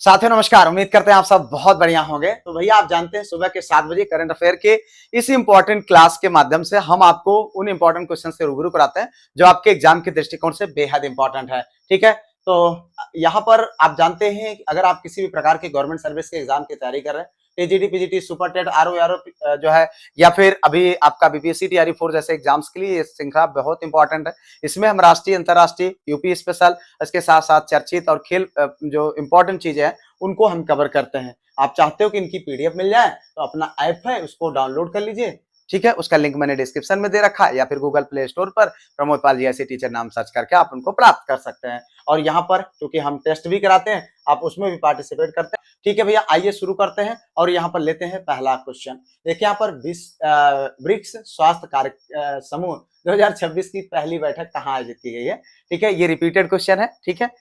साथियों नमस्कार। उम्मीद करते हैं आप सब बहुत बढ़िया होंगे। तो भैया आप जानते हैं सुबह के 7 बजे करंट अफेयर के इस इंपॉर्टेंट क्लास के माध्यम से हम आपको उन इंपॉर्टेंट क्वेश्चन से रूबरू कराते हैं जो आपके एग्जाम के दृष्टिकोण से बेहद इंपॉर्टेंट है। ठीक है, तो यहाँ पर आप जानते हैं कि अगर आप किसी भी प्रकार के गवर्नमेंट सर्विस के एग्जाम की तैयारी कर रहे हैं, TGT, PGT, super TET, RO जो है, या फिर अभी आपका बीपीएससी टीआरई 4 जैसे एग्जाम्स के लिए ये श्रृंखला बहुत इंपॉर्टेंट है। इसमें हम राष्ट्रीय, अंतर्राष्ट्रीय, यूपी स्पेशल, इसके साथ साथ चर्चित और खेल जो इंपॉर्टेंट चीजें हैं उनको हम कवर करते हैं। आप चाहते हो कि इनकी पीडीएफ मिल जाए तो अपना ऐप है उसको डाउनलोड कर लीजिए। ठीक है, उसका लिंक मैंने डिस्क्रिप्शन में दे रखा है, या फिर गूगल प्ले स्टोर पर प्रमोद पाल जी ऐसे टीचर नाम सर्च करके आप उनको प्राप्त कर सकते हैं। और यहाँ पर क्योंकि हम टेस्ट भी कराते हैं, आप उसमें भी पार्टिसिपेट करते हैं। ठीक है भैया, आइए शुरू करते हैं और यहाँ पर लेते हैं पहला क्वेश्चन। देखिए यहाँ पर ब्रिक्स स्वास्थ्य कार्य समूह 2026 की पहली बैठक कहाँ आयोजित की गई है। ठीक है, ये रिपीटेड क्वेश्चन है। ठीक है,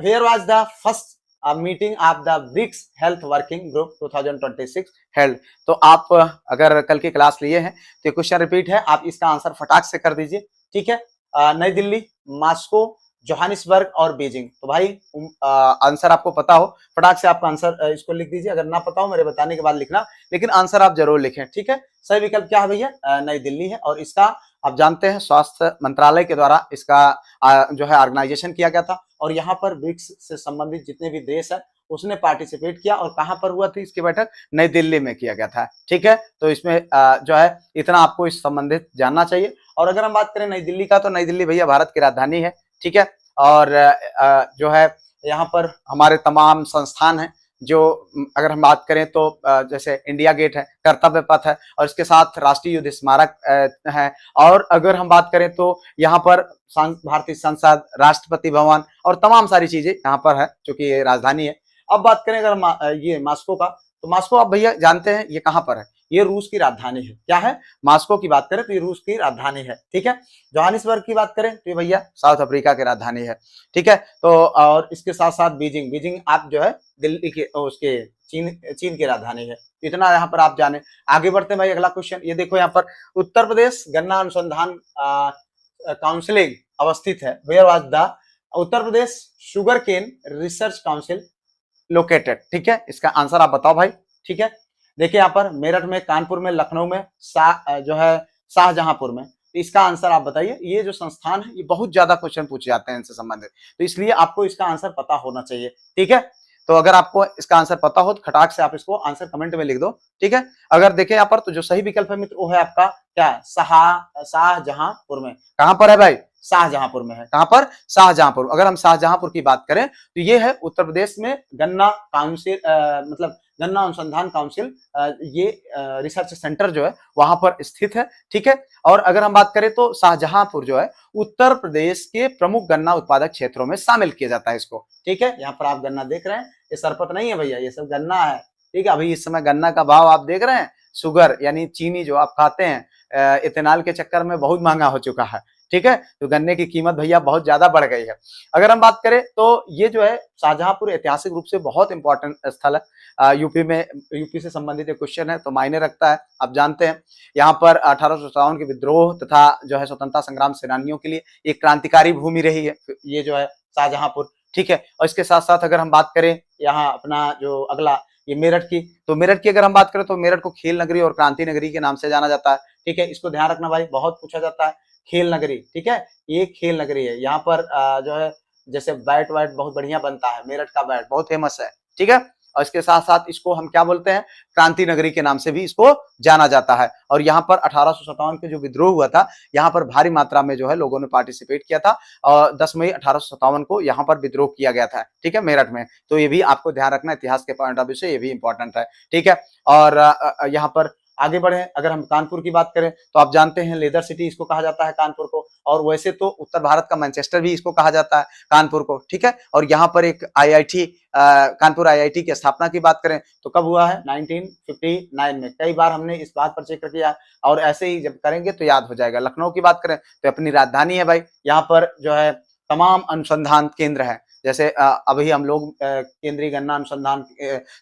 where was the first meeting of the BRICS health working group 2026 held. तो आप अगर कल की क्लास लिए हैं तो क्वेश्चन रिपीट है, आप इसका आंसर फटाक से कर दीजिए। ठीक है, नई दिल्ली, मॉस्को, जोहानिसबर्ग और बीजिंग। तो भाई आंसर आपको पता हो, फटाक से आपका आंसर इसको लिख दीजिए। अगर ना पता हो मेरे बताने के बाद लिखना, लेकिन आंसर आप जरूर लिखें। ठीक है, सही विकल्प क्या है भैया? नई दिल्ली है। और इसका आप जानते हैं स्वास्थ्य मंत्रालय के द्वारा इसका जो है ऑर्गेनाइजेशन किया गया था। और यहाँ पर ब्रिक्स से संबंधित जितने भी देश है उसने पार्टिसिपेट किया। और कहाँ पर हुआ थी इसकी बैठक? नई दिल्ली में किया गया था। ठीक है, तो इसमें जो है इतना आपको इस संबंधित जानना चाहिए। और अगर हम बात करें नई दिल्ली का, तो नई दिल्ली भैया भारत की राजधानी है। ठीक है, और जो है यहाँ पर हमारे तमाम संस्थान हैं जो अगर हम बात करें तो जैसे इंडिया गेट है, कर्तव्य पथ है, और इसके साथ राष्ट्रीय युद्ध स्मारक है। और अगर हम बात करें तो यहाँ पर भारतीय संसद, राष्ट्रपति भवन और तमाम सारी चीजें यहाँ पर है, क्योंकि ये राजधानी है। अब बात करें अगर ये मॉस्को का, तो मॉस्को आप भैया जानते हैं ये कहाँ पर है? ये रूस की राजधानी है। क्या है? मॉस्को की बात करें तो ये रूस की राजधानी है। ठीक है, जोहानिसबर्ग की बात करें तो ये भैया साउथ अफ्रीका की राजधानी है। ठीक है, तो और इसके साथ साथ बीजिंग आप जो है दिल्ली के उसके चीन की राजधानी है। इतना यहाँ पर आप जाने। आगे बढ़ते हैं भाई, अगला क्वेश्चन ये देखो। यहाँ पर उत्तर प्रदेश गन्ना अनुसंधान काउंसिलिंग अवस्थित है। Where was the Uttar Pradesh sugar cane research council located. ठीक है, इसका आंसर आप बताओ भाई। ठीक है, देखिए यहाँ पर मेरठ में, कानपुर में, लखनऊ में, जो है शाहजहांपुर में। तो इसका आंसर आप बताइए। ये जो संस्थान है ये बहुत ज्यादा क्वेश्चन पूछे जाते हैं इनसे संबंधित, तो इसलिए आपको इसका आंसर पता होना चाहिए। ठीक है, तो अगर आपको इसका आंसर पता हो तो खटाक से आप इसको आंसर कमेंट में लिख दो। ठीक है, अगर देखें यहाँ पर तो जो सही विकल्प है मित्र वो है आपका क्या? शाहजहांपुर में। कहां पर है भाई? शाहजहांपुर में है। कहां पर? शाहजहांपुर। अगर हम शाहजहांपुर की बात करें तो ये है उत्तर प्रदेश में गन्ना काउंसिल, मतलब गन्ना अनुसंधान काउंसिल, ये रिसर्च सेंटर जो है वहां पर स्थित है। ठीक है, और अगर हम बात करें तो शाहजहांपुर जो है उत्तर प्रदेश के प्रमुख गन्ना उत्पादक क्षेत्रों में शामिल किया जाता है इसको। ठीक है, यहाँ पर आप गन्ना देख रहे हैं, ये सरपत नहीं है भैया, ये सब गन्ना है। ठीक है, अभी इस समय गन्ना का भाव आप देख रहे हैं, शुगर यानी चीनी जो आप खाते हैं इथेनॉल के चक्कर में बहुत महंगा हो चुका है। ठीक है, तो गन्ने की कीमत भैया बहुत ज्यादा बढ़ गई है। अगर हम बात करें तो ये जो है शाहजहांपुर ऐतिहासिक रूप से बहुत इंपॉर्टेंट स्थल है। यूपी से संबंधित एक क्वेश्चन है तो मायने रखता है। आप जानते हैं यहाँ पर 1857 के विद्रोह तथा जो है स्वतंत्रता संग्राम सेनानियों के लिए एक क्रांतिकारी भूमि रही है ये जो है शाहजहांपुर। ठीक है, और इसके साथ साथ अगर हम बात करें यहाँ अपना जो अगला ये मेरठ की, तो मेरठ की अगर हम बात करें तो मेरठ को खेल नगरी और क्रांति नगरी के नाम से जाना जाता है। ठीक है, इसको ध्यान रखना भाई, बहुत पूछा जाता है। खेल नगरी, ठीक है, ये खेल नगरी है। यहाँ पर जो है जैसे बैट वैट बहुत बढ़िया बनता है, मेरठ का बैट बहुत फेमस है। ठीक है, और इसके साथ साथ इसको हम क्या बोलते हैं? क्रांति नगरी के नाम से भी इसको जाना जाता है। और यहाँ पर 1857 के जो विद्रोह हुआ था, यहाँ पर भारी मात्रा में जो है लोगों ने पार्टिसिपेट किया था और 10 मई 1857 को यहाँ पर विद्रोह किया गया था। ठीक है, मेरठ में। तो ये भी आपको ध्यान रखना, इतिहास के पॉइंट ऑफ व्यू से ये भी इंपॉर्टेंट है। ठीक है, और यहाँ पर आगे बढ़े, अगर हम कानपुर की बात करें तो आप जानते हैं लेदर सिटी इसको कहा जाता है कानपुर को, और वैसे तो उत्तर भारत का मैनचेस्टर भी इसको कहा जाता है कानपुर को। ठीक है, और यहाँ पर एक आईआईटी कानपुर आईआईटी की स्थापना की बात करें तो कब हुआ है? 1959 में। कई बार हमने इस बात पर जिक्र किया और ऐसे ही जब करेंगे तो याद हो जाएगा। लखनऊ की बात करें तो अपनी राजधानी है भाई, यहाँ पर जो है तमाम अनुसंधान केंद्र है, जैसे अभी हम लोग केंद्रीय गन्ना अनुसंधान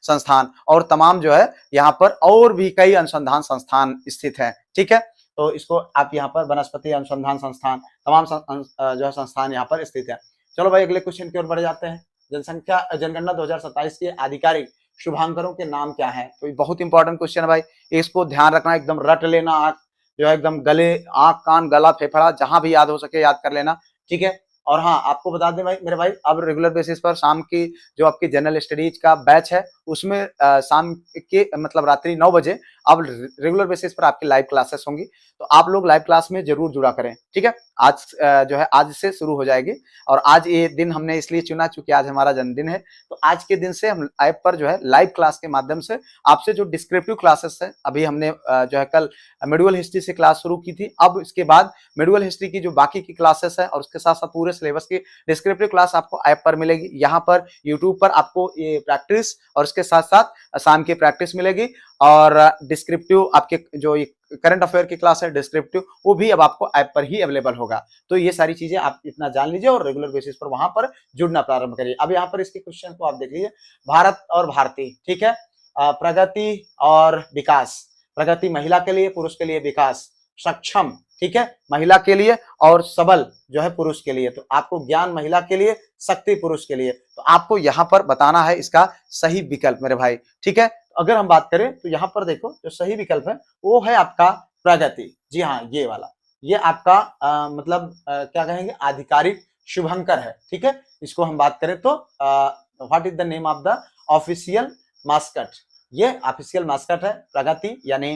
संस्थान और तमाम जो है यहाँ पर और भी कई अनुसंधान संस्थान स्थित है। ठीक है, तो इसको आप यहाँ पर वनस्पति अनुसंधान संस्थान, तमाम जो है संस्थान यहाँ पर स्थित है। चलो भाई अगले क्वेश्चन की ओर बढ़ जाते हैं। जनसंख्या जनगणना 2027 के आधिकारिक शुभांकरों के नाम क्या है? तो ये बहुत इंपॉर्टेंट क्वेश्चन है भाई, इसको ध्यान रखना, एकदम रट लेना, आंख जो है एकदम गले, आंख कान गला फेफड़ा जहां भी याद हो सके याद कर लेना, ठीक है। और हाँ, आपको बता दें भाई मेरे भाई, अब रेगुलर बेसिस पर शाम की जो आपकी जनरल स्टडीज का बैच है उसमें शाम के मतलब रात्रि 9 बजे अब रेगुलर बेसिस पर आपकी लाइव क्लासेस होंगी, तो आप लोग लाइव क्लास में जरूर जुड़ा करें, ठीक है। आज जो है आज से शुरू हो जाएगी, और आज ये दिन हमने इसलिए चुना चूंकि आज हमारा जन्मदिन है, तो आज के दिन से हम ऐप पर जो है लाइव क्लास के माध्यम से आपसे जो डिस्क्रिप्टिव क्लासेस है, अभी हमने जो है कल मेडिकल हिस्ट्री से क्लास शुरू की थी, अब इसके बाद मेडिकल हिस्ट्री की जो बाकी की क्लासेस है और उसके साथ साथ पूरे सिलेबस की डिस्क्रिप्टिव क्लास आपको ऐप पर मिलेगी। यहाँ पर यूट्यूब पर आपको ये प्रैक्टिस और उसके साथ साथ शाम की प्रैक्टिस मिलेगी, और डिस्क्रिप्टिव आपके जो करंट अफेयर की क्लास है डिस्क्रिप्टिव, वो भी अब आपको ऐप पर ही अवेलेबल होगा। तो ये सारी चीजें आप इतना जान लीजिए और रेगुलर बेसिस पर वहां पर जुड़ना प्रारंभ करिए। अब यहाँ पर इसके क्वेश्चन को आप देख लीजिए, भारत और भारती, ठीक है। प्रगति और विकास, प्रगति महिला के लिए, पुरुष के लिए विकास, सक्षम, ठीक है, महिला के लिए, और सबल जो है पुरुष के लिए। तो आपको ज्ञान महिला के लिए, शक्ति पुरुष के लिए, तो आपको यहाँ पर बताना है इसका सही विकल्प मेरे भाई, ठीक है। अगर हम बात करें तो यहाँ पर देखो जो सही विकल्प है वो है आपका प्रगति। जी हाँ, ये वाला, ये आपका मतलब क्या कहेंगे, आधिकारिक शुभंकर है, ठीक है। इसको हम बात करें तो what is the name of the official mascot, ये ऑफिशियल मास्कट है प्रगति यानी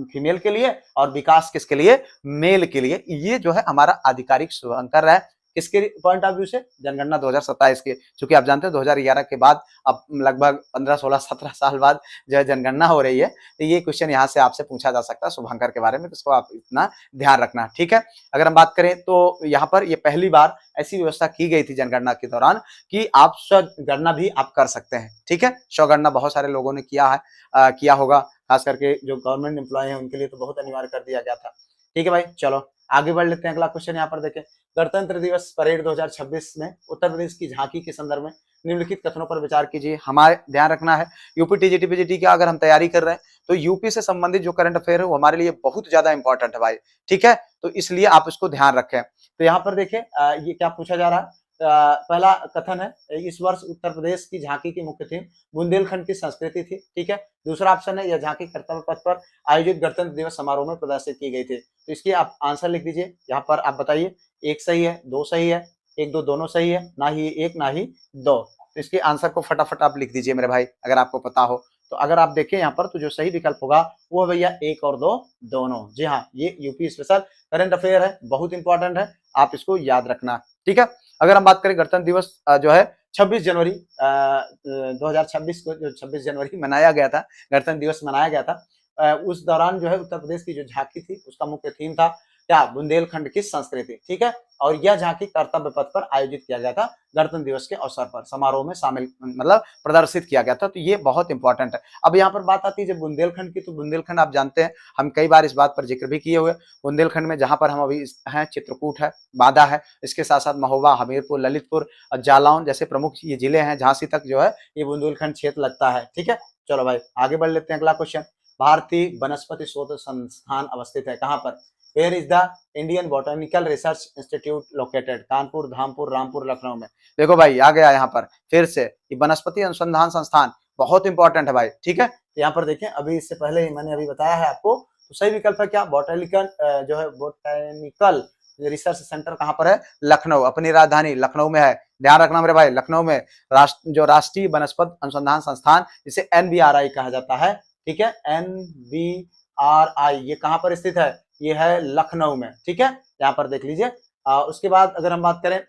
फीमेल के लिए, और विकास किसके लिए, मेल के लिए। ये जो है हमारा आधिकारिक शुभंकर है, किसके पॉइंट ऑफ व्यू से, जनगणना 2027 के, क्योंकि आप जानते हैं 2011 के बाद अब लगभग 15, 16, 17 साल बाद जो है जनगणना हो रही है, तो ये क्वेश्चन यहाँ से आपसे पूछा जा सकता है शुभंकर के बारे में, तो इसको आप इतना ध्यान रखना, ठीक है। अगर हम बात करें तो यहाँ पर ये पहली बार ऐसी व्यवस्था की गई थी जनगणना के दौरान कि आप स्वगणना भी आप कर सकते हैं, ठीक है। स्वगणना बहुत सारे लोगों ने किया है, किया होगा, खास करके जो गवर्नमेंट एम्प्लॉय है उनके लिए तो बहुत अनिवार्य कर दिया गया था, ठीक है भाई। चलो आगे बढ़ लेते हैं, अगला क्वेश्चन यहाँ पर देखें, गणतंत्र दिवस परेड 2026 में उत्तर प्रदेश की झांकी के संदर्भ में निम्नलिखित कथनों पर विचार कीजिए। हमारे ध्यान रखना है, यूपी टीजीटी पीजीटी का अगर हम तैयारी कर रहे हैं तो यूपी से संबंधित जो करंट अफेयर है वो हमारे लिए बहुत ज्यादा इंपॉर्टेंट है भाई, ठीक है। तो इसलिए आप इसको ध्यान रखें। तो यहाँ पर देखें ये क्या पूछा जा रहा है, पहला कथन है, इस वर्ष उत्तर प्रदेश की झांकी की मुख्य थीम बुंदेलखंड की संस्कृति थी, ठीक है। दूसरा ऑप्शन है, यह झांकी कर्तव्य पथ पर आयोजित गणतंत्र दिवस समारोह में प्रदर्शित की गई थी। तो इसकी आप आंसर लिख दीजिए, यहाँ पर आप बताइए, एक सही है, दो सही है, एक दो दोनों सही है, ना ही एक ना ही दो। तो इसके आंसर को फटाफट आप लिख दीजिए मेरे भाई, अगर आपको पता हो तो। अगर आप देखें यहाँ पर तो जो सही विकल्प होगा वो है भैया एक और दो दोनों। जी हाँ, ये यूपी स्पेशल करंट अफेयर है, बहुत इंपॉर्टेंट है, आप इसको याद रखना, ठीक है। अगर हम बात करें गणतंत्र दिवस जो है 26 जनवरी 2026 को, जो 26 जनवरी मनाया गया था, गणतंत्र दिवस मनाया गया था, उस दौरान जो है उत्तर प्रदेश की जो झांकी थी उसका मुख्य थीम था क्या, बुंदेलखंड की संस्कृति, ठीक है। और यह झांकी कर्तव्य पथ पर आयोजित किया गया था, गणतंत्र दिवस के अवसर पर समारोह में शामिल मतलब प्रदर्शित किया गया था। तो ये बहुत इंपॉर्टेंट है। अब यहाँ पर बात आती है जब बुंदेलखंड की, तो बुंदेलखंड आप जानते हैं हम कई बार इस बात पर जिक्र भी किए हुए, बुंदेलखंड में जहां पर हम अभी हैं चित्रकूट है, बांदा है, इसके साथ साथ महोबा, हमीरपुर, ललितपुर, जालौन जैसे प्रमुख ये जिले हैं, झांसी तक जो है ये बुंदेलखंड क्षेत्र लगता है, ठीक है। चलो भाई आगे बढ़ लेते हैं, अगला क्वेश्चन, भारतीय वनस्पति शोध संस्थान अवस्थित है कहाँ पर, where is the Indian botanical research institute located, Kanpur, Dhampur, Rampur, Lucknow में। देखो भाई आ गया यहाँ पर फिर से, ये वनस्पति अनुसंधान संस्थान बहुत इंपॉर्टेंट है भाई, ठीक है। यहाँ पर देखें, अभी इससे पहले ही मैंने अभी बताया है आपको, तो सही विकल्प है क्या, बोटेनिकल जो है बोटेनिकल रिसर्च सेंटर कहाँ पर है, लखनऊ, अपनी राजधानी लखनऊ में है, ध्यान रखना मेरे भाई, लखनऊ में जो राष्ट्रीय वनस्पति अनुसंधान संस्थान, जिसे NBRI कहा जाता है, ठीक है, NBRI, ये कहाँ पर स्थित है, ये है लखनऊ में, ठीक है। यहाँ पर देख लीजिए। उसके बाद अगर हम बात करें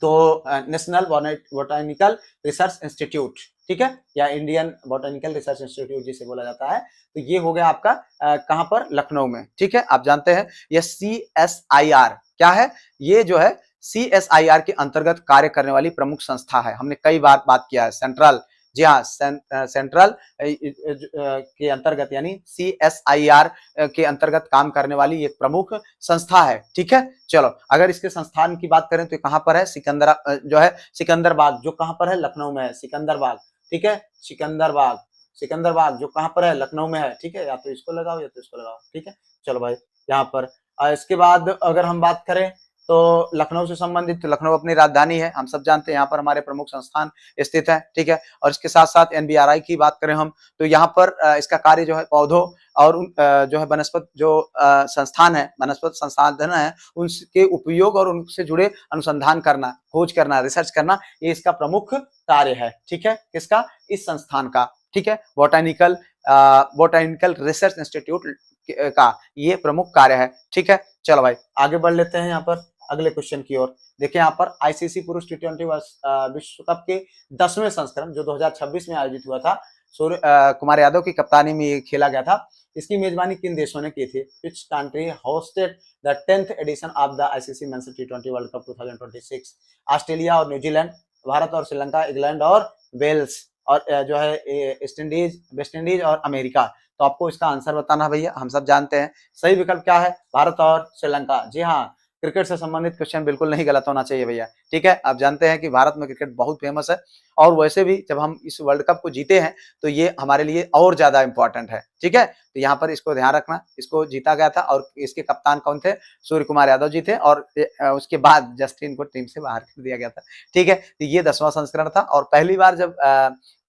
तो नेशनल बोटेनिकल रिसर्च इंस्टीट्यूट, ठीक है, या इंडियन बोटेनिकल रिसर्च इंस्टीट्यूट जिसे बोला जाता है, तो ये हो गया आपका कहां पर, लखनऊ में, ठीक है। आप जानते हैं ये CSIR क्या है, ये जो है CSIR के अंतर्गत कार्य करने वाली प्रमुख संस्था है, हमने कई बार बात किया है, सेंट्रल, जी हाँ, सेंट्रल के अंतर्गत यानी CSIR के अंतर्गत काम करने वाली एक प्रमुख संस्था है, ठीक है। चलो अगर इसके संस्थान की बात करें तो कहां पर है, जो है सिकंदरबाग, जो कहां पर है, लखनऊ में है, सिकंदरबाग, ठीक है, सिकंदरबाग, सिकंदरबाग जो कहां पर है, लखनऊ में है, ठीक है। या तो इसको लगाओ या तो इसको लगाओ, ठीक है। चलो भाई यहाँ पर इसके बाद अगर हम बात करें तो लखनऊ से संबंधित, तो लखनऊ अपनी राजधानी है, हम सब जानते हैं, यहाँ पर हमारे प्रमुख संस्थान स्थित है, ठीक है। और इसके साथ साथ एनबीआरआई की बात करें हम, तो यहाँ पर इसका कार्य जो है पौधों और जो है वनस्पत जो संस्थान है, वनस्पत संसाधन है, उनके उपयोग और उनसे जुड़े अनुसंधान करना, खोज करना, रिसर्च करना, ये इसका प्रमुख कार्य है, ठीक है। किसका? इस संस्थान का, ठीक है। बोटानिकल रिसर्च इंस्टीट्यूट का ये प्रमुख कार्य है, ठीक है। चलो भाई आगे बढ़ लेते हैं यहाँ पर अगले क्वेश्चन की ओर। देखिए यहाँ पर आईसीसी पुरुष टी20 विश्व कप के 10वें संस्करण जो 2026 में आयोजित हुआ था, सूर्य कुमार यादव की कप्तानी में ये खेला गया था। इसकी मेजबानी किन देशों ने की थी? Which country hosted the 10th edition of the ICC men's T20 world cup 2026? Australia और न्यूजीलैंड, भारत और श्रीलंका, इंग्लैंड और वेल्स, और जो है वेस्ट इंडीज और अमेरिका। तो आपको इसका आंसर बताना भैया, हम सब जानते हैं सही विकल्प क्या है, भारत और श्रीलंका। जी हाँ, क्रिकेट से संबंधित क्वेश्चन बिल्कुल नहीं गलत होना चाहिए भैया, ठीक है। आप जानते हैं कि भारत में क्रिकेट बहुत फेमस है, और वैसे भी जब हम इस वर्ल्ड कप को जीते हैं तो ये हमारे लिए और ज्यादा इंपॉर्टेंट है, ठीक है। तो यहाँ पर इसको ध्यान रखना, इसको जीता गया था और इसके कप्तान कौन थे? सूर्य कुमार यादव जी थे, और उसके बाद जस्टिन को टीम से बाहर कर दिया गया था, ठीक है। तो ये 10वां संस्करण था, और पहली बार जब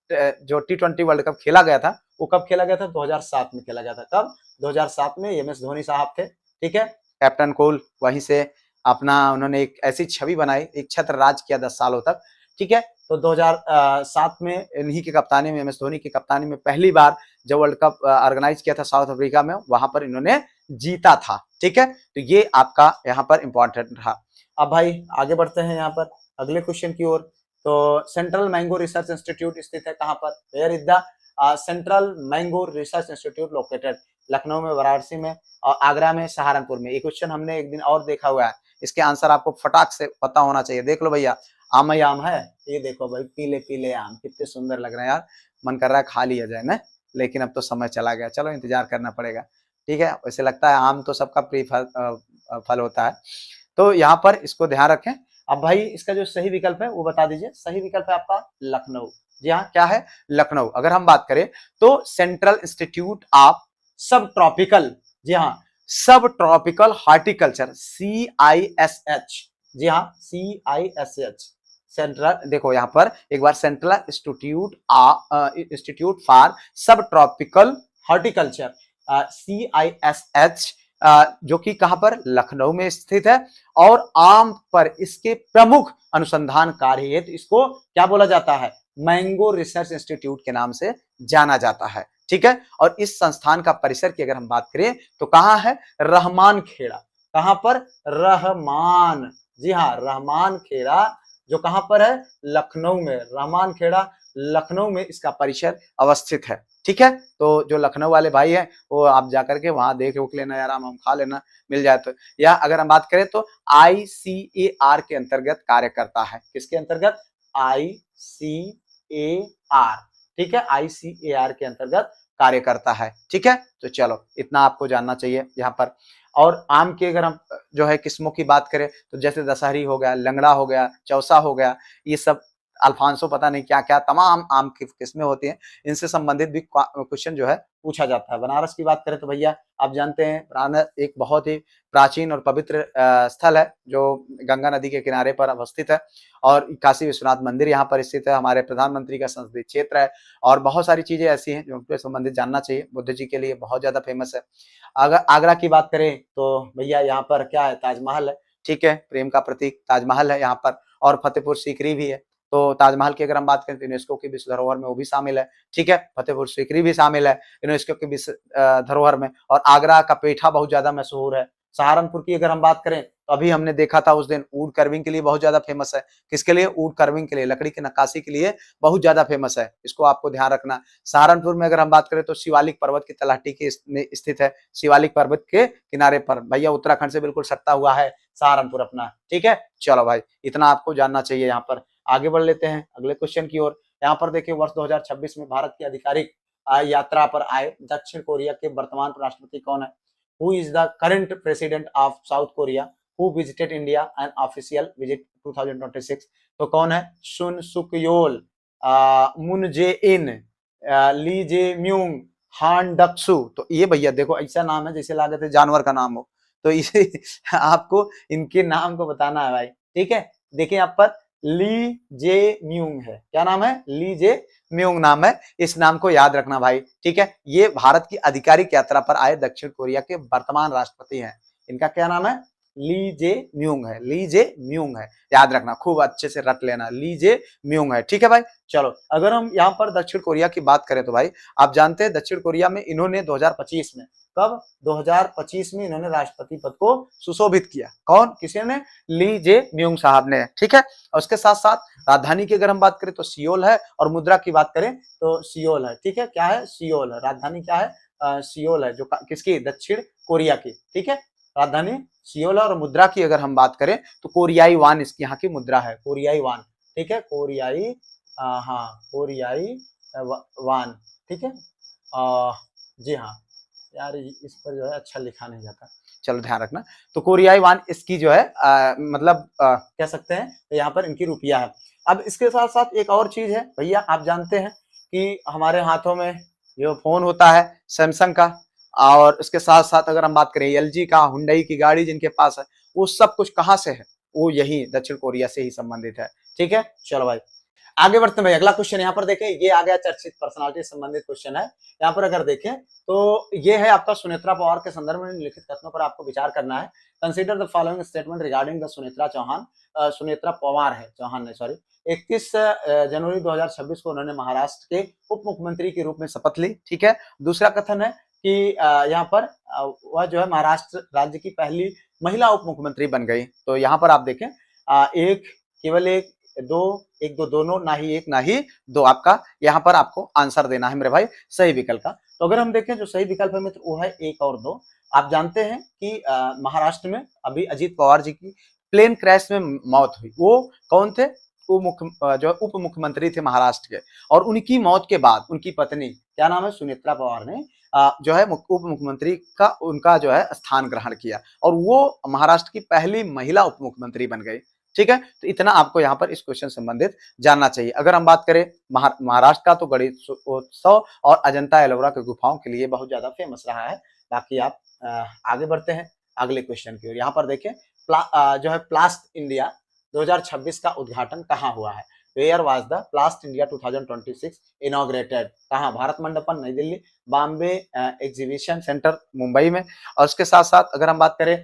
जो टी20 वर्ल्ड कप खेला गया था वो कब खेला गया था? 2007 में खेला गया था। कब? 2007 में। एमएस धोनी साहब थे, ठीक है, कैप्टन कूल। वहीं से अपना उन्होंने एक ऐसी छवि बनाई, एक छत्र राज किया 10 सालों तक, ठीक है। तो 2007 में इन्हीं की कप्तानी में, एमएस धोनी की कप्तानी में पहली बार जब वर्ल्ड कप ऑर्गेनाइज किया था साउथ अफ्रीका में, वहां पर इन्होंने जीता था, ठीक है। तो ये आपका यहाँ पर इंपॉर्टेंट रहा। अब भाई आगे बढ़ते हैं यहाँ पर अगले क्वेश्चन की ओर। तो सेंट्रल मैंगो रिसर्च इंस्टीट्यूट स्थित है कहाँ पर? Where is the central mango research institute located? Lucknow में, वाराणसी में, और आगरा में, सहारनपुर में। ये क्वेश्चन हमने एक दिन और देखा हुआ है, इसके आंसर आपको फटाक से पता होना चाहिए। देख लो भैया, आम ही आम है, ये देखो भाई, पीले पीले आम कितने सुंदर लग रहे हैं यार, मन कर रहा है खा लिया जाए ना, लेकिन अब तो समय चला गया, चलो इंतजार करना पड़ेगा, ठीक है। वैसे लगता है आम तो सबका प्रिय फल होता है, तो यहाँ पर इसको ध्यान रखें। अब भाई इसका जो सही विकल्प है वो बता दीजिए। सही विकल्प है आपका लखनऊ। जी हाँ, क्या है? लखनऊ। अगर हम बात करें तो सेंट्रल इंस्टीट्यूट ऑफ सब ट्रॉपिकल, जी हाँ, सब ट्रॉपिकल हॉर्टिकल्चर, CISH, जी हाँ, CISH, सेंट्रल, देखो यहाँ पर एक बार, सेंट्रल इंस्टीट्यूट फॉर सब ट्रॉपिकल हॉर्टिकल्चर, CISH, जो कि कहां पर? लखनऊ में स्थित है, और आम पर इसके प्रमुख अनुसंधान कार्य है, तो इसको क्या बोला जाता है? मैंगो रिसर्च इंस्टीट्यूट के नाम से जाना जाता है, ठीक है। और इस संस्थान का परिसर की अगर हम बात करें तो कहां है? रहमान खेड़ा। कहां पर? रहमान, जी हाँ, रहमान खेड़ा, जो कहां पर है? लखनऊ में। रहमान खेड़ा लखनऊ में इसका परिसर अवस्थित है, ठीक है। तो जो लखनऊ वाले भाई हैं वो आप जाकर के वहां देख रोक लेना यार, हम खा लेना मिल जाए तो। या अगर हम बात करें तो ICAR के अंतर्गत कार्य करता है। किसके अंतर्गत? ICAR, ठीक है, ICAR के अंतर्गत कार्य करता है, ठीक है। तो चलो इतना आपको जानना चाहिए यहाँ पर। और आम की अगर हम जो है किस्मों की बात करें तो जैसे दशहरी हो गया, लंगड़ा हो गया, चौसा हो गया, ये सब, अल्फांसो, पता नहीं क्या क्या तमाम आम की किस्में होती हैं, इनसे संबंधित भी क्वेश्चन जो है पूछा जाता है। बनारस की बात करें तो भैया आप जानते हैं बनारस एक बहुत ही प्राचीन और पवित्र स्थल है जो गंगा नदी के किनारे पर अवस्थित है, और काशी विश्वनाथ मंदिर यहाँ पर स्थित है, हमारे प्रधानमंत्री का संसदीय क्षेत्र है, और बहुत सारी चीजें ऐसी हैं जो उनसे संबंधित जानना चाहिए। बुद्ध जी के लिए बहुत ज्यादा फेमस है। अगर आगरा की बात करें तो भैया यहाँ पर क्या है? ताजमहल है, ठीक है, प्रेम का प्रतीक ताजमहल है यहाँ पर, और फतेहपुर सीकरी भी है। तो ताजमहल की अगर हम बात करें तो यूनेस्को की विश्व धरोहर में वो भी शामिल है, ठीक है। फतेहपुर सीकरी भी शामिल है यूनेस्को की विश्व धरोहर में, और आगरा का पेठा बहुत ज्यादा मशहूर है। सहारनपुर की अगर हम बात करें तो अभी हमने देखा था उस दिन, वुड कर्विंग के लिए बहुत ज्यादा फेमस है। किसके लिए? वुड कर्विंग के लिए, लकड़ी की नक्काशी के लिए बहुत ज्यादा फेमस है, इसको आपको ध्यान रखना। सहारनपुर में अगर हम बात करें तो शिवालिक पर्वत की तलहटी के स्थित है, शिवालिक पर्वत के किनारे पर। भैया उत्तराखंड से बिल्कुल सटता हुआ है सहारनपुर अपना, ठीक है। चलो भाई इतना आपको जानना चाहिए यहाँ पर। आगे बढ़ लेते हैं अगले क्वेश्चन की ओर। यहाँ पर देखिए वर्ष 2026 में भारत की आधिकारिक यात्रा पर आए दक्षिण कोरिया के वर्तमान राष्ट्रपति कौन है? Who is the current president of South Korea who visited India an official visit 2026? तो कौन है? सुन सुक योल, मुन जे इन, ली जे म्यूंग, हान डक्सू। तो ये भैया देखो ऐसा नाम है जैसे लागत है जानवर का नाम हो, तो इसे आपको इनके नाम को बताना है भाई, ठीक है। देखिए यहाँ पर ली जे म्यूंग है, क्या नाम है, ली जे म्यूंग नाम है, इस नाम को याद रखना भाई, ठीक है। ये भारत की आधिकारिक यात्रा पर आए दक्षिण कोरिया के वर्तमान राष्ट्रपति हैं। इनका क्या नाम है, ली जे म्यूंग है, ली जे म्यूंग है, याद रखना, खूब अच्छे से रट लेना, ली जे म्यूंग है, ठीक है भाई। चलो अगर हम यहाँ पर दक्षिण कोरिया की बात करें तो भाई आप जानते हैं दक्षिण कोरिया में इन्होंने 2025 में, कब, 2025 में इन्होंने राष्ट्रपति पद को सुशोभित किया। कौन, किसी ने, ली जे म्यूंग साहब ने, ठीक है। और उसके साथ साथ राजधानी की अगर हम बात करें तो सियोल है, और मुद्रा की बात करें तो सियोल है, ठीक है। क्या है, सियोल है, राजधानी क्या है, सियोल है, जो किसकी, दक्षिण कोरिया की, ठीक है। राजधानी सियोल है, और मुद्रा की अगर हम बात करें तो कोरियाई वान इसकी यहाँ की मुद्रा है, कोरियाई वान, ठीक है, कोरियाई, हाँ कोरियाई वान, ठीक है। जी हाँ यार, इस पर जो है अच्छा लिखा नहीं जाता, चलो ध्यान रखना। तो कोरियाई वान इसकी जो है मतलब कह सकते हैं तो यहाँ पर इनकी रुपया है। अब इसके साथ साथ एक और चीज है भैया, आप जानते हैं कि हमारे हाथों में जो फोन होता है सैमसंग का, और उसके साथ साथ अगर हम बात करें एलजी का, हुंडई की गाड़ी जिनके पास है, वो सब कुछ कहाँ से है, वो यही दक्षिण कोरिया से ही संबंधित है, ठीक है। चलो भाई आगे बढ़ते हैं भाई, अगला क्वेश्चन यहाँ पर देखें, ये आ गया चर्चित पर्सनालिटी से संबंधित क्वेश्चन है। यहाँ पर अगर देखें तो ये है आपका सुनेत्रा पवार के संदर्भ में लिखित कथनों पर आपको विचार करना है। Consider the following statement regarding the Sunetra Chauhan, Sunetra Pawar है, चौहान ने, सॉरी। 31 जनवरी 2026 को उन्होंने महाराष्ट्र के उप मुख्यमंत्री के रूप में शपथ ली, ठीक है। दूसरा कथन है कि यहाँ पर वह जो है महाराष्ट्र राज्य की पहली महिला उप मुख्यमंत्री बन गई। तो यहाँ पर आप देखें एक, केवल एक, दो, एक दो, दोनों, ना ही एक ना ही दो, आपका यहाँ पर आपको आंसर देना है मेरे भाई सही विकल्प का। तो अगर हम देखें जो सही विकल्प है मित्र वो है एक और दो। आप जानते हैं कि महाराष्ट्र में अभी अजीत पवार जी की प्लेन क्रैश में मौत हुई, वो कौन थे, वो जो उप मुख्यमंत्री थे महाराष्ट्र के, और उनकी मौत के बाद उनकी पत्नी, क्या नाम है, सुनेत्रा पवार ने जो है उप मुख्यमंत्री का उनका जो है स्थान ग्रहण किया, और वो महाराष्ट्र की पहली महिला उप मुख्यमंत्री बन गई, ठीक है। तो इतना आपको यहाँ पर इस क्वेश्चन संबंधित जानना चाहिए। अगर हम बात करें महाराष्ट्र का, तो गणेश उत्सव और अजंता एलोरा के गुफाओं के लिए बहुत ज्यादा फेमस रहा है। बाकी आप आगे बढ़ते हैं अगले क्वेश्चन की ओर। यहाँ पर देखें जो है प्लास्ट इंडिया 2026 का उद्घाटन कहाँ हुआ है। Where was the Plast India 2026 inaugurated, कहाँ, Bharat Mandapam Nai Delhi, Bombay exhibition centre Mumbai में, और उसके साथ साथ अगर हम बात करें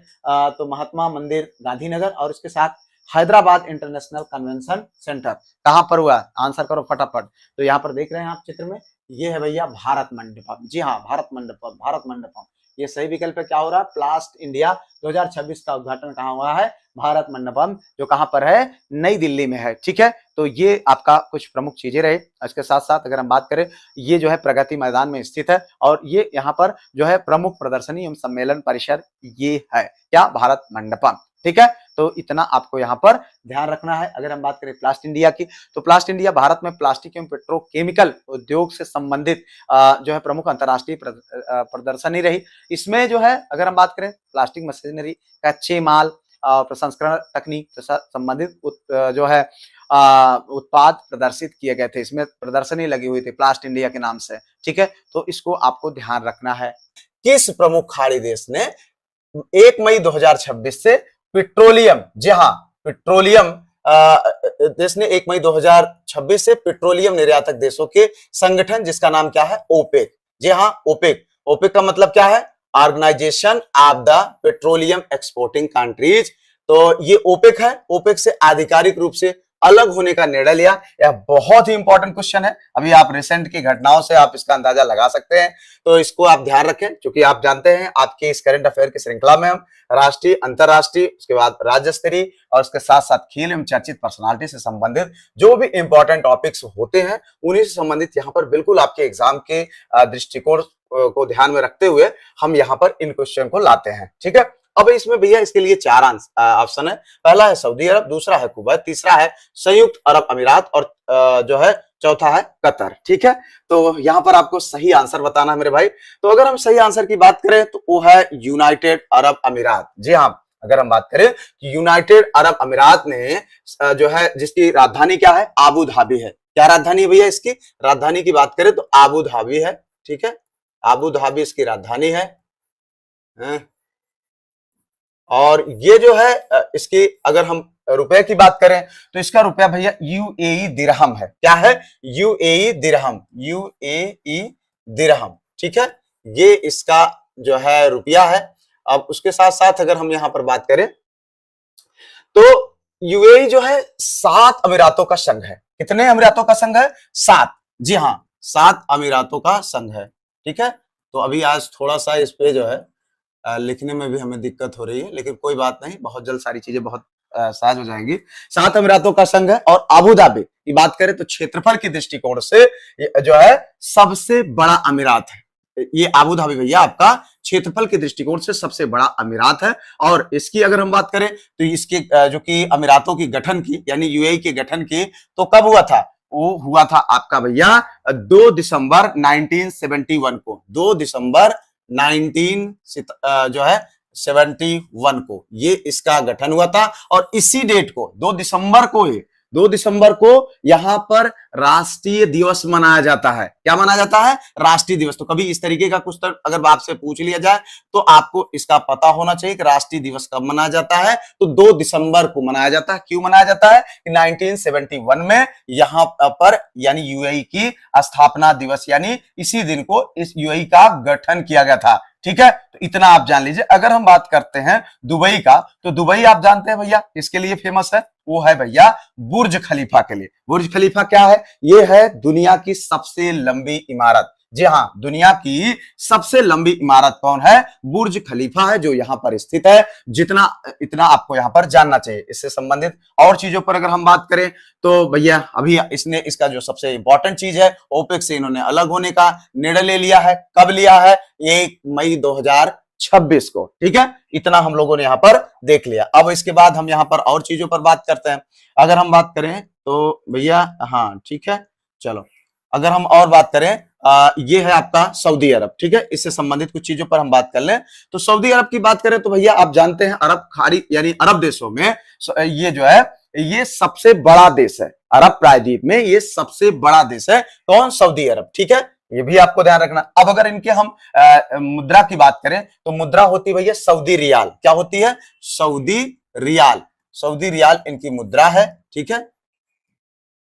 तो महात्मा मंदिर गांधीनगर, और उसके साथ हैदराबाद इंटरनेशनल कन्वेंशन सेंटर कहां पर हुआ, आंसर करो फटाफट। तो यहाँ पर देख रहे हैं आप चित्र में, ये है भैया भारत मंडपम, जी हाँ भारत मंडपम, भारत मंडपम, ये सही विकल्प है। क्या हो रहा है, प्लास्ट इंडिया 2026 का उद्घाटन कहाँ हुआ है, भारत मंडपम, जो कहां पर है, नई दिल्ली में है, ठीक है। तो ये आपका कुछ प्रमुख चीजें रहे। इसके साथ साथ अगर हम बात करें, ये जो है प्रगति मैदान में स्थित है, और ये यहाँ पर जो है प्रमुख प्रदर्शनी एवं सम्मेलन परिसर ये है, क्या, भारत मंडपम, ठीक है। तो इतना आपको यहाँ पर ध्यान रखना है। अगर हम बात करें प्लास्ट इंडिया की, तो प्लास्ट इंडिया भारत में प्लास्टिक एवं पेट्रोकेमिकल उद्योग से संबंधित जो है प्रमुख अंतर्राष्ट्रीय प्रदर्शनी रही। इसमें जो है अगर हम बात करें प्लास्टिक मशीनरी, कच्चे माल, प्रसंस्करण तकनीक से संबंधित जो है उत्पाद प्रदर्शित किए गए थे। इसमें प्रदर्शनी लगी हुई थी प्लास्ट इंडिया के नाम से, ठीक है। तो इसको आपको ध्यान रखना है। किस प्रमुख खाड़ी देश ने 1 मई 2026 से पेट्रोलियम, जी हाँ पेट्रोलियम देश ने 1 मई 2026 से पेट्रोलियम निर्यातक देशों के संगठन, जिसका नाम क्या है, ओपेक, जी हाँ ओपेक, ओपेक का मतलब क्या है, organization of the petroleum exporting countries. तो ये ओपेक है, ओपेक से आधिकारिक रूप से अलग होने का निर्णय लिया। यह बहुत ही इंपॉर्टेंट क्वेश्चन है, अभी आप रिसेंट की घटनाओं से आप इसका अंदाजा लगा सकते हैं। तो इसको आप ध्यान रखें, क्योंकि आप जानते हैं आपके इस करंट अफेयर की श्रृंखला में हम राष्ट्रीय, अंतरराष्ट्रीय, उसके बाद राज्य स्तरीय, और उसके साथ साथ खेल एवं चर्चित पर्सनालिटी से संबंधित जो भी इंपॉर्टेंट टॉपिक्स होते हैं उन्हीं से संबंधित यहाँ पर बिल्कुल आपके एग्जाम के दृष्टिकोण को ध्यान में रखते हुए हम यहाँ पर इन क्वेश्चन को लाते हैं, ठीक है। अब इसमें भैया इसके लिए 4 ऑप्शन है। पहला है सऊदी अरब, दूसरा है कुवैत, तीसरा है संयुक्त अरब अमीरात, और जो है चौथा है कतर, ठीक है। तो यहाँ पर आपको सही आंसर बताना है मेरे भाई। तो अगर हम सही आंसर की बात करें तो वो है यूनाइटेड अरब अमीरात, जी हाँ। अगर हम बात करें कि यूनाइटेड अरब अमीरात ने जो है, जिसकी राजधानी क्या है, आबू धाबी है। क्या राजधानी है भैया इसकी, राजधानी की बात करें तो आबू धाबी है, ठीक है, आबू धाबी इसकी राजधानी है। और ये जो है इसकी अगर हम रुपए की बात करें तो इसका रुपया भैया यूएई दिरहम है। क्या है? यूएई दिरहम, यूएई दिरहम। ठीक है, ये इसका जो है रुपया है। अब उसके साथ साथ अगर हम यहां पर बात करें तो यूएई जो है 7 अमीरातों का संघ है। कितने अमीरातों का संघ है? 7। जी हाँ, 7 अमीरातों का संघ है। ठीक है, तो अभी आज थोड़ा सा इस पे जो है लिखने में भी हमें दिक्कत हो रही है, लेकिन कोई बात नहीं, बहुत जल्द सारी चीजें बहुत सहज हो जाएंगी। 7 अमीरातों का संघ है और अबू धाबी की बात करें तो क्षेत्रफल के दृष्टिकोण से जो है सबसे बड़ा अमीरात है। ये अबू धाबी भैया आपका क्षेत्रफल के दृष्टिकोण से सबसे बड़ा अमीरात है। और इसकी अगर हम बात करें तो इसके जो कि अमीरातों की गठन की यानी यूएई के गठन की तो कब हुआ था? वो हुआ था आपका भैया 2 दिसंबर 1971 को। 2 दिसंबर 1971 को ये इसका गठन हुआ था। और इसी डेट को 2 दिसंबर को यहां पर राष्ट्रीय दिवस मनाया जाता है। क्या मनाया जाता है? राष्ट्रीय दिवस। तो कभी इस तरीके का कुछ अगर आपसे पूछ लिया जाए तो आपको इसका पता होना चाहिए कि राष्ट्रीय दिवस कब मनाया जाता है। तो 2 दिसंबर को मनाया जाता है। क्यों मनाया जाता है? 1971 में यहां पर यानी यूएई की स्थापना दिवस यानी इसी दिन को इस यूएई का गठन किया गया था। ठीक है, तो इतना आप जान लीजिए। अगर हम बात करते हैं दुबई का तो दुबई आप जानते हैं भैया इसके लिए फेमस है। वो है भैया बुर्ज खलीफा के लिए। बुर्ज खलीफा क्या है? ये है दुनिया की सबसे लंबी इमारत। जी हाँ, दुनिया की सबसे लंबी इमारत कौन है? बुर्ज खलीफा है, जो यहाँ पर स्थित है। जितना इतना आपको यहाँ पर जानना चाहिए। इससे संबंधित और चीजों पर अगर हम बात करें तो भैया अभी इसने इसका जो सबसे इंपॉर्टेंट चीज है ओपेक से इन्होंने अलग होने का निर्णय ले लिया है। कब लिया है? 1 मई 2026 को। ठीक है, इतना हम लोगों ने यहाँ पर देख लिया। अब इसके बाद हम यहाँ पर और चीजों पर बात करते हैं। अगर हम बात करें तो भैया हाँ ठीक है, चलो अगर हम और बात करें ये है आपका सऊदी अरब। ठीक है, इससे संबंधित कुछ चीजों पर हम बात कर लें तो सऊदी अरब की बात करें तो भैया आप जानते हैं अरब खाड़ी यानी अरब देशों में ये जो है ये सबसे बड़ा देश है। अरब प्रायद्वीप में ये सबसे बड़ा देश है। कौन? सऊदी अरब। ठीक है, ये भी आपको ध्यान रखना। अब अगर इनके हम मुद्रा की बात करें तो मुद्रा होती भैया सऊदी रियाल। क्या होती है? Saudi riyal. सऊदी रियाल इनकी मुद्रा है। ठीक है,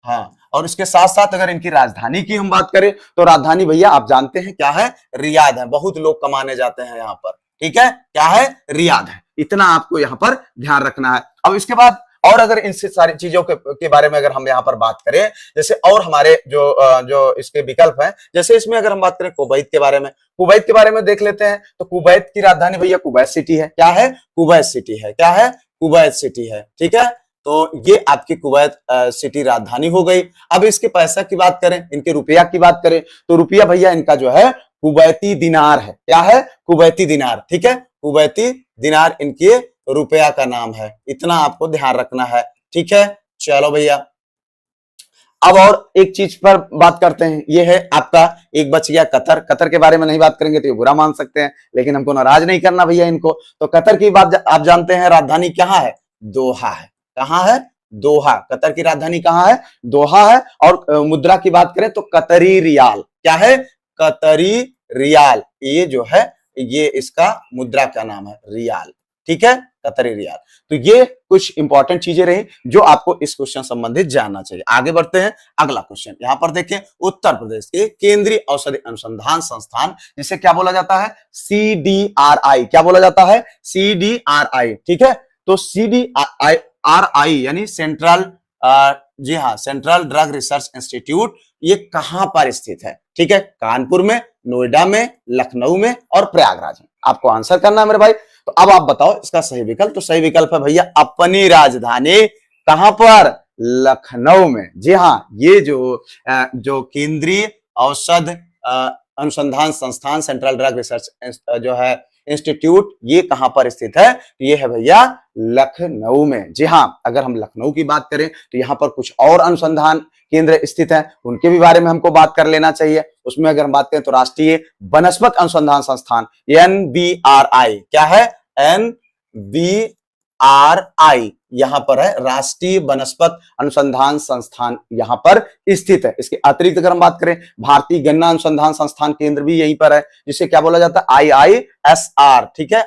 हाँ, और इसके साथ साथ अगर इनकी राजधानी की हम बात करें तो राजधानी भैया आप जानते हैं क्या है? रियाद है। बहुत लोग कमाने जाते हैं यहाँ पर। ठीक है, क्या है? रियाद है। इतना आपको यहाँ पर ध्यान रखना है। अब इसके बाद और अगर इनसे सारी चीजों के बारे में अगर हम यहाँ पर बात करें जैसे और हमारे जो इसके विकल्प हैं, जैसे इसमें अगर हम बात करें कुवैत के बारे में, कुवैत के बारे में देख लेते हैं तो कुवैत की राजधानी भैया कुवैत सिटी है। क्या है? कुवैत सिटी है। क्या है? कुवैत सिटी है। ठीक है, तो ये आपकी कुवैत सिटी राजधानी हो गई। अब इसके पैसा की बात करें, इनके रुपया की बात करें तो रुपया भैया इनका जो है कुवैती दिनार है। क्या है? कुवैती दिनार। ठीक है, कुवैती दिनार इनके रुपया का नाम है। इतना आपको ध्यान रखना है। ठीक है, चलो भैया अब और एक चीज पर बात करते हैं। ये है आपका एक बच गया कतर। कतर के बारे में नहीं बात करेंगे तो ये बुरा मान सकते हैं, लेकिन हमको नाराज नहीं करना भैया इनको। तो कतर की बात आप जानते हैं राजधानी कहाँ है? दोहा है। कहाँ है? दोहा। कतर की राजधानी कहाँ है? दोहा है। और मुद्रा की बात करें तो कतरी रियाल। क्या है? कतरी रियाल। ये जो है ये इसका मुद्रा का नाम है रियाल। ठीक है, कतरी रियाल। तो ये कुछ इंपॉर्टेंट चीजें रही जो आपको इस क्वेश्चन संबंधित जानना चाहिए। आगे बढ़ते हैं, अगला क्वेश्चन यहां पर देखें। उत्तर प्रदेश के केंद्रीय औषधि अनुसंधान संस्थान, जिसे क्या बोला जाता है? CDRI। क्या बोला जाता है? CDRI। ठीक है, तो CDRI यानी सेंट्रल जी हाँ सेंट्रल ड्रग रिसर्च इंस्टीट्यूट, ये कहां पर स्थित है? ठीक है, कानपुर में, नोएडा में, लखनऊ में और प्रयागराज में। आपको आंसर करना है मेरे भाई। तो अब आप बताओ इसका सही विकल्प। तो सही विकल्प है भैया अपनी राजधानी कहां पर? लखनऊ में। जी हाँ, ये जो केंद्रीय औषध अनुसंधान संस्थान सेंट्रल ड्रग रिसर्च जो है इंस्टीट्यूट, ये कहां पर स्थित है? ये है भैया लखनऊ में। जी हाँ, अगर हम लखनऊ की बात करें तो यहाँ पर कुछ और अनुसंधान केंद्र स्थित है, उनके भी बारे में हमको बात कर लेना चाहिए। उसमें अगर हम बात करें तो राष्ट्रीय वनस्पत अनुसंधान संस्थान NBRI। क्या है? NBRI यहाँ पर है, राष्ट्रीय वनस्पत अनुसंधान संस्थान यहाँ पर स्थित है। इसके अतिरिक्त अगर हम बात करें भारतीय गन्ना अनुसंधान संस्थान केंद्र भी यहीं पर है, जिसे क्या बोला जाता है? IISR। ठीक है,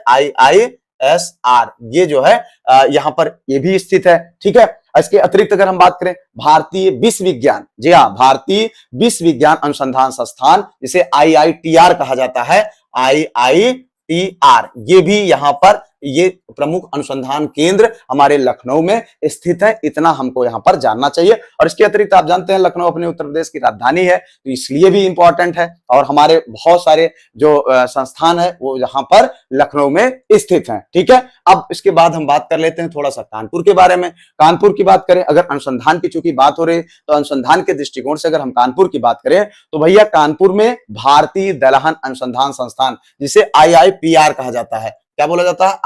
NSR, ये जो है यहाँ पर ये भी स्थित है। ठीक है, इसके अतिरिक्त अगर हम बात करें भारतीय विश्व विज्ञान, जी हाँ, भारतीय विश्व विज्ञान अनुसंधान संस्थान, जिसे IITR कहा जाता है, IITR, ये भी यहाँ पर ये प्रमुख अनुसंधान केंद्र हमारे लखनऊ में स्थित है। इतना हमको यहाँ पर जानना चाहिए। और इसके अतिरिक्त आप जानते हैं लखनऊ अपने उत्तर प्रदेश की राजधानी है, तो इसलिए भी इंपॉर्टेंट है। और हमारे बहुत सारे जो संस्थान है वो यहाँ पर लखनऊ में स्थित हैं। ठीक है, अब इसके बाद हम बात कर लेते हैं थोड़ा सा कानपुर के बारे में। कानपुर की बात करें, अगर अनुसंधान की चूंकि बात हो रही है, तो अनुसंधान के दृष्टिकोण से अगर हम कानपुर की बात करें तो भैया कानपुर में भारतीय दलहन अनुसंधान संस्थान, जिसे IIPR कहा जाता है, क्या बोला जाता है,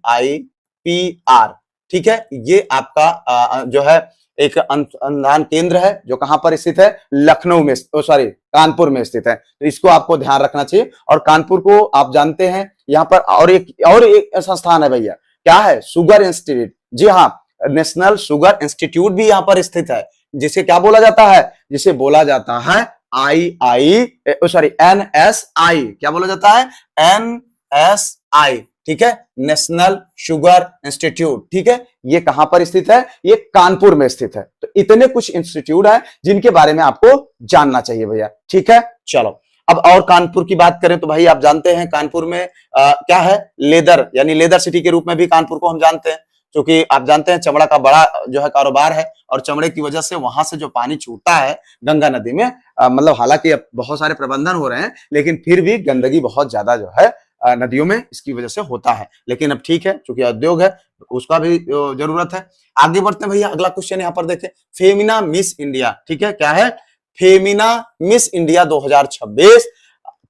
IIPR। ठीक है, ये आपका जो है एक अनुसंधान केंद्र है जो कहां पर स्थित है, लखनऊ में, सॉरी कानपुर में स्थित है। तो इसको आपको ध्यान रखना चाहिए। और कानपुर को आप जानते हैं यहाँ पर और एक संस्थान है भैया, क्या है, शुगर इंस्टीट्यूट। जी हाँ, नेशनल शुगर इंस्टीट्यूट भी यहाँ पर स्थित है, जिसे क्या बोला जाता है, जिसे बोला जाता है NSI, क्या बोला जाता है, NSI। ठीक है, नेशनल शुगर इंस्टीट्यूट। ठीक है, ये कहां पर स्थित है, ये कानपुर में स्थित है। तो इतने कुछ इंस्टीट्यूट है जिनके बारे में आपको जानना चाहिए भैया। ठीक है, चलो अब और कानपुर की बात करें तो भाई आप जानते हैं कानपुर में क्या है, लेदर, यानी लेदर सिटी के रूप में भी कानपुर को हम जानते हैं, क्योंकि आप जानते हैं चमड़ा का बड़ा जो है कारोबार है। और चमड़े की वजह से वहां से जो पानी छूटता है गंगा नदी में, मतलब हालांकि अब बहुत सारे प्रबंधन हो रहे हैं, लेकिन फिर भी गंदगी बहुत ज्यादा जो है नदियों में इसकी वजह से होता है। लेकिन अब ठीक है, क्योंकि उद्योग है, उसका भी जरूरत है। आगे बढ़ते हैं भैया, अगला क्वेश्चन यहाँ पर देखें, फेमिना मिस इंडिया। ठीक है, क्या है, फेमिना मिस इंडिया 2026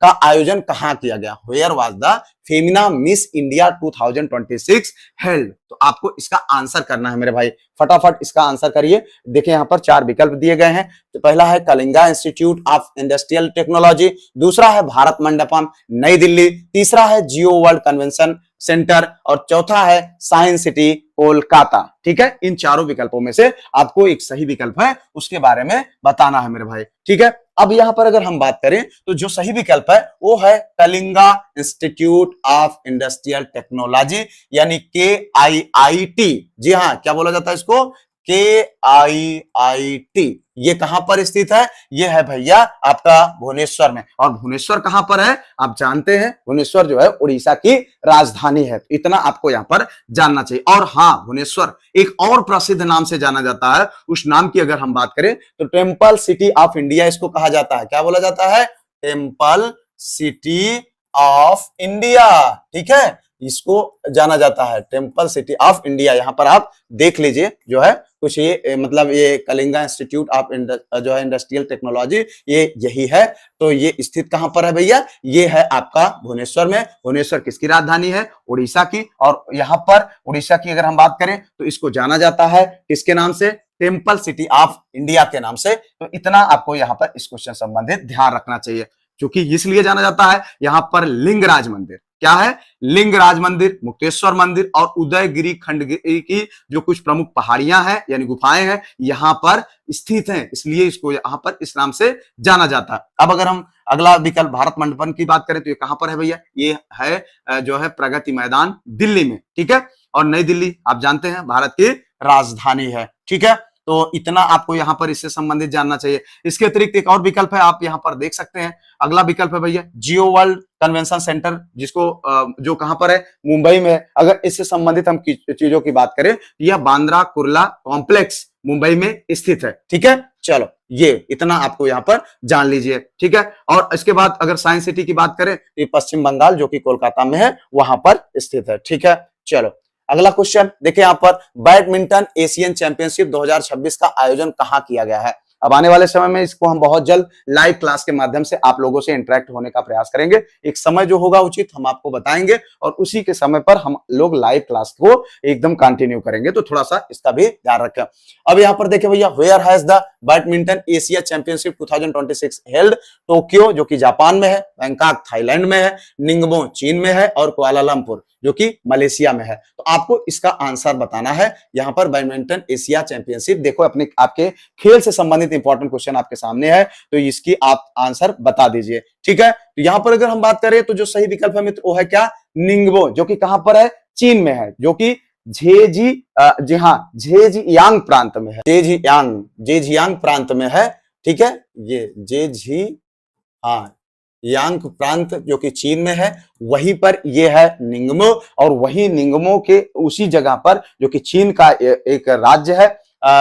का आयोजन कहां किया गया, where was the Femina Miss India 2026 held. तो आपको इसका आंसर करना है मेरे भाई, फटाफट इसका आंसर करिए। देखिए यहाँ पर 4 विकल्प दिए गए हैं। तो पहला है Kalinga institute of industrial technology, दूसरा है भारत मंडपम नई दिल्ली, तीसरा है जियो वर्ल्ड कन्वेंशन सेंटर, और चौथा है साइंस सिटी कोलकाता। ठीक है, इन चारों विकल्पों में से आपको एक सही विकल्प है उसके बारे में बताना है मेरे भाई। ठीक है, अब यहां पर अगर हम बात करें तो जो सही विकल्प है वो है Kalinga institute of industrial technology, यानी KIIT। जी हाँ, क्या बोला जाता है इसको, KIIT। ये कहां पर स्थित है, ये है भैया आपका भुवनेश्वर में। और भुवनेश्वर कहां पर है, आप जानते हैं भुवनेश्वर जो है उड़ीसा की राजधानी है। इतना आपको यहां पर जानना चाहिए। और हाँ, भुवनेश्वर एक और प्रसिद्ध नाम से जाना जाता है। उस नाम की अगर हम बात करें तो टेम्पल सिटी ऑफ इंडिया इसको कहा जाता है। क्या बोला जाता है, टेम्पल सिटी ऑफ इंडिया। ठीक है, इसको जाना जाता है टेम्पल सिटी ऑफ इंडिया। यहां पर आप देख लीजिए जो है कुछ ये मतलब ये कलिंगा इंस्टीट्यूट ऑफ जो है इंडस्ट्रियल टेक्नोलॉजी, ये यही है। तो ये स्थित कहां पर है भैया, ये है आपका भुवनेश्वर में। भुवनेश्वर किसकी राजधानी है, उड़ीसा की। और यहाँ पर उड़ीसा की अगर हम बात करें तो इसको जाना जाता है किसके नाम से, टेम्पल सिटी ऑफ इंडिया के नाम से। तो इतना आपको यहाँ पर इस क्वेश्चन संबंधित ध्यान रखना चाहिए, क्योंकि इसलिए जाना जाता है यहाँ पर लिंगराज मंदिर, क्या है, लिंगराज मंदिर, मुक्तेश्वर मंदिर और उदयगिरी खंडगिरी की जो कुछ प्रमुख पहाड़ियां हैं यानी गुफाएं हैं यहाँ पर स्थित हैं, इसलिए इसको यहाँ पर इस नाम से जाना जाता है। अब अगर हम अगला विकल्प भारत मंडपम की बात करें तो ये कहां पर है भैया, ये है जो है प्रगति मैदान दिल्ली में। ठीक है, और नई दिल्ली आप जानते हैं भारत की राजधानी है। ठीक है, तो इतना आपको यहाँ पर इससे संबंधित जानना चाहिए। इसके अतिरिक्त एक और विकल्प है, आप यहाँ पर देख सकते हैं। अगला विकल्प है भैया जियो वर्ल्ड कन्वेंशन सेंटर, जिसको जो कहां पर है, मुंबई में है। अगर इससे संबंधित हम चीजों की बात करें, यह बांद्रा कुर्ला कॉम्प्लेक्स मुंबई में स्थित है। ठीक है, चलो ये इतना आपको यहाँ पर जान लीजिए। ठीक है, और इसके बाद अगर साइंस सिटी की बात करें तो पश्चिम बंगाल जो कि कोलकाता में है वहां पर स्थित है। ठीक है, चलो अगला क्वेश्चन देखिए यहाँ पर, बैडमिंटन एशियन चैंपियनशिप 2026 का आयोजन कहां किया गया है। अब आने वाले समय में इसको हम बहुत जल्द लाइव क्लास के माध्यम से आप लोगों से इंटरेक्ट होने का प्रयास करेंगे। एक समय जो होगा उचित हम आपको बताएंगे और उसी के समय पर हम लोग लाइव क्लास को एकदम कंटिन्यू करेंगे, तो थोड़ा सा इसका भी ध्यान रखें। अब यहाँ पर देखिए भैया, where has the badminton Asia championship 2026 held, Tokyo जो कि जापान में है, बैंकॉक थाईलैंड में है, निंगबो चीन में है और कुआलालंपुर जो कि मलेशिया में है। तो आपको इसका आंसर बताना है। यहाँ पर बैडमिंटन एशिया चैंपियनशिप देखो, अपने आपके खेल से संबंधित इंपॉर्टेंट क्वेश्चन आपके सामने है, तो इसकी आप आंसर बता दीजिए। ठीक है, तो यहाँ पर अगर हम बात करें तो जो सही विकल्प है मित्र वो है क्या, निंगबो, जो कि कहां पर है, चीन में है, जो कि जी हाँ, जेजियांग प्रांत में है, जेजियांग प्रांत में है। ठीक है, ये हाँ, यांग प्रांत जो कि चीन में है, वहीं पर ये है निंगमो, और वही निंगमो के उसी जगह पर जो कि चीन का एक राज्य है,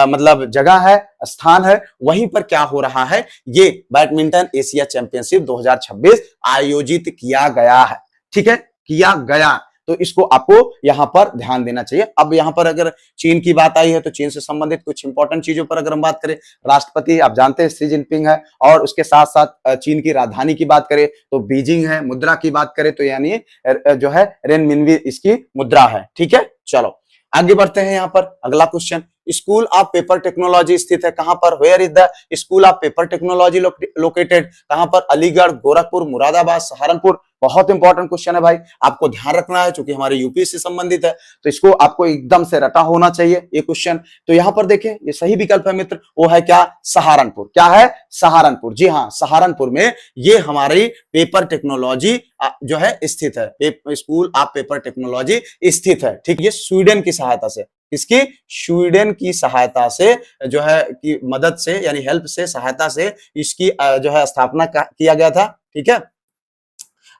मतलब जगह है, स्थान है, वहीं पर क्या हो रहा है, ये बैडमिंटन एशिया चैंपियनशिप 2026 आयोजित किया गया है। ठीक है, किया गया, तो इसको आपको यहां पर ध्यान देना चाहिए। अब यहां पर अगर चीन की बात आई है तो चीन से संबंधित कुछ इंपॉर्टेंट चीजों पर अगर हम बात करें, राष्ट्रपति आप जानते हैं शी जिनपिंग है, और उसके साथ साथ चीन की राजधानी की बात करें तो बीजिंग है, मुद्रा की बात करें तो यानी जो है रेनमिनवी इसकी मुद्रा है। ठीक है, चलो आगे बढ़ते हैं। यहां पर अगला question, school of paper technology स्थित है कहां पर, where is the school of paper technology located, कहां पर, अलीगढ़, गोरखपुर, मुरादाबाद, सहारनपुर। बहुत इंपॉर्टेंट क्वेश्चन है भाई, आपको ध्यान रखना है, क्योंकि हमारे यूपी से संबंधित है, तो इसको आपको एकदम से रटा होना चाहिए ये क्वेश्चन। तो यहां पर देखें, ये सही विकल्प है मित्र, वो है क्या, सहारनपुर। क्या है, सहारनपुर, जी हाँ, सहारनपुर में ये हमारी पेपर टेक्नोलॉजी जो है स्थित है, स्कूल ऑफ पेपर टेक्नोलॉजी स्थित है। ठीक, ये स्वीडन की सहायता से, इसकी स्वीडन की सहायता से जो है की मदद से, यानी हेल्प से, सहायता से इसकी जो है स्थापना किया गया था। ठीक है,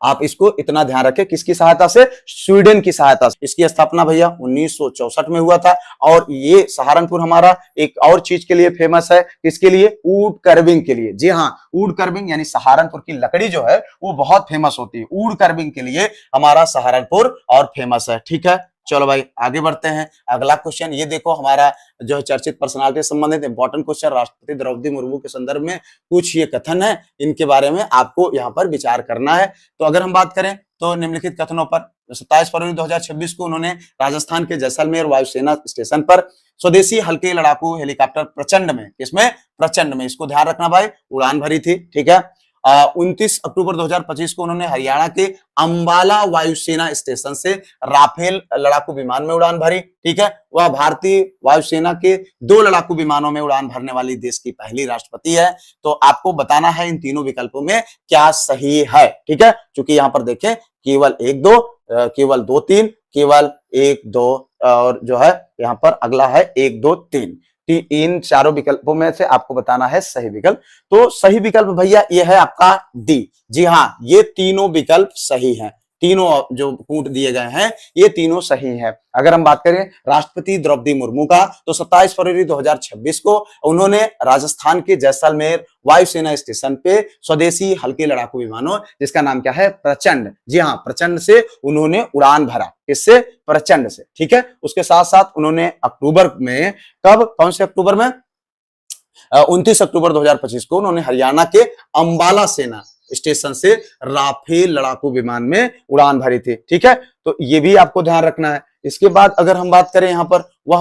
आप इसको इतना ध्यान रखें, किसकी सहायता से, स्वीडन की सहायता से। इसकी स्थापना भैया 1964 में हुआ था, और ये सहारनपुर हमारा एक और चीज के लिए फेमस है, किसके लिए, वुड कर्विंग के लिए। जी हाँ, वुड कर्विंग, यानी सहारनपुर की लकड़ी जो है वो बहुत फेमस होती है, वुड कर्विंग के लिए हमारा सहारनपुर और फेमस है। ठीक है, चलो भाई आगे बढ़ते हैं। अगला क्वेश्चन, ये देखो हमारा जो है चर्चित पर्सनालिटी से संबंधित इंपॉर्टेंट क्वेश्चन, राष्ट्रपति द्रौपदी मुर्मू के संदर्भ में कुछ ये कथन है, इनके बारे में आपको यहाँ पर विचार करना है। तो अगर हम बात करें तो निम्नलिखित कथनों पर, 27 फरवरी 2026 को उन्होंने राजस्थान के जैसलमेर वायुसेना स्टेशन पर स्वदेशी हल्के लड़ाकू हेलीकॉप्टर प्रचंड में, किसमें, प्रचंड में, इसको ध्यान रखना भाई, उड़ान भरी थी। ठीक है, 29 अक्टूबर 2025 को उन्होंने हरियाणा के अंबाला वायुसेना स्टेशन से राफेल लड़ाकू विमान में उड़ान भरी। ठीक है, वह भारतीय वायुसेना के 2 लड़ाकू विमानों में उड़ान भरने वाली देश की पहली राष्ट्रपति है। तो आपको बताना है इन तीनों विकल्पों में क्या सही है। ठीक है, क्योंकि यहां पर देखें केवल 1 2, केवल 2 3, केवल 1 2, और जो है यहां पर अगला है 1 2 3। इन चारों विकल्पों में से आपको बताना है सही विकल्प। तो सही विकल्प भैया ये है आपका डी। जी हाँ, ये तीनों विकल्प सही हैं, तीनों जो कूट दिए गए हैं ये तीनों सही हैं। अगर हम बात करें राष्ट्रपति द्रौपदी मुर्मू का, तो 27 फरवरी 2026 को उन्होंने राजस्थान के जैसलमेर वायुसेना स्टेशन पे स्वदेशी हल्के लड़ाकू विमानों, जिसका नाम क्या है, प्रचंड, जी हाँ, प्रचंड से उन्होंने उड़ान भरा। किससे, प्रचंड से। ठीक है, उसके साथ साथ उन्होंने अक्टूबर में, कब, कौन से अक्टूबर में, 29 अक्टूबर 2025 को उन्होंने हरियाणा के अंबाला सेना स्टेशन से राफेल लड़ाकू विमान में उड़ान भरी थी। ठीक है, तो ये भी आपको ध्यान रखना है। इसके बाद अगर हम बात करें यहाँ पर, वह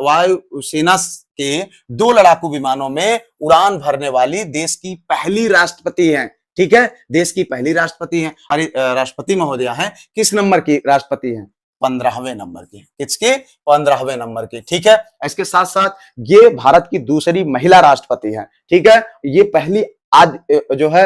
वायुसेना के 2 लड़ाकू विमानों में उड़ान भरने वाली देश की पहली राष्ट्रपति हैं। ठीक है, देश की पहली राष्ट्रपति हैं। हमारी राष्ट्रपति महोदया हैं, किस नंबर की राष्ट्रपति हैं, 15वें नंबर की। किसके, 15वें नंबर की। ठीक है, इसके साथ साथ ये भारत की दूसरी महिला राष्ट्रपति हैं। ठीक है, ये पहली जो है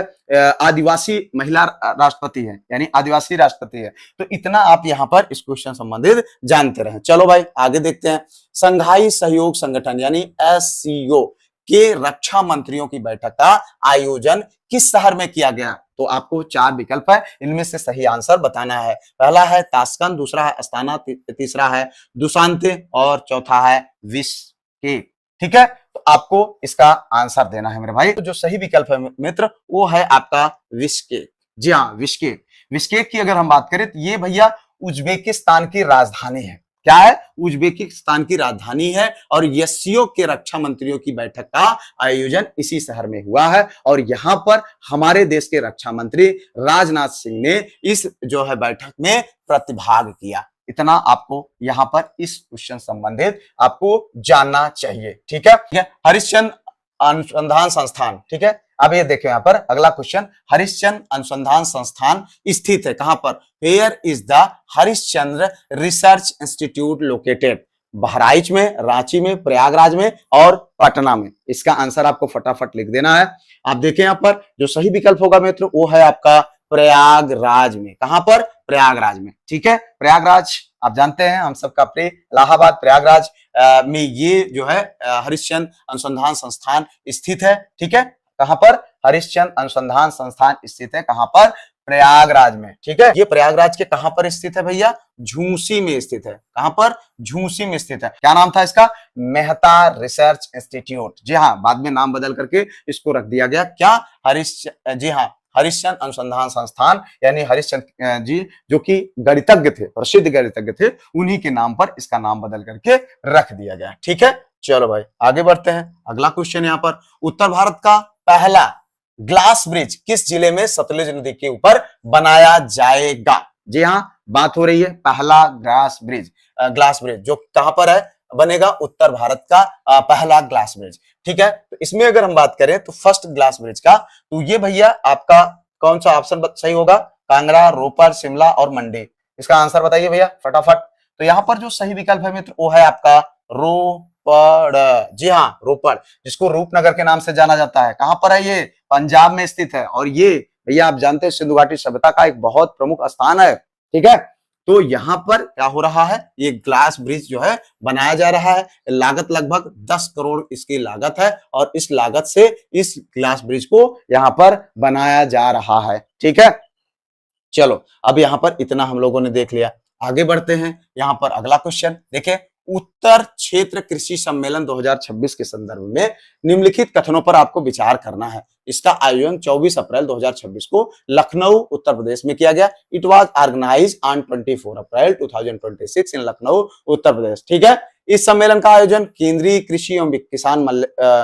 आदिवासी महिला राष्ट्रपति है, यानी आदिवासी राष्ट्रपति है। तो इतना आप यहाँ पर इस क्वेश्चन संबंधित जानते रहें। चलो भाई आगे देखते हैं। संघाई सहयोग संगठन यानी SCO के रक्षा मंत्रियों की बैठक का आयोजन किस शहर में किया गया? तो आपको 4 विकल्प है, इनमें से सही आंसर बताना है। पहला है ताशकंद, दूसरा है अस्ताना, तीसरा है दुशान्ते और चौथा है बिश्केक। ठीक है, तो आपको इसका आंसर देना है मेरे भाई। तो जो सही विकल्प है मित्र वो है आपका बिश्केक। जी हाँ, बिश्केक। बिश्केक की अगर हम बात करें तो ये भैया उज्बेकिस्तान की राजधानी है। क्या है? उज्बेकिस्तान की राजधानी है, और SCO के रक्षा मंत्रियों की बैठक का आयोजन इसी शहर में हुआ है। और यहाँ पर हमारे देश के रक्षा मंत्री राजनाथ सिंह ने इस जो है बैठक में प्रतिभाग किया। इतना आपको यहाँ पर इस क्वेश्चन संबंधित आपको जानना चाहिए। ठीक है, हरिश्चंद्र अनुसंधान संस्थान। ठीक है, अब ये देखिए यहाँ पर अगला क्वेश्चन, हरिश्चंद्र अनुसंधान संस्थान स्थित है कहां पर? Where is the Harishchandra research institute located? Bahraich में, रांची में, प्रयागराज में और पटना में। इसका आंसर आपको फटाफट लिख देना है। आप देखें यहाँ पर जो सही विकल्प होगा मित्र वो है आपका प्रयागराज में। कहां पर? प्रयागराज में। ठीक है, प्रयागराज आप जानते हैं हम सबका प्रिय इलाहाबाद प्रयागराज में ये जो है हरिश्चंद्र अनुसंधान संस्थान स्थित है। ठीक है, कहां पर? हरिश्चंद्र अनुसंधान संस्थान स्थित है, कहां पर? प्रयागराज में। ठीक है, ये प्रयागराज के कहां पर स्थित है भैया? झूसी में स्थित है। कहां पर? झूसी में स्थित है। क्या नाम था इसका? Mehta research institute. जी हाँ, बाद में नाम बदल करके इसको रख दिया गया क्या? जी हाँ, हरिश्चंद्र अनुसंधान संस्थान, यानी हरिश्चंद्र जी जो कि गणितज्ञ थे, प्रसिद्ध गणितज्ञ थे, उन्हीं के नाम पर इसका नाम बदल करके रख दिया गया। ठीक है, चलो भाई आगे बढ़ते हैं। अगला क्वेश्चन यहाँ पर, उत्तर भारत का पहला ग्लास ब्रिज किस जिले में सतलुज नदी के ऊपर बनाया जाएगा? जी हाँ, बात हो रही है पहला ग्लास ब्रिज जो कहां पर है बनेगा? उत्तर भारत का पहला ग्लास ब्रिज। ठीक है, तो इसमें अगर हम बात करें तो फर्स्ट ग्लास ब्रिज का, तो ये भैया आपका कौन सा ऑप्शन सही होगा? कांगड़ा, रोपड़, शिमला और मंडी। इसका आंसर बताइए भैया फटाफट। तो यहाँ पर जो सही विकल्प है मित्र वो है आपका रोपड़। जी हाँ, रोपड़, जिसको रूपनगर के नाम से जाना जाता है। कहां पर है ये? पंजाब में स्थित है। और ये भैया आप जानते हैं सिंधु घाटी सभ्यता का एक बहुत प्रमुख स्थान है। ठीक है, तो यहां पर क्या हो रहा है? ये ग्लास ब्रिज जो है बनाया जा रहा है। लागत लगभग 10 करोड़ इसकी लागत है और इस लागत से इस ग्लास ब्रिज को यहां पर बनाया जा रहा है। ठीक है, चलो अब यहां पर इतना हम लोगों ने देख लिया, आगे बढ़ते हैं। यहां पर अगला क्वेश्चन देखें, उत्तर क्षेत्र कृषि सम्मेलन 2026 के संदर्भ में निम्नलिखित कथनों पर आपको विचार करना है। इसका आयोजन 24 अप्रैल 2026 को लखनऊ उत्तर प्रदेश में किया गया। इट वाज ऑर्गेनाइज्ड ऑन 24 अप्रैल 2026 इन लखनऊ उत्तर प्रदेश। ठीक है, इस सम्मेलन का आयोजन केंद्रीय कृषि एवं किसान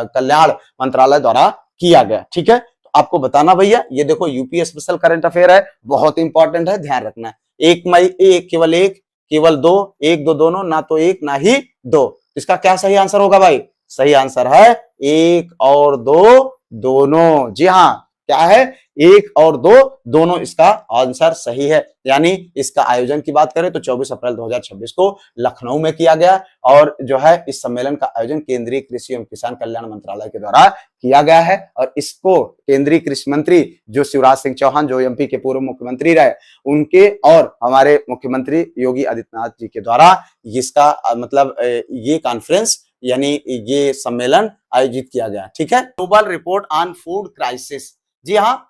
कल्याण मंत्रालय द्वारा किया गया। ठीक है, तो आपको बताना भैया, ये देखो यूपी स्पेशल करंट अफेयर है, बहुत इंपॉर्टेंट है, ध्यान रखना है। 1 मई केवल दो, एक दो दोनों, ना तो एक ना ही दो। इसका क्या सही आंसर होगा भाई? सही आंसर है 1 और 2 दोनों। जी हाँ, क्या है? 1 और 2 दोनों इसका आंसर सही है। यानी इसका आयोजन की बात करें तो 24 अप्रैल 2026 को लखनऊ में किया गया और जो है इस सम्मेलन का आयोजन केंद्रीय कृषि एवं किसान कल्याण मंत्रालय के द्वारा किया गया है। और इसको केंद्रीय कृषि मंत्री जो शिवराज सिंह चौहान, जो एमपी के पूर्व मुख्यमंत्री रहे, उनके और हमारे मुख्यमंत्री योगी आदित्यनाथ जी के द्वारा इसका मतलब ये कॉन्फ्रेंस यानी ये सम्मेलन आयोजित किया गया। ठीक है, global report on food crisis, जी हाँ,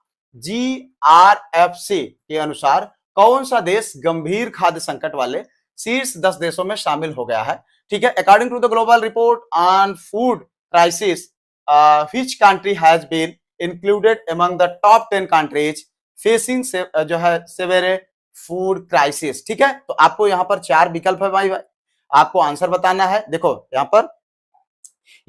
GRFC के अनुसार कौन सा देश गंभीर खाद्य संकट वाले शीर्ष 10 देशों में शामिल हो गया है? ठीक है, according to the global report on food crisis, which country has been included among the top 10 countries facing जो है सेवेरे फूड क्राइसिस। ठीक है, तो आपको यहाँ पर 4 विकल्प है भाई, आपको आंसर बताना है। देखो यहाँ पर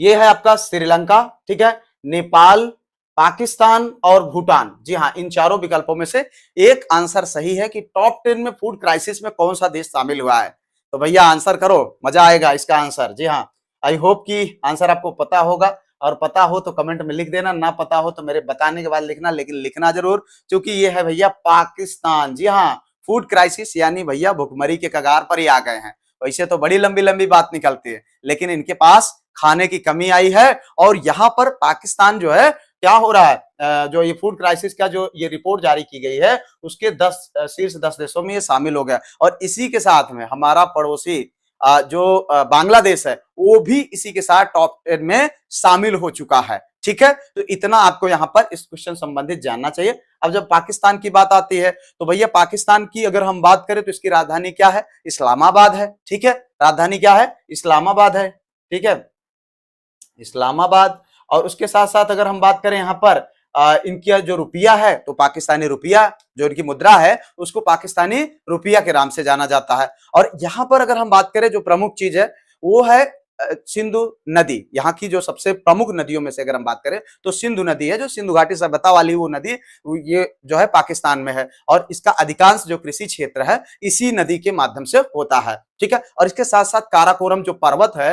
ये है आपका श्रीलंका, ठीक है, नेपाल, पाकिस्तान और भूटान। जी हाँ, इन चारों विकल्पों में से एक आंसर सही है कि टॉप 10 में फूड क्राइसिस में कौन सा देश शामिल हुआ है। तो भैया आंसर करो, मजा आएगा इसका आंसर। जी हाँ, आई होप कि आंसर आपको पता होगा, और पता हो तो कमेंट में लिख देना, ना पता हो तो मेरे बताने के बाद लिखना, लेकिन लिखना जरूर, क्योंकि ये है भैया पाकिस्तान। जी हाँ, फूड क्राइसिस यानी भैया भुखमरी के कगार पर ही आ गए हैं। वैसे तो बड़ी लंबी लंबी बात निकलती है, लेकिन इनके पास खाने की कमी आई है। और यहाँ पर पाकिस्तान जो है क्या हो रहा है, जो ये फूड क्राइसिस का जो ये रिपोर्ट जारी की गई है उसके शीर्ष 10 देशों में ये शामिल हो गया। और इसी के साथ में हमारा पड़ोसी जो बांग्लादेश है वो भी इसी के साथ टॉप 10 में शामिल हो चुका है। ठीक है, तो इतना आपको यहाँ पर इस क्वेश्चन संबंधित जानना चाहिए। अब जब पाकिस्तान की बात आती है तो भैया पाकिस्तान की अगर हम बात करें तो इसकी राजधानी क्या है? इस्लामाबाद है। ठीक है, राजधानी क्या है? इस्लामाबाद है। ठीक है, इस्लामाबाद। और उसके साथ साथ अगर हम बात करें यहाँ पर इनका जो रुपया है तो पाकिस्तानी रुपया, जो इनकी मुद्रा है उसको पाकिस्तानी रुपया के नाम से जाना जाता है। और यहाँ पर अगर हम बात करें जो प्रमुख चीज है वो है सिंधु नदी। यहाँ की जो सबसे प्रमुख नदियों में से अगर हम बात करें तो सिंधु नदी है, जो सिंधु घाटी सभ्यता वाली वो नदी, ये जो है पाकिस्तान में है। और इसका अधिकांश जो कृषि क्षेत्र है इसी नदी के माध्यम से होता है। ठीक है, और इसके साथ साथ काराकोरम जो पर्वत है,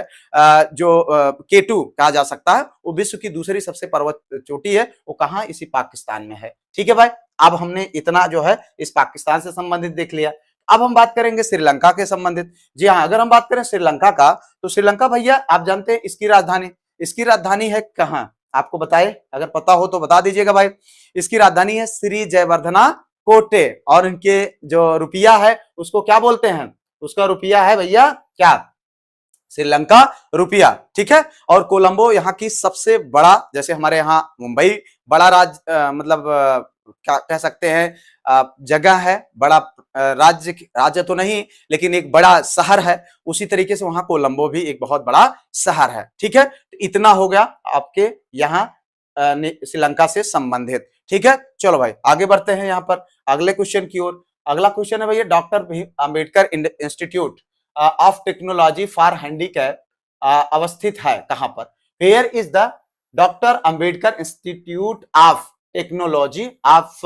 जो K2 कहा जा सकता है, वो विश्व की दूसरी सबसे पर्वत चोटी है, वो कहाँ? इसी पाकिस्तान में है। ठीक है भाई, अब हमने इतना जो है इस पाकिस्तान से संबंधित देख लिया। अब हम बात करेंगे श्रीलंका के संबंधित। जी हाँ, अगर हम बात करें श्रीलंका का तो श्रीलंका भैया आप जानते हैं इसकी राजधानी है कहाँ? आपको बताए, अगर पता हो तो बता दीजिएगा भाई। इसकी राजधानी है श्री जयवर्धना कोटे, और इनके जो रुपया है उसको क्या बोलते हैं, उसका रुपया है भैया क्या, श्रीलंका रुपया, ठीक है। और कोलंबो यहाँ की सबसे बड़ा, जैसे हमारे यहाँ मुंबई बड़ा राज्य मतलब क्या कह सकते हैं जगह है, बड़ा राज्य तो नहीं लेकिन एक बड़ा शहर है, उसी तरीके से वहां कोलंबो भी एक बहुत बड़ा शहर है, ठीक है। तो इतना हो गया आपके यहाँ श्रीलंका से संबंधित, ठीक है। चलो भाई आगे बढ़ते हैं यहाँ पर अगले क्वेश्चन की ओर। अगला क्वेश्चन है भैया doctor Ambedkar institute of technology for handicap अवस्थित है कहां पर, where is the doctor Ambedkar institute of technology of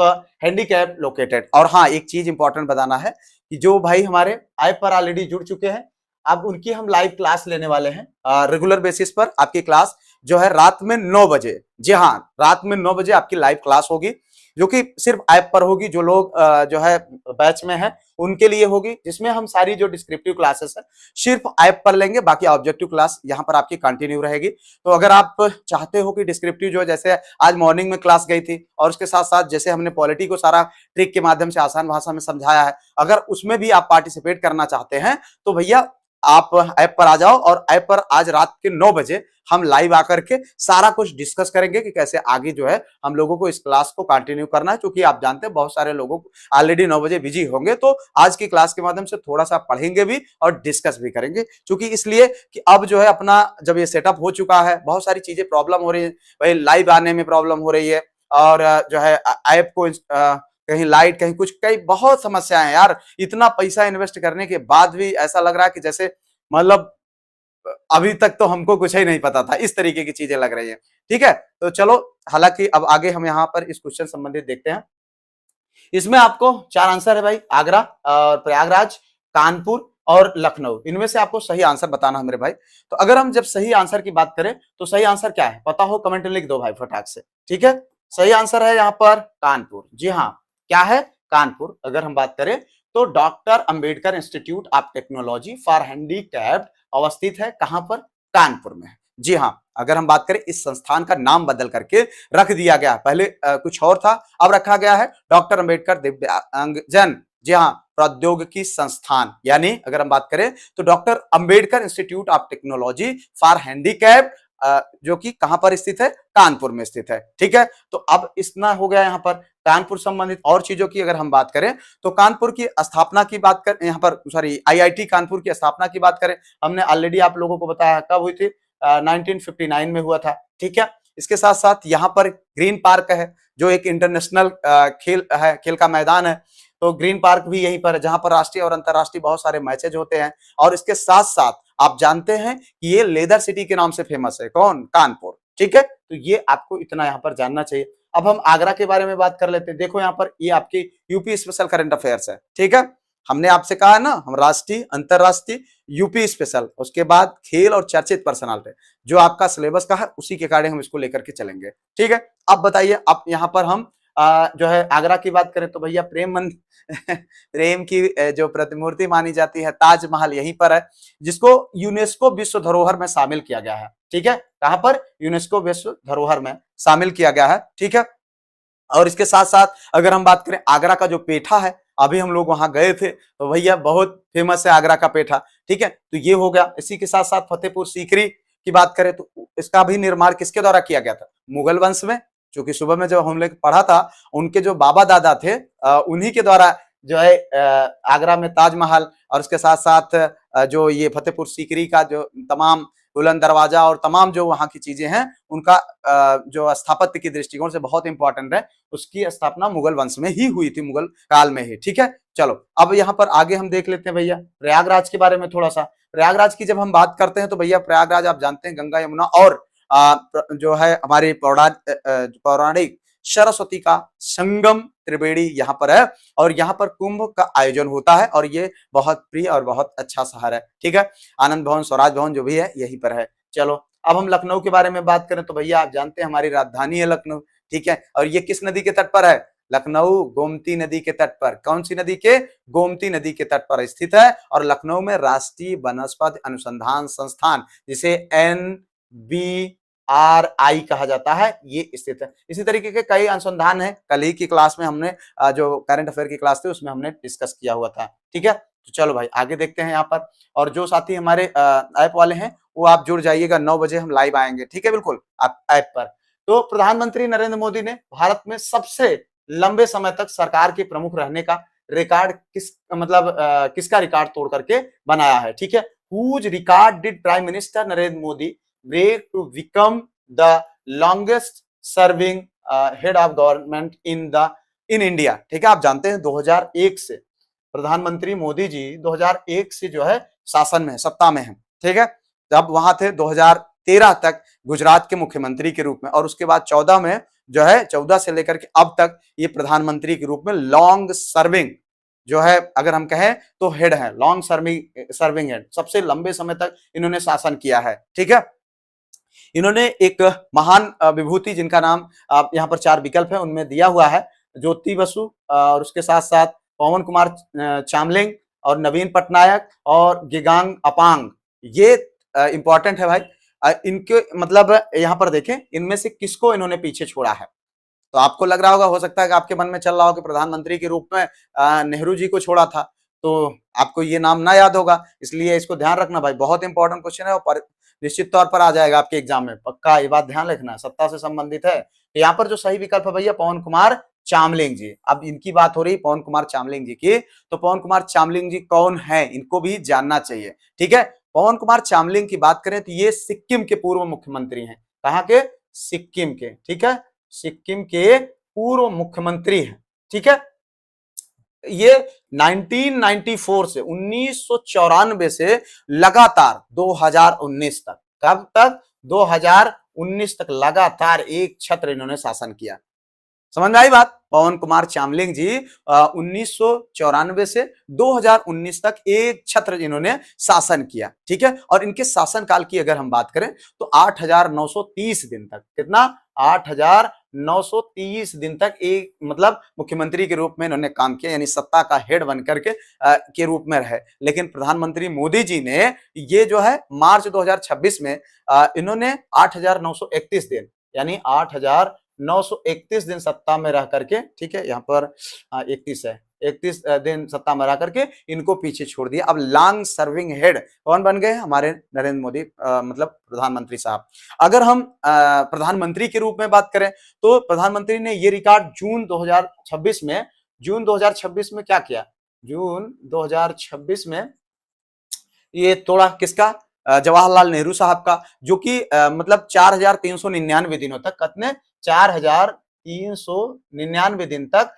handicap located. और हाँ एक चीज इंपॉर्टेंट बताना है कि जो भाई हमारे ऐप पर ऑलरेडी जुड़ चुके हैं, अब उनकी हम लाइव क्लास लेने वाले हैं रेगुलर बेसिस पर। आपकी क्लास जो है रात में 9 बजे, जी हाँ रात में 9 बजे आपकी लाइव क्लास होगी, जो कि सिर्फ ऐप पर होगी। जो लोग जो है बैच में है उनके लिए होगी, जिसमें हम सारी जो डिस्क्रिप्टिव क्लासेस है सिर्फ ऐप पर लेंगे, बाकी ऑब्जेक्टिव क्लास यहाँ पर आपकी कंटिन्यू रहेगी। तो अगर आप चाहते हो कि डिस्क्रिप्टिव जो जैसे आज मॉर्निंग में क्लास गई थी और उसके साथ साथ जैसे हमने पॉलिटी को सारा ट्रिक के माध्यम से आसान भाषा में समझाया है, अगर उसमें भी आप पार्टिसिपेट करना चाहते हैं तो भैया आप ऐप पर आ जाओ, और ऐप पर आज रात के 9 बजे हम लाइव आकर के सारा कुछ डिस्कस करेंगे कि कैसे आगे जो है हम लोगों को इस क्लास को कंटिन्यू करना है। क्योंकि आप जानते हैं बहुत सारे लोगों को ऑलरेडी 9 बजे बिजी होंगे, तो आज की क्लास के माध्यम से थोड़ा सा पढ़ेंगे भी और डिस्कस भी करेंगे। क्योंकि इसलिए कि अब जो है अपना जब ये सेटअप हो चुका है, बहुत सारी चीजें प्रॉब्लम हो रही है, भाई लाइव आने में प्रॉब्लम हो रही है, और जो है ऐप को कहीं लाइट कहीं कुछ, कई बहुत समस्याएं हैं यार। इतना पैसा इन्वेस्ट करने के बाद भी ऐसा लग रहा है कि जैसे मतलब अभी तक तो हमको कुछ ही नहीं पता था, इस तरीके की चीजें लग रही है, ठीक है। तो चलो हालांकि अब आगे हम यहाँ पर इस क्वेश्चन संबंधित देखते हैं। इसमें आपको 4 आंसर है भाई, आगरा और प्रयागराज, कानपुर और लखनऊ, इनमें से आपको सही आंसर बताना है मेरे भाई। तो अगर हम जब सही आंसर की बात करें तो सही आंसर क्या है पता हो कमेंट में लिख दो भाई फटाक से, ठीक है। सही आंसर है यहाँ पर कानपुर, जी हाँ क्या है कानपुर। अगर हम बात करें तो doctor Ambedkar institute of technology for handicapped अवस्थित है कहां पर, कानपुर में, जी हाँ। अगर हम बात करें इस संस्थान का नाम बदल करके रख दिया गया, पहले कुछ और था, अब रखा गया है डॉक्टर अंबेडकर दिव्यांगजन, जी हाँ प्रौद्योगिकी संस्थान। यानी अगर हम बात करें तो doctor Ambedkar institute of technology for handicap जो कि कहां पर स्थित है, कानपुर में स्थित है, ठीक है। तो अब इतना हो गया यहाँ पर कानपुर संबंधित। और चीजों की अगर हम बात करें तो कानपुर की स्थापना की बात करें, यहाँ पर सॉरी आईआईटी कानपुर की स्थापना की बात करें, हमने ऑलरेडी आप लोगों को बताया कब हुई थी, 1959 में हुआ था, ठीक है। इसके साथ साथ यहाँ पर ग्रीन पार्क है जो एक इंटरनेशनल खेल है, खेल का मैदान है। तो ग्रीन पार्क भी यहीं पर है जहां पर राष्ट्रीय और अंतरराष्ट्रीय बहुत सारे मैचेज होते हैं। और इसके साथ साथ आप जानते हैं कि ये लेदर सिटी के नाम से फेमस है, कौन, कानपुर, ठीक है। तो ये आपको इतना यहाँ पर जानना चाहिए। अब हम आगरा के बारे में बात कर लेते हैं। देखो यहाँ पर ये आपकी यूपी स्पेशल करंट अफेयर्स है, ठीक है। हमने आपसे कहा है ना हम राष्ट्रीय अंतरराष्ट्रीय यूपी स्पेशल, उसके बाद खेल और चर्चित पर्सनालिटी, जो आपका सिलेबस का है उसी के अकॉर्डिंग हम इसको लेकर के चलेंगे, ठीक है। अब बताइए, अब यहाँ पर हम जो है आगरा की बात करें तो भैया प्रेम मंदिर प्रेम की जो प्रतिमूर्ति मानी जाती है ताजमहल यहीं पर है, जिसको यूनेस्को विश्व धरोहर में शामिल किया गया है, ठीक है। कहां पर, यूनेस्को विश्व धरोहर में शामिल किया गया है, ठीक है। और इसके साथ साथ अगर हम बात करें आगरा का जो पेठा है, अभी हम लोग वहां गए थे तो भैया बहुत फेमस है आगरा का पेठा, ठीक है। तो ये हो गया। इसी के साथ साथ फतेहपुर सीकरी की बात करें तो इसका भी निर्माण किसके द्वारा किया गया था, मुगल वंश में। क्योंकि सुबह में जब हम लोग पढ़ा था उनके जो बाबा दादा थे उन्हीं के द्वारा जो है आगरा में ताजमहल और उसके साथ साथ जो ये फतेहपुर सीकरी का जो तमाम बुलंद दरवाजा और तमाम जो वहां की चीजें हैं उनका जो स्थापत्य की दृष्टिकोण से बहुत इंपॉर्टेंट है, उसकी स्थापना मुगल वंश में ही हुई थी, मुगल काल में ही, ठीक है। चलो अब यहाँ पर आगे हम देख लेते हैं भैया प्रयागराज के बारे में थोड़ा सा। प्रयागराज की जब हम बात करते हैं तो भैया प्रयागराज आप जानते हैं गंगा यमुना और जो है हमारी पौराणिक सरस्वती का संगम त्रिवेणी यहाँ पर है, और यहाँ पर कुंभ का आयोजन होता है, और ये बहुत प्रिय और बहुत अच्छा शहर है, ठीक है। आनंद भवन, स्वराज भवन जो भी है यहीं पर है। चलो अब हम लखनऊ के बारे में बात करें तो भैया आप जानते हैं हमारी राजधानी है लखनऊ, ठीक है। और ये किस नदी के तट पर है, लखनऊ गोमती नदी के तट पर। कौन सी नदी के, गोमती नदी के तट पर स्थित है। और लखनऊ में राष्ट्रीय वनस्पति अनुसंधान संस्थान जिसे NBR RI कहा जाता है, ये स्थित है। इसी तरीके के कई अनुसंधान है, कल ही की क्लास में हमने जो करंट अफेयर की क्लास थी उसमें हमने डिस्कस किया हुआ था। ठीक है, तो चलो भाई आगे देखते हैं यहाँ पर। और जो साथी हमारे ऐप वाले हैं वो आप जुड़ जाइएगा, 9 बजे हम लाइव आएंगे। ठीक है, बिल्कुल आप ऐप पर। तो प्रधानमंत्री नरेंद्र मोदी ने भारत में सबसे लंबे समय तक सरकार के प्रमुख रहने का रिकॉर्ड किसका रिकॉर्ड तोड़ करके बनाया है? ठीक है, whose record did prime minister Narendra Modi break to become the longest serving head of government in India? ठीक है, आप जानते हैं 2001 से प्रधानमंत्री मोदी जी 2001 से जो है शासन में है, सत्ता में है। ठीक है, जब वहां थे 2013 तक गुजरात के मुख्यमंत्री के रूप में, और उसके बाद 14 में जो है 14 से लेकर के अब तक ये प्रधानमंत्री के रूप में लॉन्ग सर्विंग जो है, अगर हम कहें तो हेड है, लॉन्ग सर्विंग हेड, सबसे लंबे समय तक इन्होंने शासन किया है। ठीक है, इन्होंने एक महान विभूति जिनका नाम यहाँ पर 4 विकल्प है उनमें दिया हुआ है, ज्योति बसु और उसके साथ साथ पवन कुमार चामलिंग और नवीन पटनायक और गिगांग अपांग। ये इंपॉर्टेंट है भाई। इनके मतलब यहाँ पर देखें इनमें से किसको इन्होंने पीछे छोड़ा है। तो आपको लग रहा होगा, हो सकता है कि आपके मन में चल रहा हो कि प्रधानमंत्री के रूप में नेहरू जी को छोड़ा था, तो आपको ये नाम ना याद होगा, इसलिए इसको ध्यान रखना भाई, बहुत इंपॉर्टेंट क्वेश्चन है और निश्चित तौर पर आ जाएगा आपके एग्जाम में, पक्का ये बात ध्यान रखना, सत्ता से संबंधित है। तो यहाँ पर जो सही विकल्प है भैया पवन कुमार चामलिंग जी। अब इनकी बात हो रही पवन कुमार चामलिंग जी की, तो पवन कुमार चामलिंग जी कौन है इनको भी जानना चाहिए। ठीक है, पवन कुमार चामलिंग की बात करें तो ये सिक्किम के पूर्व मुख्यमंत्री हैं। कहाँ के? सिक्किम के। ठीक है, सिक्किम के पूर्व मुख्यमंत्री हैं। ठीक है, ये 1994 से 1994 से लगातार 2019 तक, कब तक? 2019 तक लगातार एक छत्र इन्होंने शासन किया। समझ में आई बात? पवन कुमार चामलिंग जी 1994 से 2019 तक एक छत्र इन्होंने शासन किया। ठीक है, और इनके शासनकाल की अगर हम बात करें तो 8,930 दिन तक, कितना? 8,930 दिन तक एक मतलब मुख्यमंत्री के रूप में इन्होंने काम किया, यानी सत्ता का हेड बन करके के रूप में रहे। लेकिन प्रधानमंत्री मोदी जी ने ये जो है मार्च 2026 में इन्होंने 8,931 दिन यानी 8,931 दिन सत्ता में रह करके, ठीक है, यहाँ पर 31 है, 31 दिन सत्ता में रह करके इनको पीछे छोड़ दिया। अब लॉन्ग सर्विंग हेड कौन बन गए? हमारे नरेंद्र मोदी मतलब प्रधानमंत्री साहब। अगर हम प्रधानमंत्री के रूप में बात करें तो प्रधानमंत्री ने ये रिकॉर्ड जून 2026 में क्या किया? जून 2026 में ये तोड़ा, किसका? जवाहरलाल नेहरू साहब का, जो कि मतलब 4,399 दिनों तक, कितने? 4,399 दिन तक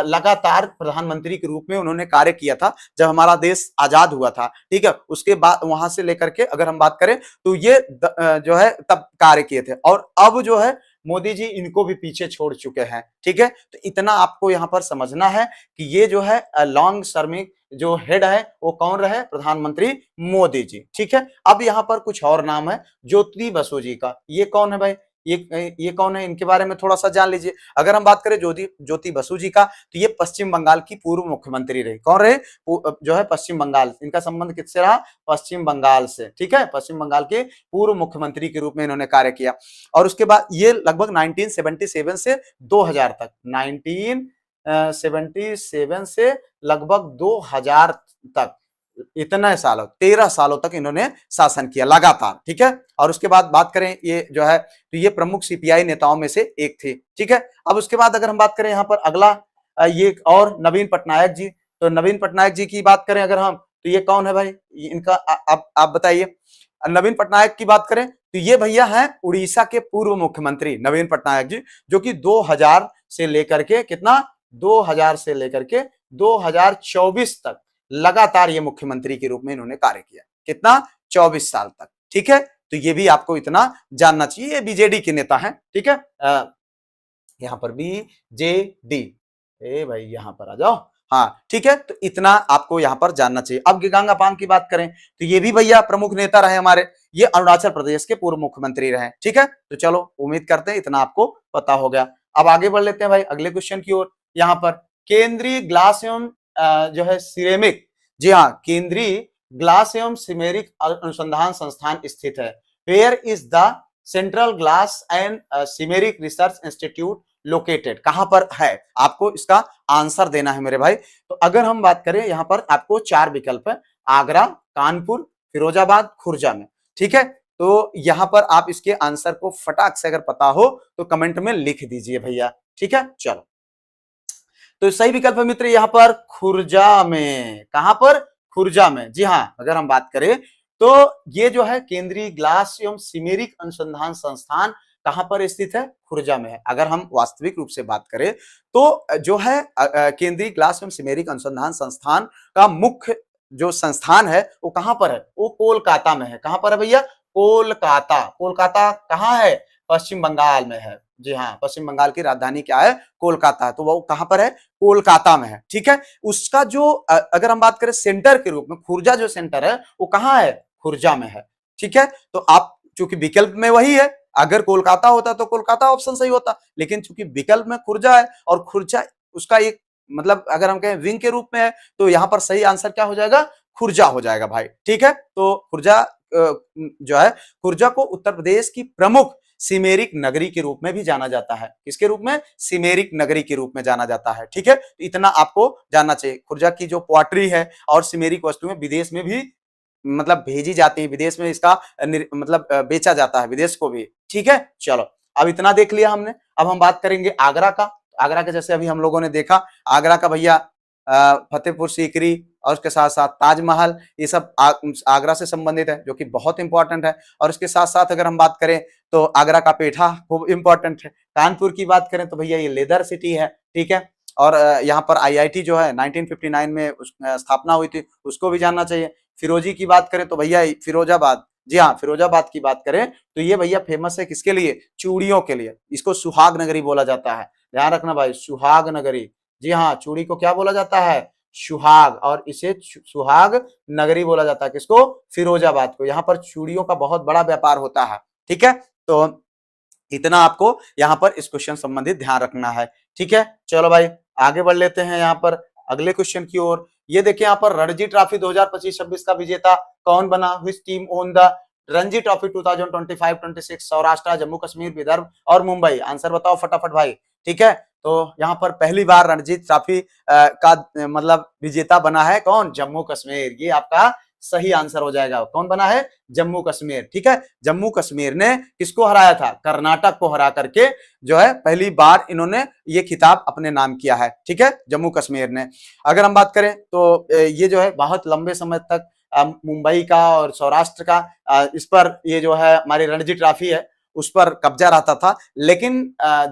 लगातार प्रधानमंत्री के रूप में उन्होंने कार्य किया था जब हमारा देश आजाद हुआ था। ठीक है, उसके बाद वहां से लेकर के अगर हम बात करें तो ये जो है तब कार्य किए थे, और अब जो है मोदी जी इनको भी पीछे छोड़ चुके हैं। ठीक है, तो इतना आपको यहाँ पर समझना है कि ये जो है लॉन्ग सर्विंग जो हेड है वो कौन रहे? प्रधानमंत्री मोदी जी। ठीक है, अब यहाँ पर कुछ और नाम है ज्योति बसु जी का। ये कौन है भाई? ये कौन है? इनके बारे में थोड़ा सा जान लीजिए। अगर हम बात करें ज्योति बसु जी का, तो ये पश्चिम बंगाल की पूर्व मुख्यमंत्री रही। कौन रहे? जो है पश्चिम बंगाल, इनका संबंध किससे रहा? पश्चिम बंगाल से। ठीक है, पश्चिम बंगाल के पूर्व मुख्यमंत्री के रूप में इन्होंने कार्य किया। और उसके बाद ये लगभग 1977 से 2000 तक, 1977 से लगभग 2000 तक, इतने सालों, 13 सालों तक इन्होंने शासन किया लगातार। ठीक है, और उसके बाद बात करें ये जो है तो ये प्रमुख सीपीआई नेताओं में से एक थे। ठीक है, अब उसके बाद अगर हम बात करें यहाँ पर अगला ये और नवीन पटनायक जी, तो नवीन पटनायक जी की बात करें अगर हम, तो ये कौन है भाई? इनका आप बताइए। नवीन पटनायक की बात करें तो ये भैया हैं उड़ीसा के पूर्व मुख्यमंत्री नवीन पटनायक जी, जो कि 2000 से लेकर के कितना? 2000 से लेकर के 2024 तक लगातार ये मुख्यमंत्री के रूप में इन्होंने कार्य किया। कितना? 24 साल तक। ठीक है, तो ये भी आपको इतना जानना चाहिए। ये बीजेडी के नेता हैं। ठीक है, यहां पर बीजेडी, ए भाई यहां पर आ जाओ। हाँ, ठीक है, तो इतना आपको यहां पर जानना चाहिए। अब गिगांग अपांग की बात करें तो ये भी भैया प्रमुख नेता रहे हमारे, ये अरुणाचल प्रदेश के पूर्व मुख्यमंत्री रहे। ठीक है, तो चलो उम्मीद करते हैं इतना आपको पता हो गया। अब आगे बढ़ लेते हैं भाई अगले क्वेश्चन की ओर। यहाँ पर केंद्रीय ग्लास एवं जो है सिरेमिक, जी हाँ, केंद्रीय ग्लास एवं सिरेमिक अनुसंधान संस्थान स्थित है। Where is the central glass and ceramic research institute located, कहां पर है, आपको इसका आंसर देना है मेरे भाई। तो अगर हम बात करें यहां पर आपको 4 विकल्प है, आगरा, कानपुर, फिरोजाबाद, खुर्जा में। ठीक है, तो यहां पर आप इसके आंसर को फटाक से अगर पता हो तो कमेंट में लिख दीजिए भैया। ठीक है, चलो। तो सही विकल्प है मित्र यहाँ पर खुर्जा में। कहां पर? खुर्जा में। जी हाँ, अगर हम बात करें तो ये जो है केंद्रीय ग्लास एवं सिमेरिक अनुसंधान संस्थान कहां पर स्थित है? खुर्जा में है। अगर हम वास्तविक रूप से बात करें तो जो है केंद्रीय ग्लास एवं सिमेरिक अनुसंधान संस्थान का मुख्य जो संस्थान है वो कहां पर है? वो कोलकाता में है। कहां पर है भैया? कोलकाता। कोलकाता कहां है? पश्चिम बंगाल में है। जी हाँ, पश्चिम बंगाल की राजधानी क्या है? कोलकाता है। तो वो कहां पर है? कोलकाता में है। ठीक है, उसका जो अगर हम बात करें सेंटर के रूप में, खुर्जा जो सेंटर है वो कहां है? खुर्जा में है। ठीक है, तो आप चूंकि विकल्प में वही है, अगर कोलकाता होता तो कोलकाता ऑप्शन सही होता, लेकिन चूंकि विकल्प में खुर्जा है और खुर्जा उसका एक मतलब अगर हम कहें विंग के रूप में है, तो यहां पर सही आंसर क्या हो जाएगा? खुर्जा हो जाएगा भाई। ठीक है, तो खुर्जा जो है, खुर्जा को उत्तर प्रदेश की प्रमुख सिमेरिक नगरी के रूप में भी जाना जाता है। किसके रूप में? सिमेरिक नगरी के रूप में जाना जाता है। ठीक है, तो इतना आपको जानना चाहिए। खुर्जा की जो पोएट्री है और सिमेरिक वस्तुएं विदेश में भी मतलब भेजी जाती है, विदेश में इसका मतलब बेचा जाता है, विदेश को भी। ठीक है, चलो अब इतना देख लिया हमने। अब हम बात करेंगे आगरा का। आगरा के जैसे अभी हम लोगों ने देखा, आगरा का भैया फतेहपुर सीकरी और उसके साथ साथ ताजमहल, ये सब आगरा से संबंधित है, जो कि बहुत इंपॉर्टेंट है। और इसके साथ साथ अगर हम बात करें तो आगरा का पेठा खूब इंपॉर्टेंट है। कानपुर की बात करें तो भैया ये लेदर सिटी है। ठीक है, और यहाँ पर आईआईटी जो है 1959 में स्थापना हुई थी, उसको भी जानना चाहिए। फिरोजी की बात करें तो भैया फिरोजाबाद, जी हाँ, फिरोजाबाद की बात करें तो ये भैया फेमस है किसके लिए? चूड़ियों के लिए। इसको सुहाग नगरी बोला जाता है, ध्यान रखना भाई, सुहाग नगरी। जी हाँ, चूड़ी को क्या बोला जाता है? सुहाग, और इसे सुहाग नगरी बोला जाता है। किसको? फिरोजाबाद को। यहाँ पर चूड़ियों का बहुत बड़ा व्यापार होता है। ठीक है, तो इतना आपको यहाँ पर इस क्वेश्चन संबंधित ध्यान रखना है। ठीक है, चलो भाई आगे बढ़ लेते हैं यहाँ पर अगले क्वेश्चन की ओर। ये देखिए यहाँ पर रणजी ट्रॉफी 2025-26 का विजेता कौन बना? Which team own the Ranji trophy 2025-26? Saurashtra, Jammu Kashmir, Vidarbha और मुंबई। आंसर बताओ फटाफट भाई। ठीक है, तो यहाँ पर पहली बार रणजी ट्रॉफी का मतलब विजेता बना है कौन? जम्मू कश्मीर। ये आपका सही आंसर हो जाएगा। कौन बना है? जम्मू कश्मीर। ठीक है, जम्मू कश्मीर ने किसको हराया था? कर्नाटक को हरा करके जो है पहली बार इन्होंने ये खिताब अपने नाम किया है। ठीक है, जम्मू कश्मीर ने। अगर हम बात करें तो ये जो है बहुत लंबे समय तक मुंबई का और सौराष्ट्र का इस पर ये जो है हमारी रणजी ट्रॉफी है उस पर कब्जा रहता था, लेकिन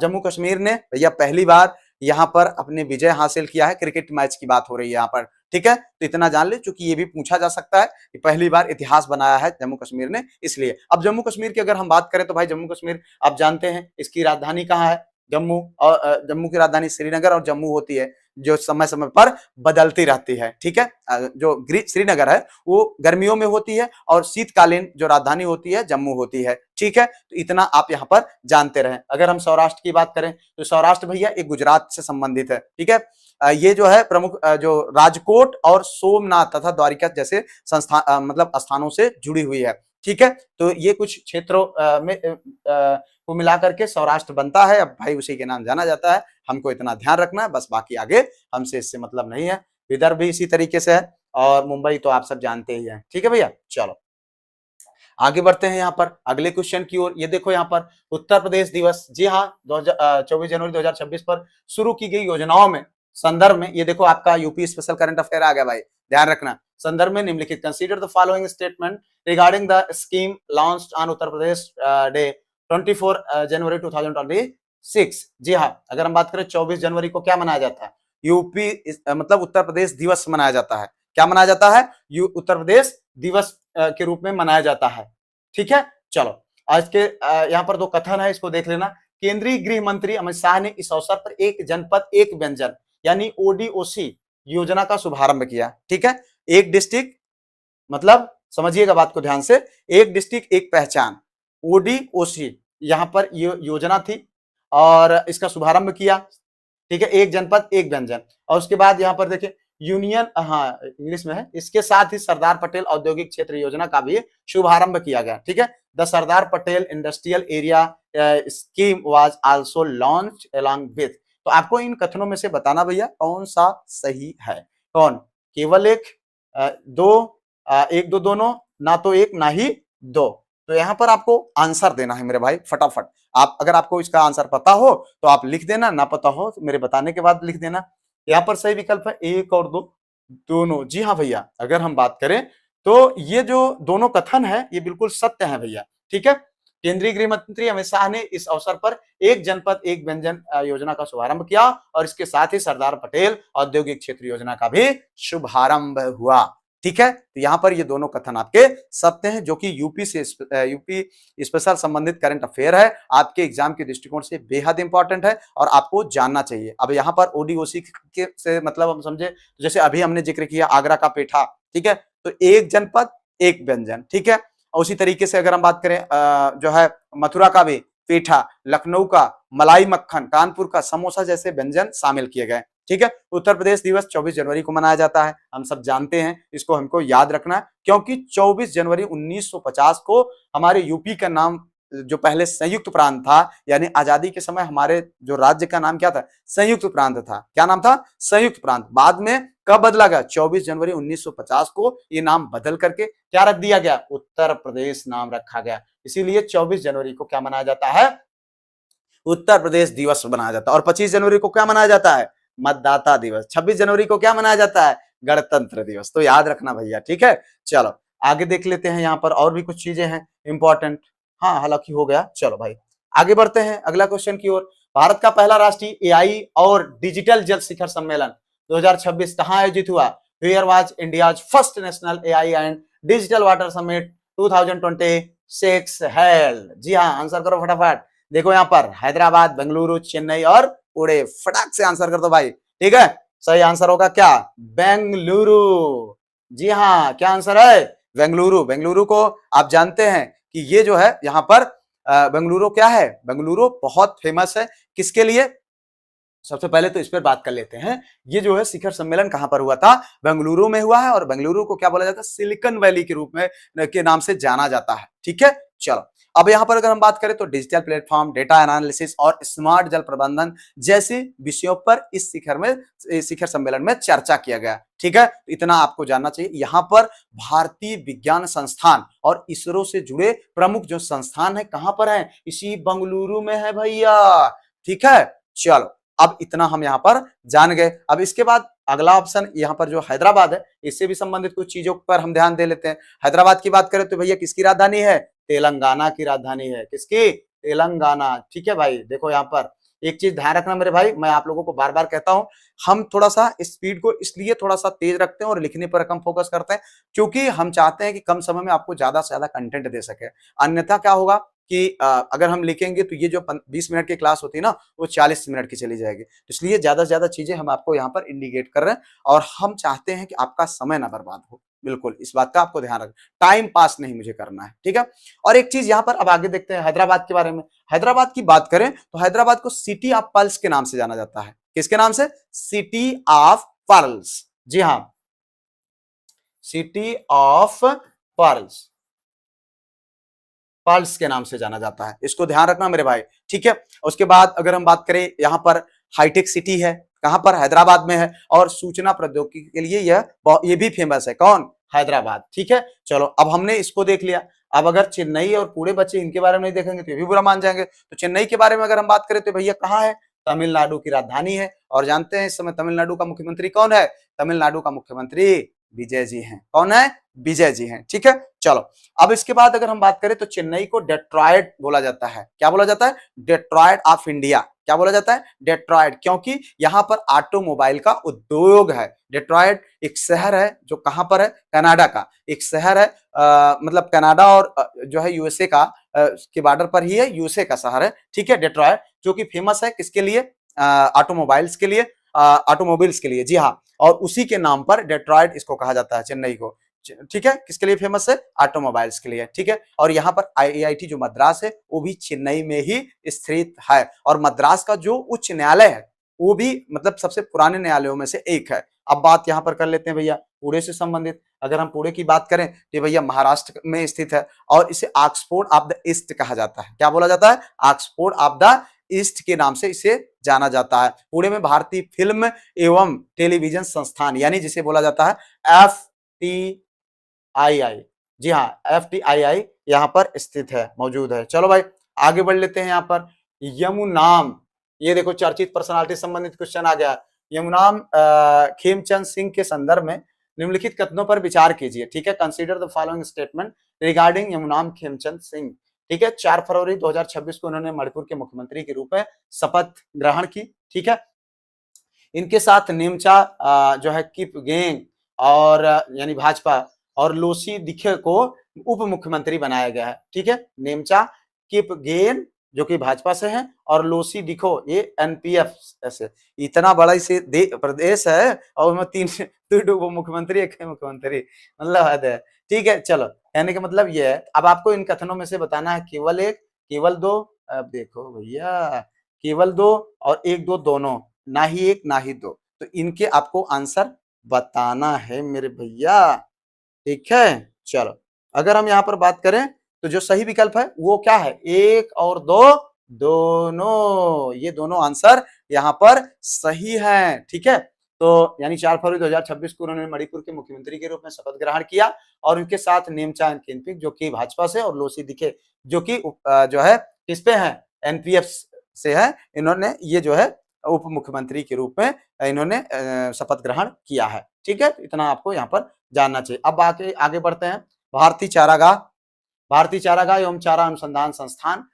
जम्मू कश्मीर ने भैया पहली बार यहाँ पर अपने विजय हासिल किया है। क्रिकेट मैच की बात हो रही है यहाँ पर। ठीक है, तो इतना जान ले, चूंकि ये भी पूछा जा सकता है कि पहली बार इतिहास बनाया है जम्मू कश्मीर ने, इसलिए। अब जम्मू कश्मीर की अगर हम बात करें तो भाई जम्मू कश्मीर आप जानते हैं इसकी राजधानी कहाँ है? जम्मू। और जम्मू की राजधानी श्रीनगर और जम्मू होती है, जो समय समय पर बदलती रहती है। ठीक है, जो श्रीनगर है वो गर्मियों में होती है और शीतकालीन जो राजधानी होती है जम्मू होती है। ठीक है, तो इतना आप यहाँ पर जानते रहें। अगर हम सौराष्ट्र की बात करें तो सौराष्ट्र भैया एक गुजरात से संबंधित है। ठीक है, ये जो है प्रमुख जो राजकोट और सोमनाथ तथा द्वारिका जैसे संस्थान मतलब स्थानों से जुड़ी हुई है। ठीक है, तो ये कुछ क्षेत्रों में को मिलाकर के सौराष्ट्र बनता है। अब भाई उसी के नाम जाना जाता है, हमको इतना ध्यान रखना है बस, बाकी आगे हमसे इससे मतलब नहीं है। विदर्भ भी इसी तरीके से है और मुंबई तो आप सब जानते ही हैं। ठीक है भैया, चलो आगे बढ़ते हैं यहाँ पर अगले क्वेश्चन की ओर। ये देखो यहाँ पर उत्तर प्रदेश दिवस, जी हाँ, 24 जनवरी 2026 पर शुरू की गई योजनाओं में संदर्भ में ये देखो आपका यूपी स्पेशल करंट अफेयर आ गया भाई, ध्यान रखना। संदर्भ में निम्नलिखित consider the following statement regarding the scheme launched on Uttar Pradesh day 24 जनवरी 2026। जी हाँ, अगर हम बात करें 24 जनवरी को क्या मनाया जाता है? यूपी मतलब उत्तर प्रदेश दिवस मनाया जाता है। क्या मनाया जाता है? उत्तर प्रदेश दिवस के रूप में मनाया जाता है। ठीक है, चलो आज के यहाँ पर दो कथन है, इसको देख लेना। केंद्रीय गृह मंत्री अमित शाह ने इस अवसर पर एक जनपद एक व्यंजन यानी ओडीओसी योजना का शुभारंभ किया। ठीक है, एक डिस्ट्रिक्ट मतलब समझिएगा बात को ध्यान से, एक डिस्ट्रिक्ट एक पहचान, ओडीओसी यहाँ पर योजना थी और इसका शुभारंभ किया। ठीक है, एक जनपद एक व्यंजन। और उसके बाद यहाँ पर देखिए यूनियन, हाँ इंग्लिश में है, इसके साथ ही सरदार पटेल औद्योगिक क्षेत्र योजना का भी शुभारंभ किया गया। ठीक है, the Sardar Patel industrial area scheme was also launch along with. तो आपको इन कथनों में से बताना भैया कौन सा सही है। कौन? केवल एक, दो, एक दो दोनों, ना तो एक ना ही दो। तो यहां पर आपको आंसर देना है मेरे भाई फटाफट। आप अगर आपको इसका आंसर पता हो तो आप लिख देना, ना पता हो तो मेरे बताने के बाद लिख देना। यहाँ पर सही विकल्प है एक और दो, दोनों। जी हाँ भैया, अगर हम बात करें तो ये जो दोनों कथन है ये बिल्कुल सत्य है भैया। ठीक है, केंद्रीय गृह मंत्री अमित शाह ने इस अवसर पर एक जनपद एक व्यंजन योजना का शुभारंभ किया और इसके साथ ही सरदार पटेल औद्योगिक क्षेत्र योजना का भी शुभारंभ हुआ। ठीक है, तो यहां पर ये दोनों कथन आपके सत्य हैं, जो कि यूपी स्पेशल संबंधित करंट अफेयर है, आपके एग्जाम के दृष्टिकोण से बेहद इंपॉर्टेंट है और आपको जानना चाहिए। अब यहाँ पर ओडीओसी के से मतलब हम समझे, जैसे अभी हमने जिक्र किया आगरा का पेठा, ठीक है, तो एक जनपद एक व्यंजन। ठीक है, और उसी तरीके से अगर हम बात करें जो है मथुरा का भी पेठा, लखनऊ का मलाई मक्खन, कानपुर का समोसा जैसे व्यंजन शामिल किए गए। ठीक है, उत्तर प्रदेश दिवस 24 जनवरी को मनाया जाता है, हम सब जानते हैं, इसको हमको याद रखना है क्योंकि 24 जनवरी 1950 को हमारे यूपी का नाम जो पहले संयुक्त प्रांत था, यानी आजादी के समय हमारे जो राज्य का नाम क्या था, संयुक्त प्रांत था। क्या नाम था? संयुक्त प्रांत। बाद में कब बदला गया? 24 जनवरी 1950 को ये नाम बदल करके क्या रख दिया गया? उत्तर प्रदेश नाम रखा गया। इसीलिए 24 जनवरी को क्या मनाया जाता है? उत्तर प्रदेश दिवस मनाया जाता है। और 25 जनवरी को क्या मनाया जाता है? मतदाता दिवस। 26 जनवरी को क्या मनाया जाता है? गणतंत्र दिवस। तो याद रखना भैया। ठीक है, चलो आगे देख लेते हैं। यहाँ पर और भी कुछ चीजें हैं इंपॉर्टेंट। हाँ, हालांकि हो गया। चलो भाई आगे बढ़ते हैं अगला क्वेश्चन की ओर। भारत का पहला राष्ट्रीय एआई और डिजिटल जल शिखर सम्मेलन 2026 कहाँ आयोजित हुआ? Where was India's first national AI and digital water summit 2026 held? जी हाँ, आंसर करो फटाफट। देखो यहाँ पर हैदराबाद, बेंगलुरु, चेन्नई और पुणे। फटाक से आंसर कर दो भाई। ठीक है, सही आंसर होगा क्या? बेंगलुरु। जी हाँ, क्या आंसर है? बेंगलुरु। बेंगलुरु को आप जानते हैं कि ये जो है यहाँ पर बेंगलुरु क्या है? बेंगलुरु बहुत फेमस है किसके लिए? सबसे पहले तो इस पर बात कर लेते हैं। ये जो है शिखर सम्मेलन कहां पर हुआ था? बेंगलुरु में हुआ है और बेंगलुरु को क्या बोला जाता है? सिलिकॉन वैली के रूप में के नाम से जाना जाता है। ठीक है, चलो अब यहां पर अगर हम बात करें तो डिजिटल प्लेटफॉर्म, डेटा एनालिसिस और स्मार्ट जल प्रबंधन जैसे विषयों पर इस शिखर सम्मेलन में चर्चा किया गया। ठीक है, इतना आपको जानना चाहिए। यहाँ पर भारतीय विज्ञान संस्थान और इसरो से जुड़े प्रमुख जो संस्थान है कहां पर है? इसी बेंगलुरु में है भैया। ठीक है, चलो अब इतना हम यहाँ पर जान गए। अब इसके बाद अगला ऑप्शन यहाँ पर जो हैदराबाद है, इससे भी संबंधित कुछ चीजों पर हम ध्यान दे लेते हैं। हैदराबाद की बात करें तो भैया किसकी राजधानी है? तेलंगाना की राजधानी है। किसकी? तेलंगाना। ठीक है भाई, देखो यहाँ पर एक चीज ध्यान रखना मेरे भाई, मैं आप लोगों को बार बार कहता हूं, हम थोड़ा सा स्पीड को इसलिए थोड़ा सा तेज रखते हैं और लिखने पर कम फोकस करते हैं क्योंकि हम चाहते हैं कि कम समय में आपको ज्यादा से ज्यादा कंटेंट दे सके। अन्यथा क्या होगा कि अगर हम लिखेंगे तो ये जो 20 मिनट की क्लास होती है ना, वो 40 मिनट की चली जाएगी। तो इसलिए ज्यादा से ज्यादा चीजें हम आपको यहाँ पर इंडिकेट कर रहे हैं और हम चाहते हैं कि आपका समय ना बर्बाद हो। बिल्कुल, इस बात का आपको ध्यान रखना, टाइम पास नहीं मुझे करना है। ठीक है, और एक चीज यहाँ पर अब आगे देखते हैं हैदराबाद के बारे में। हैदराबाद की बात करें तो हैदराबाद को सिटी ऑफ पर्ल्स के नाम से जाना जाता है। किसके नाम से? City of pearls. जी हाँ, सिटी ऑफ पर्ल्स, पर्ल्स के नाम से जाना जाता है। इसको ध्यान रखना मेरे भाई। ठीक है, उसके बाद अगर हम बात करें यहाँ पर हाईटेक सिटी है, कहां पर? हैदराबाद में है और सूचना प्रौद्योगिकी के लिए ये भी फेमस है। कौन? हैदराबाद। ठीक है, चलो अब हमने इसको देख लिया। अब अगर चेन्नई और पुणे बच्चे इनके बारे में नहीं देखेंगे तो ये भी बुरा मान जाएंगे। तो चेन्नई के बारे में अगर हम बात करें तो भैया कहाँ है? तमिलनाडु की राजधानी है। और जानते हैं इस समय तमिलनाडु का मुख्यमंत्री कौन है? तमिलनाडु का मुख्यमंत्री विजय जी हैं। कौन है? विजय जी हैं। ठीक है, चलो अब इसके बाद अगर हम बात करें तो चेन्नई को डेट्रॉयट बोला जाता है। क्या बोला जाता है? Detroit of India. क्या बोला जाता है? डेट्रॉयट, क्योंकि यहाँ पर ऑटोमोबाइल का उद्योग है। डेट्रॉयट एक शहर है जो कहां पर है? कनाडा का एक शहर है, मतलब कनाडा और जो है यूएसए का के बॉर्डर पर ही है, यूएसए का शहर है। ठीक है, डेट्रॉयट जो कि फेमस है किसके लिए? ऑटोमोबाइल्स के लिए, ऑटोमोबाइल्स के लिए। जी हाँ, और उसी के नाम पर डेट्रॉयट इसको कहा जाता है, चेन्नई को। ठीक है, किसके लिए फेमस है? ऑटोमोबाइल्स के लिए। ठीक है, और यहाँ पर आईआईटी जो मद्रास है वो भी चेन्नई में ही स्थित है और मद्रास का जो उच्च न्यायालय है वो भी मतलब सबसे पुराने न्यायालयों में से एक है। अब बात यहाँ पर कर लेते हैं भैया पुणे से संबंधित। अगर हम पुणे की बात करें तो भैया महाराष्ट्र में स्थित है और इसे ऑक्सफोर्ड ऑफ द ईस्ट कहा जाता है। क्या बोला जाता है? ऑक्सफोर्ड ऑफ द ईस्ट के नाम से इसे जाना जाता है। पुणे में भारतीय फिल्म एवं टेलीविजन संस्थान यानी जिसे बोला जाता है FTII, जी हाँ FTII यहाँ पर स्थित है, मौजूद है। चलो भाई आगे बढ़ लेते हैं। यहाँ पर यमुनाम, ये देखो चर्चित पर्सनालिटी संबंधित क्वेश्चन आ गया। यमुनाम खेमचंद सिंह के संदर्भ में निम्नलिखित कथनों पर विचार कीजिए, ठीक है। Consider the following statement regarding Yumnam Khemchand Singh, ठीक है। 4 फरवरी 2026 को उन्होंने मणिपुर के मुख्यमंत्री के रूप में शपथ ग्रहण की, ठीक है। इनके साथ नेमचा जो है किपगेंग और यानी भाजपा और लोसी दिखे को उप मुख्यमंत्री बनाया गया है, ठीक है। नेमचा किपगेन जो कि भाजपा से है और लोसी दिखो ये NPF से। इतना बड़ा इसे प्रदेश है और उसमें 3 उप मुख्यमंत्री, एक मुख्यमंत्री, मतलब हद है, ठीक है। चलो कहने का मतलब ये है, अब आपको इन कथनों में से बताना है केवल एक, केवल दो। अब देखो भैया केवल 2 और 1 2 दोनों, ना ही एक ना ही 2, तो इनके आपको आंसर बताना है मेरे भैया, ठीक है। चलो अगर हम यहाँ पर बात करें तो जो सही विकल्प है वो क्या है? 1 और 2 दोनों, ये दोनों आंसर यहाँ पर सही है, ठीक है। तो यानी 4 फरवरी 2026 को उन्होंने मणिपुर के मुख्यमंत्री के रूप में शपथ ग्रहण किया और उनके साथ नेमचा केनपिक जो कि भाजपा से और लोसी दिखे जो कि जो है किस पे है? NPF से है। इन्होंने ये जो है उप मुख्यमंत्री के रूप में इन्होंने शपथ ग्रहण किया है, ठीक है। इतना आपको यहाँ पर जानना चाहिए। अब आगे बढ़ते हैं। भारतीय चारागाह एवं चारा अनुसंधान संस्थान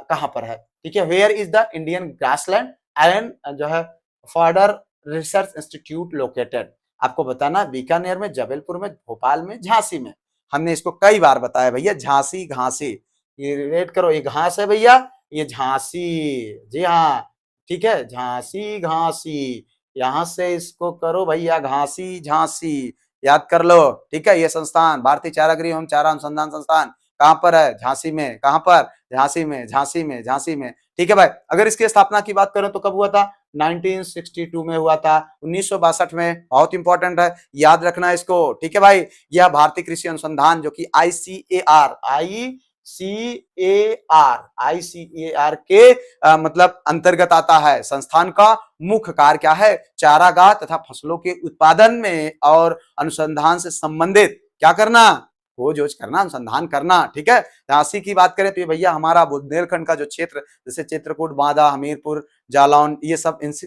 कहां पर है? ठीक है। Where is the Indian grassland and जो है फॉर्डर रिसर्च इंस्टीट्यूट लोकेटेड? आपको बताना बीकानेर में, जबलपुर में, भोपाल में, झांसी में। हमने इसको कई बार बताया भैया, झांसी घासी, ये रेड करो, ये घास है भैया, ये झांसी, जी हाँ, ठीक है। झांसी घासी, यहां से इसको करो भैया घासी झांसी, याद कर लो, ठीक है। ये संस्थान भारतीय चारागृह एवं चारा अनुसंधान संस्थान कहां पर है? झांसी में। कहां पर? झांसी में, झांसी में, झांसी में, ठीक है भाई। अगर इसकी स्थापना की बात करें तो कब हुआ था? 1962 में हुआ था, 1962 में। बहुत इंपॉर्टेंट है, याद रखना इसको, ठीक है भाई। यह भारतीय कृषि अनुसंधान जो कि ICAR के मतलब अंतर्गत आता है। संस्थान का मुख्य कार्य क्या है? चारागाह तथा फसलों के उत्पादन में और अनुसंधान से संबंधित क्या करना? खोज करना, अनुसंधान करना, ठीक है। झांसी की बात करें तो ये भैया हमारा बुंदेलखंड का जो क्षेत्र, जैसे चित्रकूट, बांदा, हमीरपुर, जालौन, ये सब इस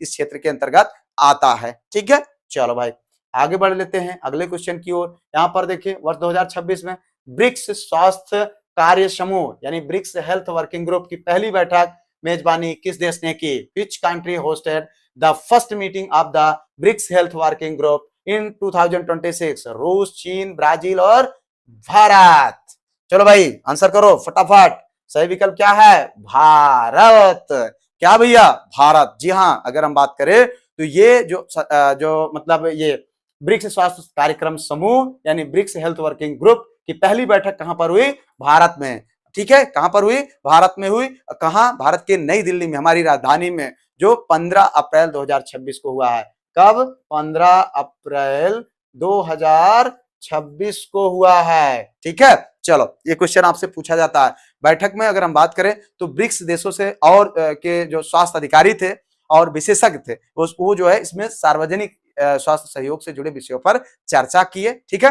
क्षेत्र के अंतर्गत आता है, ठीक है। चलो भाई आगे बढ़ लेते हैं अगले क्वेश्चन की ओर। यहाँ पर देखिए वर्ष 2026 में ब्रिक्स स्वास्थ्य कार्य समूह यानी ब्रिक्स हेल्थ वर्किंग ग्रुप की पहली बैठक मेजबानी किस देश ने की? Which country hosted the first meeting of the BRICS health working group in 2026? रूस, चीन, ब्राजील और भारत। चलो भाई आंसर करो फटाफट। सही विकल्प क्या है? भारत। क्या भैया? भारत, जी हाँ। अगर हम बात करें तो ये जो मतलब ये ब्रिक्स स्वास्थ्य कार्यक्रम समूह यानी ब्रिक्स हेल्थ वर्किंग ग्रुप की पहली बैठक कहां पर हुई? भारत में, ठीक है। कहां पर हुई? भारत में हुई। कहां? भारत के नई दिल्ली में, हमारी राजधानी में, जो 15 अप्रैल 2026 को हुआ है। कब? 15 अप्रैल 2026 को हुआ है, ठीक है। चलो ये क्वेश्चन आपसे पूछा जाता है। बैठक में अगर हम बात करें तो ब्रिक्स देशों से और के जो स्वास्थ्य अधिकारी थे और विशेषज्ञ थे वो जो है इसमें सार्वजनिक स्वास्थ्य सहयोग से जुड़े विषयों पर चर्चा किए, ठीक है।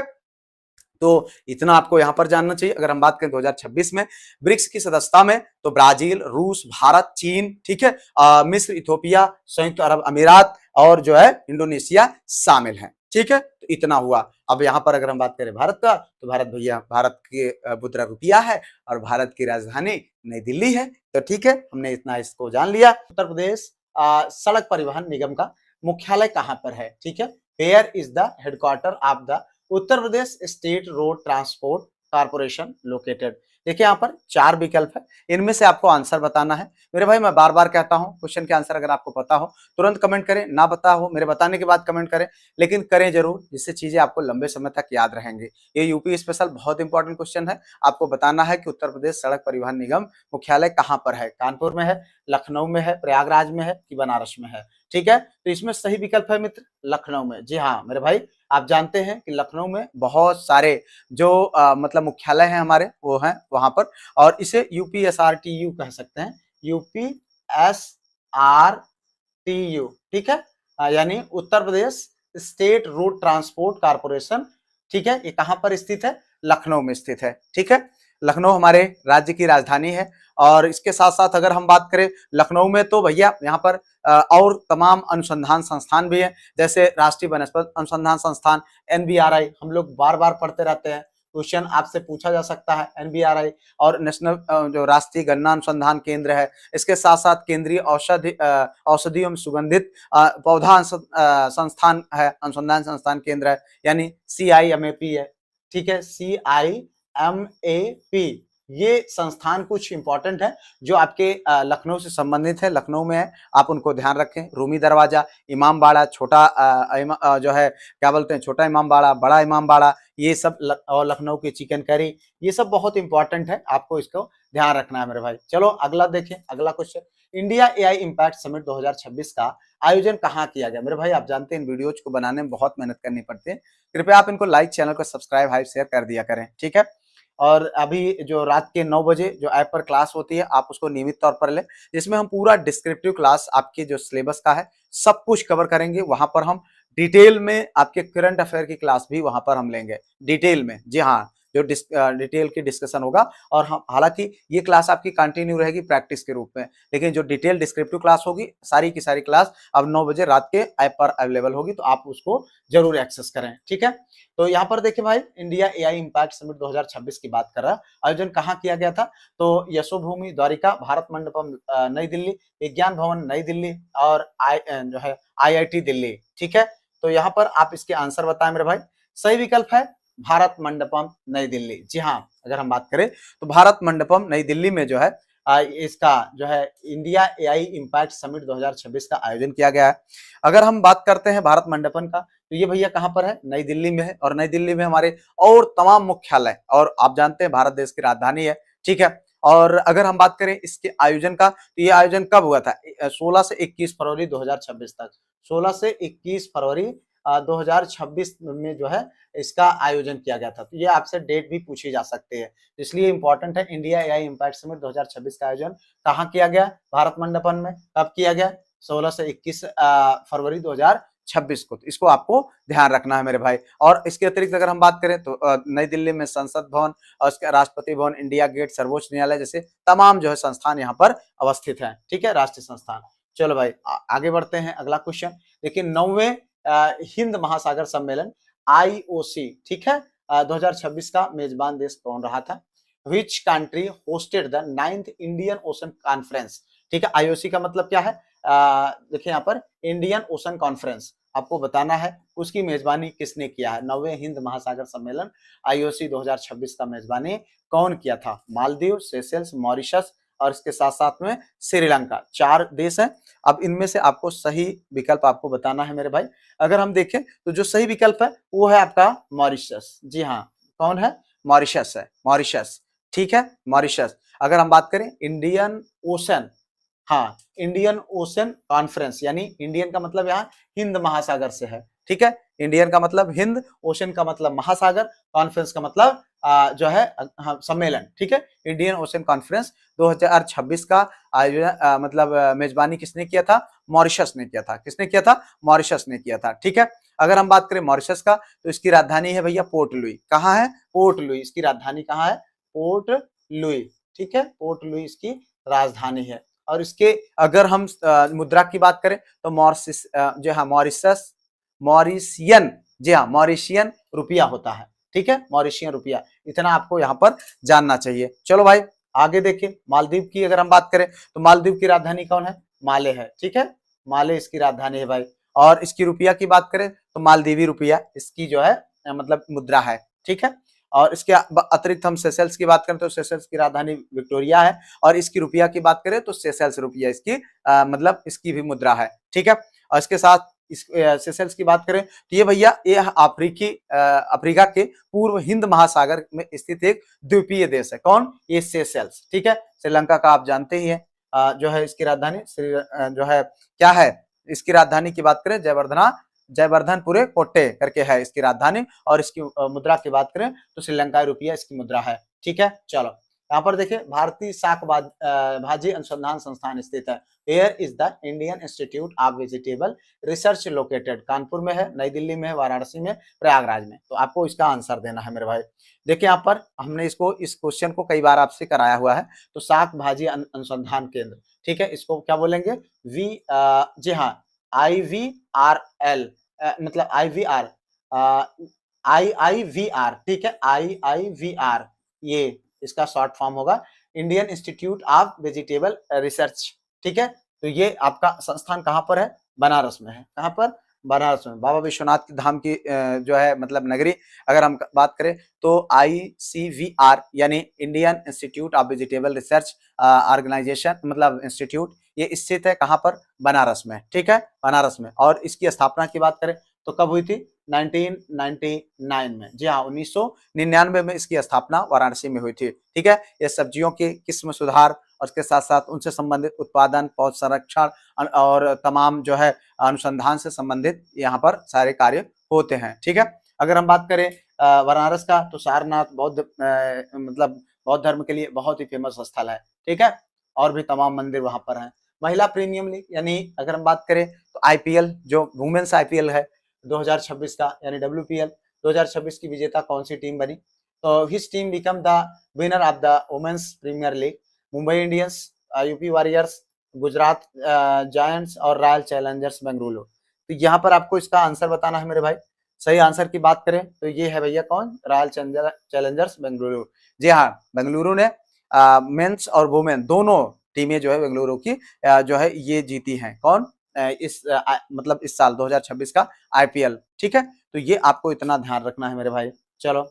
तो इतना आपको यहां पर जानना चाहिए। अगर हम बात करें 2026 में ब्रिक्स की सदस्यता में तो ब्राजील, रूस, भारत, चीन, ठीक है, मिस्र, इथोपिया, संयुक्त अरब अमीरात और जो है इंडोनेशिया शामिल हैं, ठीक है। तो इतना हुआ। अब यहाँ पर अगर हम बात करें भारत का तो भारत भैया, भारत की मुद्रा रुपया है और भारत की राजधानी नई दिल्ली है। तो ठीक है, हमने इतना इसको जान लिया। उत्तर प्रदेश सड़क परिवहन निगम का मुख्यालय कहां पर है? ठीक है। Where is the headquarter of the Uttar Pradesh state road transport corporation located? देखिए यहाँ पर 4 विकल्प है, इनमें से आपको आंसर बताना है। मेरे भाई मैं बार बार कहता हूँ क्वेश्चन के आंसर अगर आपको पता हो तुरंत कमेंट करें, ना पता हो मेरे बताने के बाद कमेंट करें, लेकिन करें जरूर, जिससे चीजें आपको लंबे समय तक याद रहेंगे। ये यूपी स्पेशल बहुत इंपॉर्टेंट क्वेश्चन है। आपको बताना है कि उत्तर प्रदेश सड़क परिवहन निगम मुख्यालय कहाँ पर है? कानपुर में है, लखनऊ में है, प्रयागराज में है कि बनारस में है? ठीक है, तो इसमें सही विकल्प है मित्र लखनऊ में। जी हाँ मेरे भाई, आप जानते हैं कि लखनऊ में बहुत सारे जो मतलब मुख्यालय हैं हमारे वो हैं वहां पर, और इसे यूपीएसआरटीयू कह सकते हैं, यूपीएसआरटीयू, ठीक है, यानी उत्तर Pradesh state road transport corporation, ठीक है, ये कहां पर स्थित है, लखनऊ में स्थित है, ठीक है। लखनऊ हमारे राज्य की राजधानी है। और इसके साथ साथ अगर हम बात करें लखनऊ में, तो भैया यहाँ पर और तमाम अनुसंधान संस्थान भी है, जैसे राष्ट्रीय वनस्पति अनुसंधान संस्थान एनबीआरआई, हम लोग बार बार पढ़ते रहते हैं, क्वेश्चन आपसे पूछा जा सकता है एनबीआरआई, और नेशनल जो राष्ट्रीय गन्ना अनुसंधान केंद्र है। इसके साथ साथ केंद्रीय औषधि एवं सुगंधित पौधा संस्थान है, अनुसंधान संस्थान केंद्र है, यानी CIMAP है, ठीक है, CIMAP। ये संस्थान कुछ इंपॉर्टेंट है जो आपके लखनऊ से संबंधित है, लखनऊ में है, आप उनको ध्यान रखें। रूमी दरवाजा, इमाम बाड़ा, छोटा जो है क्या बोलते हैं, छोटा इमाम बाड़ा, बड़ा इमाम बाड़ा, ये सब और लखनऊ की चिकन करी, ये सब बहुत इंपॉर्टेंट है, आपको इसको ध्यान रखना है मेरे भाई। चलो अगला देखें, अगला question, India AI impact summit 2026 का आयोजन कहाँ किया गया। मेरे भाई आप जानते हैं इन वीडियोज को बनाने में बहुत मेहनत करनी पड़ती है, कृपया आप इनको लाइक, चैनल को सब्सक्राइब, हाइप, शेयर कर दिया करें, ठीक है। और अभी जो रात के 9 बजे जो ऐप पर क्लास होती है, आप उसको नियमित तौर पर लें, जिसमें हम पूरा डिस्क्रिप्टिव क्लास आपके जो सिलेबस का है सब कुछ कवर करेंगे। वहां पर हम डिटेल में आपके करंट अफेयर की क्लास भी वहां पर हम लेंगे डिटेल में, जी हाँ, जो डिटेल की डिस्कशन होगा। और हम हालांकि ये क्लास आपकी कंटिन्यू रहेगी प्रैक्टिस के रूप में, लेकिन जो डिटेल डिस्क्रिप्टिव क्लास होगी सारी की सारी क्लास अब 9 बजे रात के ऐप पर अवेलेबल होगी, तो आप उसको जरूर एक्सेस करें, ठीक है। तो यहाँ पर देखिए भाई, इंडिया AI इम्पैक्ट समिट 2026 की बात कर रहा है, आयोजन कहाँ किया गया था, तो यशोभूमि द्वारिका, भारत मंडपम नई दिल्ली, विज्ञान भवन नई दिल्ली, और जो है IIT दिल्ली, ठीक है। तो यहाँ पर आप इसके आंसर बताएं मेरे भाई। सही विकल्प है भारत मंडपम नई दिल्ली। जी हाँ, अगर हम बात करें तो भारत मंडपम नई दिल्ली में जो है इसका जो है इंडिया AI इम्पैक्ट समिट 2026 का आयोजन किया गया है। अगर हम बात करते हैं भारत मंडपम का, तो ये भैया कहां पर है, नई दिल्ली में है, और नई दिल्ली में हमारे और तमाम मुख्यालय, और आप जानते हैं भारत देश की राजधानी है, ठीक है। और अगर हम बात करें इसके आयोजन का, तो ये आयोजन कब हुआ था, 16 से 21 फरवरी 2026 तक, 16 से 21 फरवरी 2026 में जो है इसका आयोजन किया गया था। तो ये आपसे डेट भी पूछी जा सकती है, इसलिए इंपॉर्टेंट है। इंडिया AI इम्पैक्ट समिट 2026 का आयोजन कहाँ किया गया, भारत मंडपम में, कब किया गया, 16 से 21 फरवरी 2026 को। तो इसको आपको ध्यान रखना है मेरे भाई। और इसके अतिरिक्त अगर हम बात करें तो नई दिल्ली में संसद भवन, और उसके राष्ट्रपति भवन, इंडिया गेट, सर्वोच्च न्यायालय जैसे तमाम जो है संस्थान यहाँ पर अवस्थित हैं, ठीक है, राष्ट्रीय संस्थान। चलो भाई आगे बढ़ते हैं, अगला क्वेश्चन देखिए, 9वें हिंद महासागर सम्मेलन IOC, ठीक है, 2026 का मेजबान देश कौन रहा था। विच country hosted the 9th Indian ocean conference, ठीक है। IOC का मतलब क्या है, देखिए यहाँ पर इंडियन ओशन कॉन्फ्रेंस, आपको बताना है उसकी मेजबानी किसने किया है। 9वें हिंद महासागर सम्मेलन IOC 2026 का मेजबानी कौन किया था, मालदीव, सेशेल्स, मॉरिशस, और इसके साथ साथ में श्रीलंका, 4 देश हैं। अब इनमें से आपको सही विकल्प आपको बताना है मेरे भाई। अगर हम देखें तो जो सही विकल्प है वो है आपका मॉरिशस। जी हाँ, कौन है, मॉरिशस है, मॉरिशस, ठीक है, मॉरिशस। अगर हम बात करें इंडियन ओशन, हाँ, इंडियन ओशन कॉन्फ्रेंस, यानी इंडियन का मतलब यहाँ हिंद महासागर से है, ठीक है, इंडियन का मतलब हिंद, ओशन का मतलब महासागर, कॉन्फ्रेंस का मतलब जो है सम्मेलन, ठीक है। इंडियन ओशन कॉन्फ्रेंस 2026 का आयोजन मतलब मेजबानी किसने किया था, मॉरिशस ने किया था। किसने किया था, मॉरिशस ने किया था, ठीक है। अगर हम बात करें मॉरिशस का, तो इसकी राजधानी है भैया पोर्ट लुई। कहाँ है, पोर्ट लुई, इसकी राजधानी कहाँ है, पोर्ट लुई, ठीक है, पोर्ट लुई इसकी राजधानी है। और इसके अगर हम मुद्रा की बात करें तो मॉरिशस जो है मॉरिशस, मॉरिशियन, जी हाँ, मॉरिशियन रुपया होता है, ठीक है, मॉरिशियन रुपया, इतना आपको यहाँ पर जानना चाहिए। चलो भाई आगे देखिए, मालदीव की अगर हम बात करें तो मालदीव की राजधानी कौन है, माले है, ठीक है, माले इसकी राजधानी है भाई। और इसकी रुपया की बात करें तो मालदीवी रुपया इसकी जो है मतलब मुद्रा है, ठीक है। और इसके अतिरिक्त हम सेशेल्स की बात करें तो सेशेल्स की राजधानी विक्टोरिया है, और इसकी रुपया की बात करें तो सेशेल्स रुपया इसकी मतलब इसकी भी मुद्रा है, ठीक है। और इसके साथ इस सेशेल्स की बात करें तो ये भैया ये अफ्रीका के पूर्व हिंद महासागर में स्थित एक द्वीपीय देश है। कौन, ये सेशेल्स, ठीक है। श्रीलंका का आप जानते ही हैं जो है इसकी राजधानी जो है क्या है, इसकी राजधानी की बात करें जयवर्धनपुरे कोट्टे करके है इसकी राजधानी, और इसकी मुद्रा की बात करें तो श्रीलंकाई रुपया इसकी मुद्रा है। ठीक है, चलो यहाँ पर देखिए भारतीय शाक भाजी अनुसंधान संस्थान स्थित है। Where is the Indian Institute of Vegetable Research located? Kanpur में है, नई दिल्ली में है, वाराणसी में, प्रयागराज में। तो आपको इसका आंसर देना है मेरे भाई। देखिए यहाँ पर हमने इस क्वेश्चन को कई बार आपसे कराया हुआ है। तो शाक भाजी अनुसंधान केंद्र, ठीक है, इसको क्या बोलेंगे? जी हाँ, IVRL, मतलब IIVR, ठीक है, IIVR, ये इसका शॉर्ट फॉर्म होगा, Indian institute of vegetable research. ठीक है, तो ये आपका संस्थान कहाँ पर है? बनारस में है। कहाँ पर? बनारस में। बाबा विश्वनाथ धाम की जो है मतलब नगरी अगर हम बात करें तो ICVR यानी Indian institute of vegetable research organization, मतलब इंस्टीट्यूट, ये स्थित है कहाँ पर? बनारस में। ठीक है, बनारस में। और इसकी स्थापना की बात करें तो कब हुई थी? 1999 में। जी हाँ, 1999 में इसकी स्थापना वाराणसी में हुई थी। ठीक है, ये सब्जियों की किस्म सुधार और उसके साथ साथ उनसे संबंधित उत्पादन, पौध संरक्षण और तमाम जो है अनुसंधान से संबंधित यहाँ पर सारे कार्य होते हैं। ठीक है, अगर हम बात करें बनारस का तो सारनाथ बौद्ध मतलब बौद्ध धर्म के लिए बहुत ही फेमस स्थल है। ठीक है, और भी तमाम मंदिर वहां पर हैं। महिला प्रीमियम लीग यानी अगर हम बात करें तो IPL, जो वुमेन्स IPL है 2026 का, यानी WPL 2026 की विजेता कौन सी टीम बनी? तो which team become the winner of the women's premier league. Mumbai Indians, UP Warriors, Gujarat Giants और रॉयल चैलेंजर्स बेंगलुरु। तो यहाँ पर आपको इसका आंसर बताना है मेरे भाई। सही आंसर की बात करें तो ये है भैया कौन? Royal challengers Bengaluru. जी हाँ, बेंगलुरु ने मेंस और वुमेन दोनों टीमें जो है बेंगलुरु की जो है ये जीती हैं। कौन? मतलब इस साल 2026 का IPL। ठीक है, तो ये आपको इतना ध्यान रखना है मेरे भाई। चलो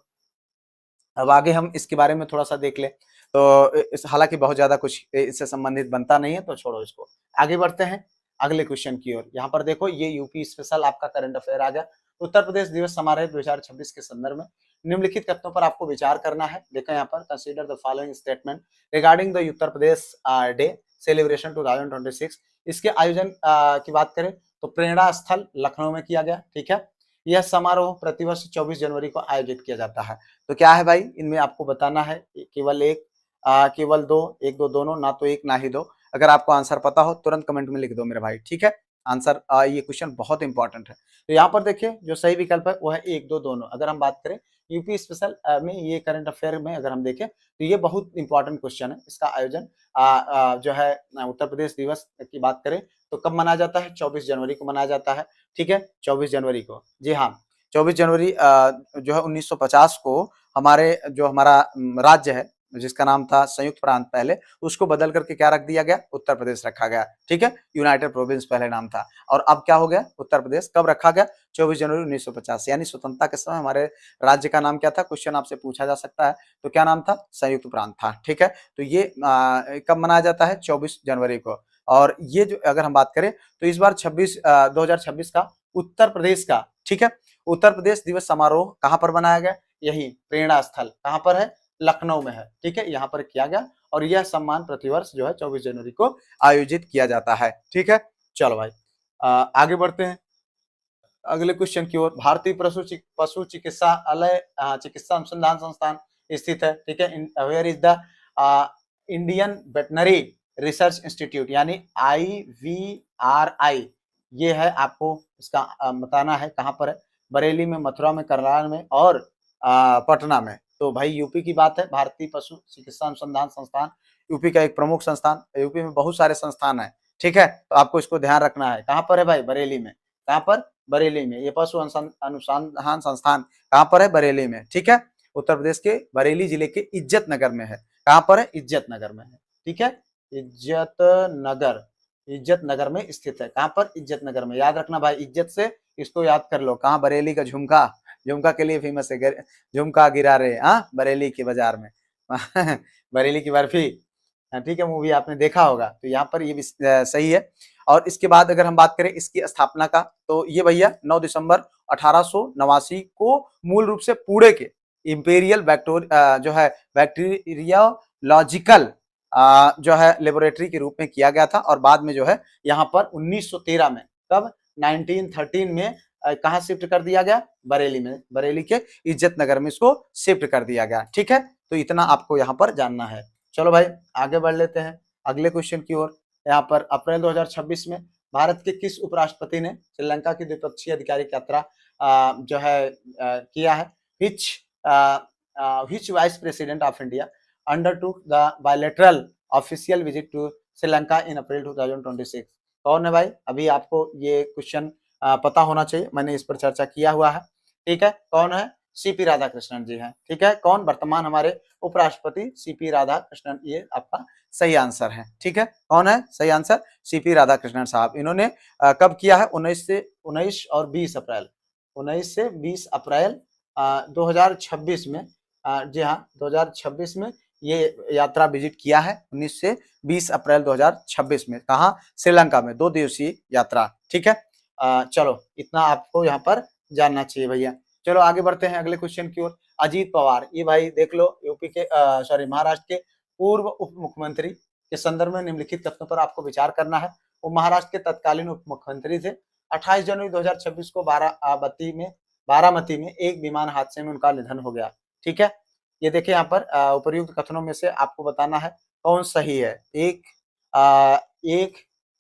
अब आगे हम इसके बारे में थोड़ा सा देख ले। तो हालांकि बहुत ज्यादा कुछ इससे संबंधित बनता नहीं है, तो छोड़ो इसको, आगे बढ़ते हैं अगले क्वेश्चन की ओर। यहाँ पर देखो ये यूपी स्पेशल आपका करंट अफेयर आ गया। उत्तर प्रदेश दिवस समारोह 2026 के संदर्भ में निम्नलिखित कथनों पर आपको विचार करना है। देखो यहाँ पर, consider the following statement regarding the Uttar Pradesh day celebration 2026। इसके आयोजन की बात करें तो प्रेरणा स्थल लखनऊ में किया गया। ठीक है, यह समारोह प्रतिवर्ष 24 जनवरी को आयोजित किया जाता है। तो क्या है भाई, इनमें आपको बताना है केवल एक, केवल दो, एक दो दोनों, ना तो एक ना ही दो। अगर आपको आंसर पता हो तुरंत कमेंट में लिख दो मेरे भाई। ठीक है, आंसर ये क्वेश्चन बहुत इंपॉर्टेंट है। तो यहाँ पर देखिए जो सही विकल्प है वो है एक दो दोनों। अगर हम बात करें यूपी स्पेशल में, ये करंट अफेयर में अगर हम देखें तो ये बहुत इंपॉर्टेंट क्वेश्चन है। इसका आयोजन जो है उत्तर प्रदेश दिवस की बात करें तो कब मनाया जाता है? 24 जनवरी को मनाया जाता है। ठीक है, 24 जनवरी को। जी हाँ, 24 जनवरी जो है 1950 को हमारा राज्य है जिसका नाम था संयुक्त प्रांत पहले, उसको बदल करके क्या रख दिया गया? उत्तर प्रदेश रखा गया। ठीक है, यूनाइटेड प्रोविंस पहले नाम था, और अब क्या हो गया? उत्तर प्रदेश। कब रखा गया? 24 जनवरी 1950, यानी स्वतंत्रता के समय हमारे राज्य का नाम क्या था? क्वेश्चन आपसे पूछा जा सकता है, तो क्या नाम था? संयुक्त प्रांत था। ठीक है, तो ये कब मनाया जाता है? 24 जनवरी को। और ये जो अगर हम बात करें तो इस बार 2026 का उत्तर प्रदेश का, ठीक है, उत्तर प्रदेश दिवस समारोह कहां पर बनाया गया? यही प्रेरणा स्थल कहां पर है? लखनऊ में है। ठीक है, यहाँ पर किया गया, और यह सम्मान प्रतिवर्ष जो है 24 जनवरी को आयोजित किया जाता है। ठीक है, चलो भाई आगे बढ़ते हैं अगले क्वेश्चन की ओर। भारतीय पशु चिकित्सालय चिकित्सा अनुसंधान संस्थान स्थित है। ठीक है, where is the Indian veterinary research institute, यानी IVRI। ये है, आपको इसका बताना है कहाँ पर है? बरेली में, मथुरा में, करनाल में और पटना में। तो भाई यूपी की बात है, भारतीय पशु चिकित्सा अनुसंधान संस्थान यूपी का एक प्रमुख संस्थान। यूपी में बहुत सारे संस्थान है। ठीक है, तो आपको इसको ध्यान रखना है। कहाँ पर है भाई? बरेली में। कहाँ पर? बरेली में। ये पशु अनुसंधान संस्थान कहाँ पर है? बरेली में। ठीक है, उत्तर प्रदेश के बरेली जिले के इज्जत नगर में है। कहाँ पर है? इज्जत नगर में है। ठीक है, इज्जत नगर में स्थित है। कहाँ पर? इज्जत नगर में। याद रखना भाई, इज्जत से इसको याद कर लो। कहाँ? बरेली का झुमका, झुमका के लिए फेमस है, झुमका गिरा रहे बरेली के बाजार में बरेली की बर्फी। ठीक है, मूवी आपने देखा होगा। तो यहाँ पर ये भी सही है। और इसके बाद अगर हम बात करें इसकी स्थापना का, तो ये भैया 9 दिसंबर 1889 को मूल रूप से पुणे के इंपेरियल जो है बैक्टीरियोलॉजिकल जो है लेबोरेटरी के रूप में किया गया था, और बाद में जो है यहाँ पर 1913 में कब 1913 में कहाँ शिफ्ट कर दिया गया, बरेली में, बरेली के इज्जत नगर में इसको शिफ्ट कर दिया गया। ठीक है, तो इतना आपको यहाँ पर जानना है। चलो भाई आगे बढ़ लेते हैं अगले क्वेश्चन की ओर। यहाँ पर अप्रैल 2026 में भारत के किस उपराष्ट्रपति ने श्रीलंका की द्विपक्षीय आधिकारिक यात्रा जो है किया है? which vice president of India undertook the bilateral official visit to Sri Lanka in April 2026? कौन है भाई? अभी आपको ये क्वेश्चन पता होना चाहिए, मैंने इस पर चर्चा किया हुआ है। ठीक है, कौन है? सीपी राधाकृष्णन जी हैं। ठीक है, कौन? वर्तमान हमारे उपराष्ट्रपति सीपी राधाकृष्णन, ये आपका सही आंसर है। ठीक है, कौन है सही आंसर? सीपी राधाकृष्णन साहब। इन्होंने कब किया है? 19 और 20 अप्रैल 19 से 20 अप्रैल 2026 में, जी हाँ 2026 में ये यात्रा विजिट किया है। 19 से 20 अप्रैल 2026 में। कहाँ? श्रीलंका में, 2 दिवसीय यात्रा। ठीक है, चलो इतना आपको यहाँ पर जानना चाहिए भैया। चलो आगे बढ़ते हैं अगले क्वेश्चन की ओर। अजीत पवार, ये भाई देख लो यूपी के महाराष्ट्र के पूर्व उप मुख्यमंत्री के संदर्भ में निम्नलिखित कथनों पर आपको विचार करना है। वो महाराष्ट्र के तत्कालीन उप मुख्यमंत्री थे। 28 जनवरी 2026 को बारामती में एक विमान हादसे में उनका निधन हो गया। ठीक है, ये देखिए यहाँ पर उपर्युक्त कथनों में से आपको बताना है कौन सही है। एक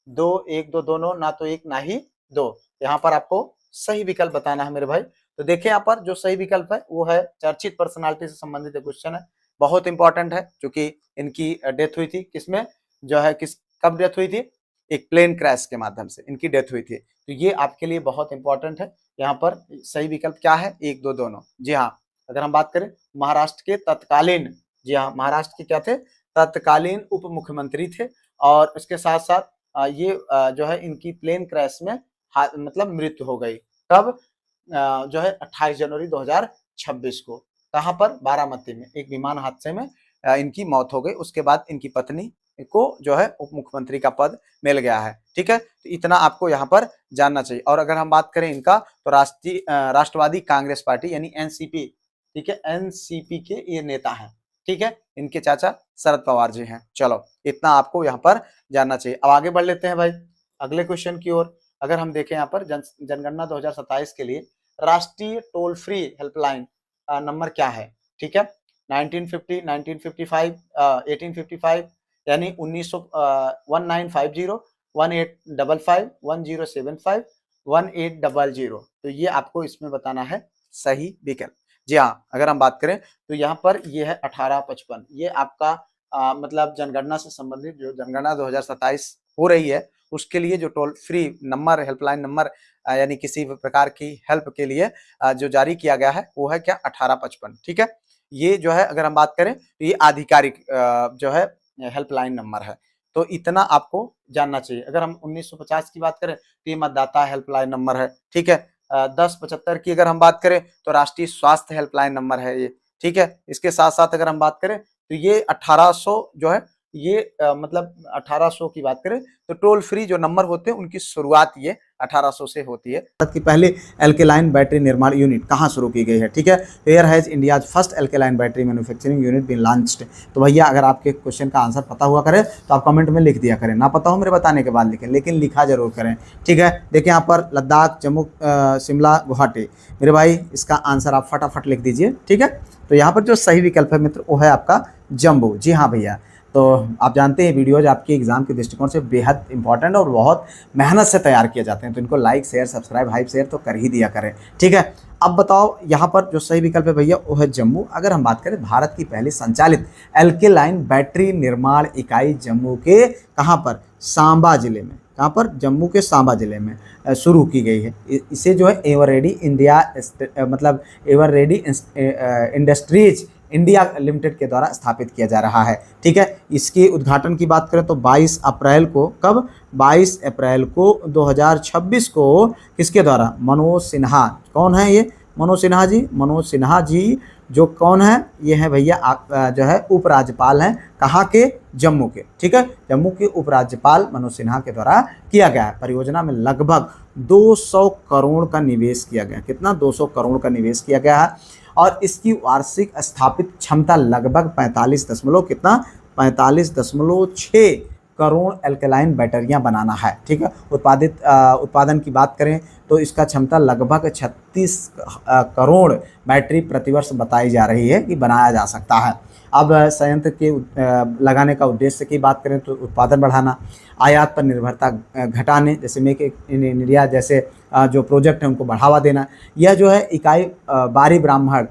दो दोनों, ना तो एक ना ही दो, यहाँ पर आपको सही विकल्प बताना है मेरे भाई। तो देखिए यहाँ पर जो सही विकल्प है वो है चर्चित पर्सनालिटी से संबंधित क्वेश्चन है, बहुत इंपॉर्टेंट है क्योंकि इनकी डेथ हुई थी किसमें, जो है कब डेथ हुई थी? एक प्लेन क्रैश के माध्यम से इनकी डेथ हुई थी। तो ये आपके लिए बहुत इंपॉर्टेंट है। यहाँ पर सही विकल्प क्या है? 1, 2 दोनों। जी हाँ, अगर हम बात करें महाराष्ट्र के तत्कालीन, जी हाँ महाराष्ट्र के क्या थे? तत्कालीन उप मुख्यमंत्री थे। और इसके साथ साथ ये जो है इनकी प्लेन क्रैश में मतलब मृत्यु हो गई। कब? जो है 28 जनवरी 2026 को। कहाँ पर? बारामती में एक विमान हादसे में इनकी मौत हो गई। उसके बाद इनकी पत्नी को जो है उप मुख्यमंत्री का पद मिल गया है। ठीक है, तो इतना आपको यहाँ पर जानना चाहिए। और अगर हम बात करें इनका, तो राष्ट्रवादी कांग्रेस पार्टी यानी एनसीपी, ठीक है, एनसीपी के ये नेता हैं। ठीक है, इनके चाचा शरद पवार जी हैं। चलो इतना आपको यहाँ पर जानना चाहिए। अब आगे बढ़ लेते हैं भाई अगले क्वेश्चन की ओर। अगर हम देखें यहाँ पर जनगणना 2027 के लिए राष्ट्रीय टोल फ्री हेल्पलाइन नंबर क्या है? ठीक है, 1950, 1955, 1855 यानी 1950, 1855, 1075, 1800। तो ये आपको इसमें बताना है सही विकल्प। जी हाँ, अगर हम बात करें तो यहाँ पर ये है 1855। ये आपका मतलब जनगणना से संबंधित जो जनगणना 2027 हो रही है उसके लिए जो toll free number, helpline number यानी किसी भी प्रकार की हेल्प के लिए जो जारी किया गया है वो है क्या? 1855। ठीक है, ये जो है अगर हम बात करें तो ये आधिकारिक जो है हेल्पलाइन नंबर है। तो इतना आपको जानना चाहिए। अगर हम 1950 की बात करें तो ये मतदाता हेल्पलाइन नंबर है। ठीक है, 1075 की अगर हम बात करें तो राष्ट्रीय स्वास्थ्य हेल्पलाइन नंबर है ये। ठीक है, इसके साथ साथ अगर हम बात करें तो ये 1800 जो है ये मतलब 1800 की बात करें तो टोल फ्री जो नंबर होते हैं उनकी शुरुआत ये 1800 से होती है। भारत की पहली एल्केलाइन बैटरी निर्माण यूनिट कहाँ शुरू की गई है? ठीक है, where has India's first alkaline battery manufacturing unit been launched. तो भैया अगर आपके क्वेश्चन का आंसर पता हुआ करे तो आप कमेंट में लिख दिया करें, ना पता हो मेरे बताने के बाद लिखें, लेकिन लिखा जरूर करें। ठीक है, देखिए यहाँ पर लद्दाख, जम्मू, शिमला, गुवाहाटी। मेरे भाई इसका आंसर आप फटाफट लिख दीजिए। ठीक है, तो यहाँ पर जो सही विकल्प है मित्र वो है आपका जम्मू। जी हाँ भैया, तो आप जानते हैं वीडियोज आपके एग्जाम के दृष्टिकोण से बेहद इंपॉर्टेंट और बहुत मेहनत से तैयार किए जाते हैं, तो इनको like, share, subscribe, hype, share तो कर ही दिया करें। ठीक है, अब बताओ यहाँ पर जो सही विकल्प है भैया वो है जम्मू। अगर हम बात करें भारत की पहली संचालित एल्केलाइन बैटरी निर्माण इकाई जम्मू के कहाँ पर? सांबा जिले में। कहाँ पर? जम्मू के सांबा जिले में शुरू की गई है। इसे जो है एवररेडी इंडिया मतलब एवररेडी इंडस्ट्रीज इंडिया लिमिटेड के द्वारा स्थापित किया जा रहा है। ठीक है, इसके उद्घाटन की बात करें तो 22 अप्रैल को, कब? 22 अप्रैल को 2026 को किसके द्वारा? मनोज सिन्हा। कौन है ये? मनोज सिन्हा जी। मनोज सिन्हा जी जो कौन है? ये है भैया जो है उपराज्यपाल हैं। कहाँ के? जम्मू के। ठीक है, जम्मू के उपराज्यपाल मनोज सिन्हा के द्वारा किया गया है। परियोजना में लगभग 200 करोड़ का निवेश किया गया। कितना? 200 करोड़ का निवेश किया गया है और इसकी वार्षिक स्थापित क्षमता लगभग 45 दशमलव कितना? 45.6 करोड़ एल्कलाइन बैटरियां बनाना है। ठीक है, उत्पादन की बात करें तो इसका क्षमता लगभग 36 करोड़ बैटरी प्रतिवर्ष बताई जा रही है कि बनाया जा सकता है। अब संयंत्र के लगाने का उद्देश्य की बात करें तो उत्पादन बढ़ाना, आयात पर निर्भरता घटाने, जैसे मेक इन इंडिया जैसे जो प्रोजेक्ट है उनको बढ़ावा देना। यह जो है इकाई बारी ब्राह्मण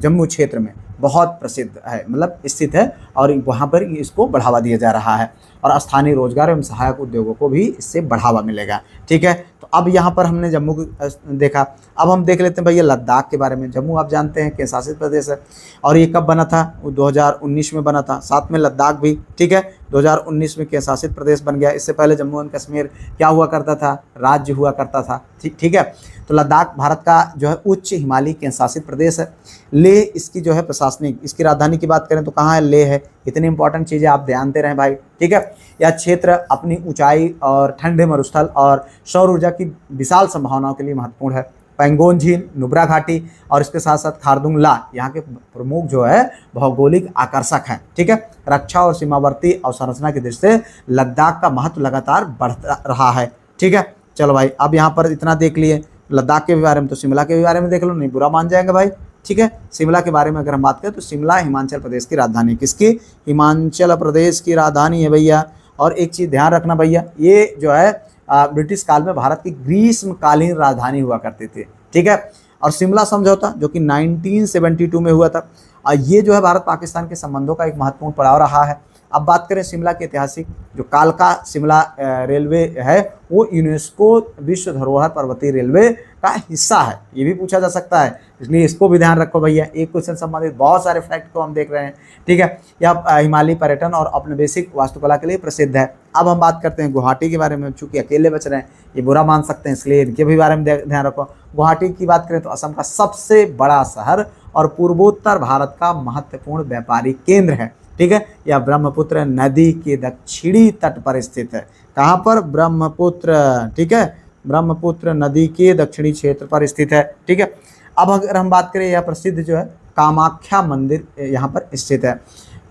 जम्मू क्षेत्र में बहुत प्रसिद्ध है, मतलब स्थित है और वहाँ पर इसको बढ़ावा दिया जा रहा है और स्थानीय रोजगार एवं सहायक उद्योगों को भी इससे बढ़ावा मिलेगा। ठीक है, तो अब यहाँ पर हमने जम्मू देखा, अब हम देख लेते हैं भैया लद्दाख के बारे में। जम्मू आप जानते हैं केंद्र शासित प्रदेश है और ये कब बना था, वो 2019 में बना था, साथ में लद्दाख भी। ठीक है, 2019 में केंद्र शासित प्रदेश बन गया। इससे पहले जम्मू एंड कश्मीर क्या हुआ करता था, राज्य हुआ करता था। ठीक है, तो लद्दाख भारत का जो है उच्च हिमालयी केंद्र शासित प्रदेश है। लेह इसकी जो है प्रशासनिक, इसकी राजधानी की बात करें तो कहाँ है, लेह है। इतनी इंपॉर्टेंट चीज़ें आप ध्यान दे रहे हैं भाई। ठीक है, यह क्षेत्र अपनी ऊंचाई और ठंडे मरुस्थल और सौर ऊर्जा की विशाल संभावनाओं के लिए महत्वपूर्ण है। पैंगोंग झील, नुब्रा घाटी और इसके साथ साथ खारदुंग ला यहाँ के प्रमुख जो है भौगोलिक आकर्षक हैं। ठीक है, रक्षा और सीमावर्ती अवसंरचना की दृष्टि से लद्दाख का महत्व लगातार बढ़ता रहा है। ठीक है, चलो भाई, अब यहाँ पर इतना देख लिए लद्दाख के बारे में, तो शिमला के बारे में देख लो, नहीं बुरा मान जाएंगे भाई। ठीक है, शिमला के बारे में अगर हम बात करें तो शिमला हिमाचल प्रदेश की राजधानी, किसकी, हिमाचल प्रदेश की राजधानी है भैया। और एक चीज़ ध्यान रखना भैया, ये जो है ब्रिटिश काल में भारत की ग्रीष्मकालीन राजधानी हुआ करती थी। ठीक है, और शिमला समझौता जो कि 1972 में हुआ था, ये जो है भारत पाकिस्तान के संबंधों का एक महत्वपूर्ण पड़ाव रहा है। अब बात करें शिमला के ऐतिहासिक, जो कालका शिमला रेलवे है वो यूनेस्को विश्व धरोहर पर्वतीय रेलवे का हिस्सा है, ये भी पूछा जा सकता है, इसलिए इसको भी ध्यान रखो भैया। एक क्वेश्चन संबंधित बहुत सारे फैक्ट को हम देख रहे हैं। ठीक है, यह हिमालयी पर्यटन और औपनिवेशिक वास्तुकला के लिए प्रसिद्ध है। अब हम बात करते हैं गुवाहाटी के बारे में, चूंकि अकेले बच रहे हैं ये बुरा मान सकते हैं, इसलिए इनके भी बारे में ध्यान रखो। गुवाहाटी की बात करें तो असम का सबसे बड़ा शहर और पूर्वोत्तर भारत का महत्वपूर्ण व्यापारिक केंद्र है। ठीक है, यह ब्रह्मपुत्र नदी के दक्षिणी तट पर स्थित है। कहाँ पर, ब्रह्मपुत्र। ठीक है, ब्रह्मपुत्र नदी के दक्षिणी क्षेत्र पर स्थित है। ठीक है, अब अगर हम बात करें, यह प्रसिद्ध जो है कामाख्या मंदिर यहाँ पर स्थित है।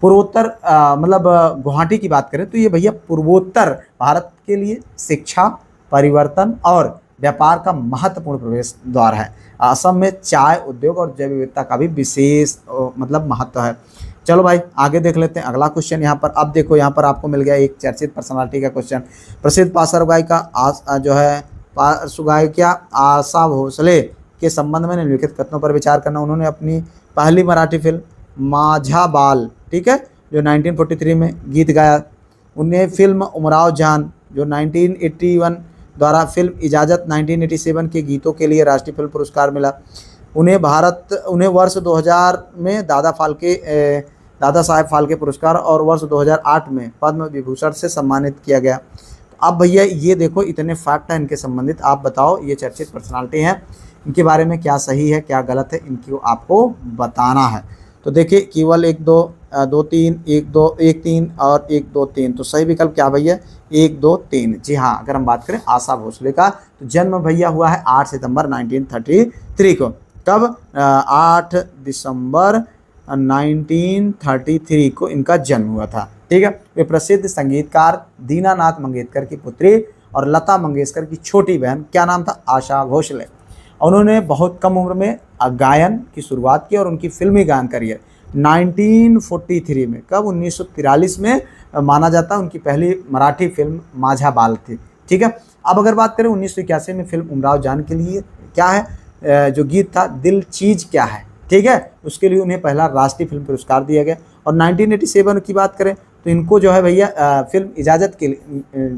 पूर्वोत्तर मतलब गुवाहाटी की बात करें तो ये भैया पूर्वोत्तर भारत के लिए शिक्षा, परिवर्तन और व्यापार का महत्वपूर्ण प्रवेश द्वार है। असम में चाय उद्योग और जैव विविधता का भी विशेष मतलब महत्व है। चलो भाई आगे देख लेते हैं अगला क्वेश्चन यहाँ पर। अब देखो यहाँ पर आपको मिल गया एक चर्चित पर्सनालिटी का क्वेश्चन। प्रसिद्ध पार्श्व गायिका जो है पार्श्व गायिका आशा भोसले के संबंध में निम्नलिखित कथनों पर विचार करना। उन्होंने अपनी पहली मराठी फिल्म माझा बाल, ठीक है, जो 1943 में गीत गाया। उन्हें फिल्म उमराव जान जो 1981 द्वारा फिल्म इजाज़त 1987 के गीतों के लिए राष्ट्रीय फिल्म पुरस्कार मिला। उन्हें वर्ष 2000 में दादा साहेब फाल्के पुरस्कार और वर्ष 2008 में पद्म विभूषण से सम्मानित किया गया। तो अब भैया ये देखो इतने फैक्ट हैं इनके संबंधित, आप बताओ ये चर्चित पर्सनालिटी हैं, इनके बारे में क्या सही है क्या गलत है, इनको आपको बताना है। तो देखिए केवल 1 2 2 3 1 2 1 3 और 1 2 3, तो सही विकल्प क्या भैया 1 2 3। जी हाँ, अगर हम बात करें आशा भोसले का तो जन्म भैया हुआ है 8 सितंबर 1933 को। कब, 8 दिसंबर 1933 को इनका जन्म हुआ था। ठीक है, वे प्रसिद्ध संगीतकार दीनानाथ मंगेशकर की पुत्री और लता मंगेशकर की छोटी बहन, क्या नाम था, आशा भोसले। उन्होंने बहुत कम उम्र में गायन की शुरुआत की और उनकी फिल्मी गायन करियर 1943 में, कब 1943 में माना जाता है उनकी पहली मराठी फिल्म माझा बाल थी। ठीक है, अब अगर बात करें 1981 में फिल्म उमराव जान के लिए क्या है जो गीत था दिल चीज़ क्या है, ठीक है, उसके लिए उन्हें पहला राष्ट्रीय फिल्म पुरस्कार दिया गया। और 1987 की बात करें तो इनको जो है भैया फिल्म इजाज़त के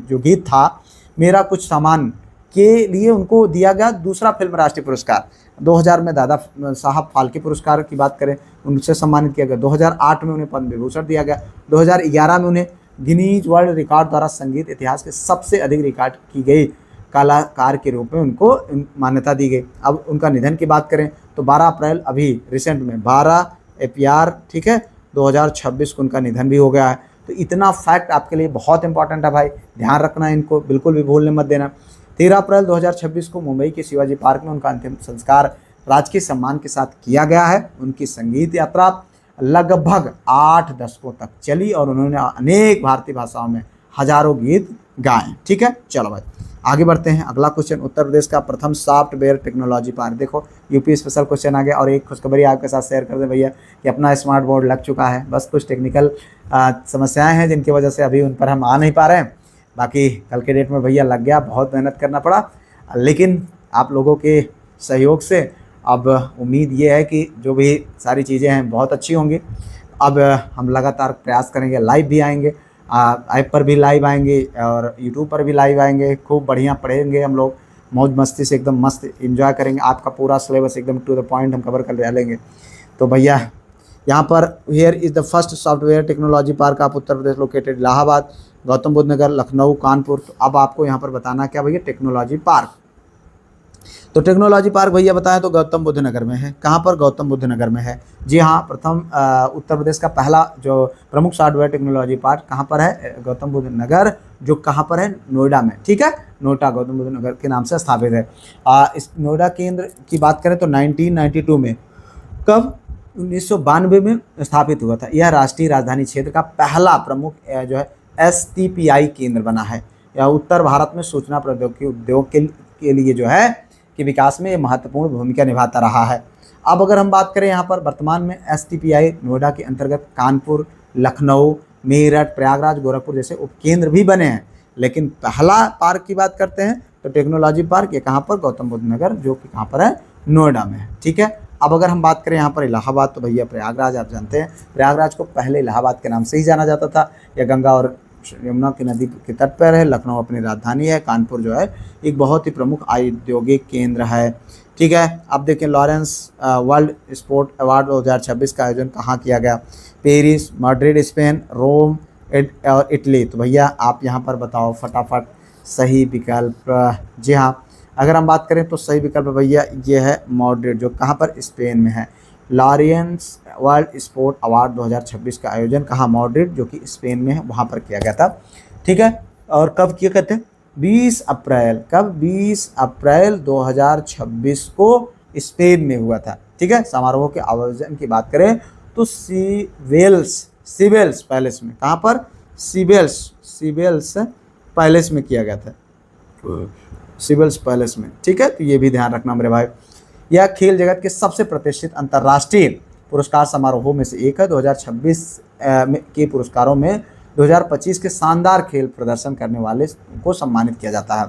जो गीत था मेरा कुछ सामान के लिए उनको दिया गया दूसरा फिल्म राष्ट्रीय पुरस्कार। 2000 में दादा साहब फाल्के पुरस्कार की बात करें उनसे सम्मानित किया गया। 2008 में उन्हें पद्म विभूषण दिया गया। 2011 में उन्हें गिनीज वर्ल्ड रिकॉर्ड द्वारा संगीत इतिहास के सबसे अधिक रिकॉर्ड की गई कलाकार के रूप में उनको मान्यता दी गई। अब उनका निधन की बात करें तो 12 अप्रैल अभी रिसेंट में 12 अप्रैल, ठीक है, 2026 को उनका निधन भी हो गया है। तो इतना फैक्ट आपके लिए बहुत इंपॉर्टेंट है भाई, ध्यान रखना, इनको बिल्कुल भी भूलने मत देना। 13 अप्रैल 2026 को मुंबई के शिवाजी पार्क में उनका अंतिम संस्कार राजकीय सम्मान के साथ किया गया है। उनकी संगीत यात्रा लगभग 8 दशकों तक चली और उन्होंने अनेक भारतीय भाषाओं में हजारों गीत गाएं। ठीक है, चलो भाई आगे बढ़ते हैं। अगला क्वेश्चन, उत्तर प्रदेश का प्रथम सॉफ्टवेयर टेक्नोलॉजी पार्क। देखो यूपी स्पेशल क्वेश्चन आ गया। और एक खुशखबरी आपके साथ शेयर कर दे भैया कि अपना स्मार्ट बोर्ड लग चुका है। बस कुछ टेक्निकल समस्याएं हैं जिनकी वजह से अभी उन पर हम आ नहीं पा रहे हैं। बाकी कल के डेट में भैया लग गया, बहुत मेहनत करना पड़ा, लेकिन आप लोगों के सहयोग से अब उम्मीद ये है कि जो भी सारी चीज़ें हैं बहुत अच्छी होंगी। अब हम लगातार प्रयास करेंगे, लाइव भी आएंगे, ऐप पर भी लाइव आएंगे और यूट्यूब पर भी लाइव आएंगे। खूब बढ़िया पढ़ेंगे हम लोग, मौज मस्ती से एकदम मस्त एंजॉय करेंगे। आपका पूरा सिलेबस एकदम टू द पॉइंट हम कवर कर लेंगे। तो भैया यहाँ पर here is the first software technology park of Uttar Pradesh located Allahabad, Gautam Buddha Nagar, Lucknow, Kanpur. तो अब आपको यहाँ पर बताना क्या भैया, टेक्नोलॉजी पार्क। तो टेक्नोलॉजी पार्क भैया बताएं तो गौतम बुद्ध नगर में है। कहाँ पर? गौतम बुद्ध नगर में है। जी हाँ, प्रथम उत्तर प्रदेश का पहला जो प्रमुख सॉफ्टवेयर टेक्नोलॉजी पार्क कहाँ पर है? गौतम बुद्ध नगर, जो कहाँ पर है? नोएडा में। ठीक है, नोएडा गौतम बुद्ध नगर के नाम से स्थापित है। इस नोएडा केंद्र की बात करें तो 1992 में, कब? 1992 में स्थापित हुआ था। यह राष्ट्रीय राजधानी क्षेत्र का पहला प्रमुख जो है STPI केंद्र बना है। यह उत्तर भारत में सूचना प्रौद्योगिकी उद्योग के लिए जो है कि विकास में ये महत्वपूर्ण भूमिका निभाता रहा है। अब अगर हम बात करें यहाँ पर वर्तमान में STPI नोएडा के अंतर्गत कानपुर, लखनऊ, मेरठ, प्रयागराज, गोरखपुर जैसे उपकेंद्र भी बने हैं। लेकिन पहला पार्क की बात करते हैं तो टेक्नोलॉजी पार्क ये कहाँ पर? गौतम बुद्ध नगर, जो कि कहाँ पर है? नोएडा में है। ठीक है, अब अगर हम बात करें यहाँ पर इलाहाबाद, तो भैया प्रयागराज आप जानते हैं, प्रयागराज को पहले इलाहाबाद के नाम से ही जाना जाता था। यह गंगा और यमुना की नदी के तट पर है। लखनऊ अपनी राजधानी है। कानपुर जो है एक बहुत ही प्रमुख औद्योगिक केंद्र है। ठीक है, अब देखें लॉरेंस वर्ल्ड स्पोर्ट अवार्ड 2026 का आयोजन कहाँ किया गया? पेरिस, मैड्रिड स्पेन, रोम और इटली। तो भैया आप यहाँ पर बताओ फटाफट सही विकल्प। जी हाँ, अगर हम बात करें तो सही विकल्प भैया ये है मैड्रिड, जो कहाँ पर? स्पेन में है। लॉरेंस वर्ल्ड स्पोर्ट अवार्ड 2026 का आयोजन कहाँ? मैड्रिड, जो कि स्पेन में है, वहाँ पर किया गया था। ठीक है, और कब किया कहते हैं? 20 अप्रैल। कब? 20 अप्रैल 2026 को स्पेन में हुआ था। ठीक है, समारोह के आयोजन की बात करें तो सिबेल्स पैलेस में। कहाँ पर? सिबेल्स पैलेस में किया गया था, सिबेल्स पैलेस में। ठीक है, तो ये भी ध्यान रखना मेरे भाई। यह खेल जगत के सबसे प्रतिष्ठित अंतर्राष्ट्रीय पुरस्कार समारोहों में से एक है। 2026 के पुरस्कारों में 2025 के शानदार खेल प्रदर्शन करने वाले को सम्मानित किया जाता है।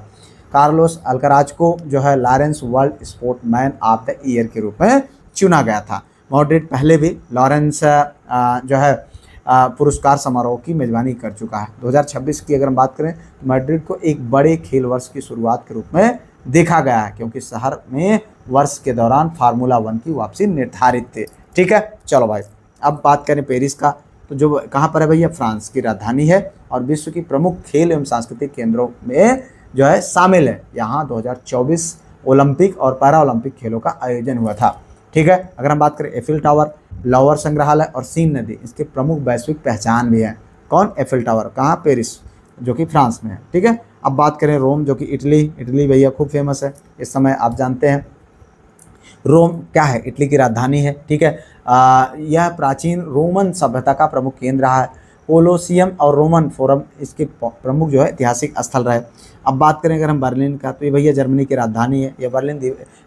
कार्लोस अल्काराज को जो है Lawrence world sportsman of the year के रूप में चुना गया था। मैड्रिड पहले भी लॉरेंस जो है पुरस्कार समारोह की मेजबानी कर चुका है। 2026 की अगर हम बात करें तो मैड्रिड को एक बड़े खेल वर्ष की शुरुआत के रूप में देखा गया है, क्योंकि शहर में वर्ष के दौरान फार्मूला 1 की वापसी निर्धारित थी। ठीक है, चलो भाई अब बात करें पेरिस का, तो जो कहाँ पर है भैया? फ्रांस की राजधानी है और विश्व की प्रमुख खेल एवं सांस्कृतिक केंद्रों में जो है शामिल है। यहाँ 2024 ओलंपिक और पैरा ओलंपिक खेलों का आयोजन हुआ था। ठीक है, अगर हम बात करें एफिल टावर, लॉवर संग्रहालय और सीन नदी इसके प्रमुख वैश्विक पहचान भी है। कौन? Eiffel tower. कहाँ? पेरिस, जो कि फ्रांस में है। ठीक है, अब बात करें रोम, जो कि इटली भैया खूब फेमस है इस समय, आप जानते हैं। रोम क्या है? इटली की राजधानी है। ठीक है, यह प्राचीन रोमन सभ्यता का प्रमुख केंद्र रहा है। कोलोसियम और रोमन फोरम इसके प्रमुख जो है ऐतिहासिक स्थल रहे। अब बात करें अगर हम बर्लिन का, तो ये भैया जर्मनी की राजधानी है। यह बर्लिन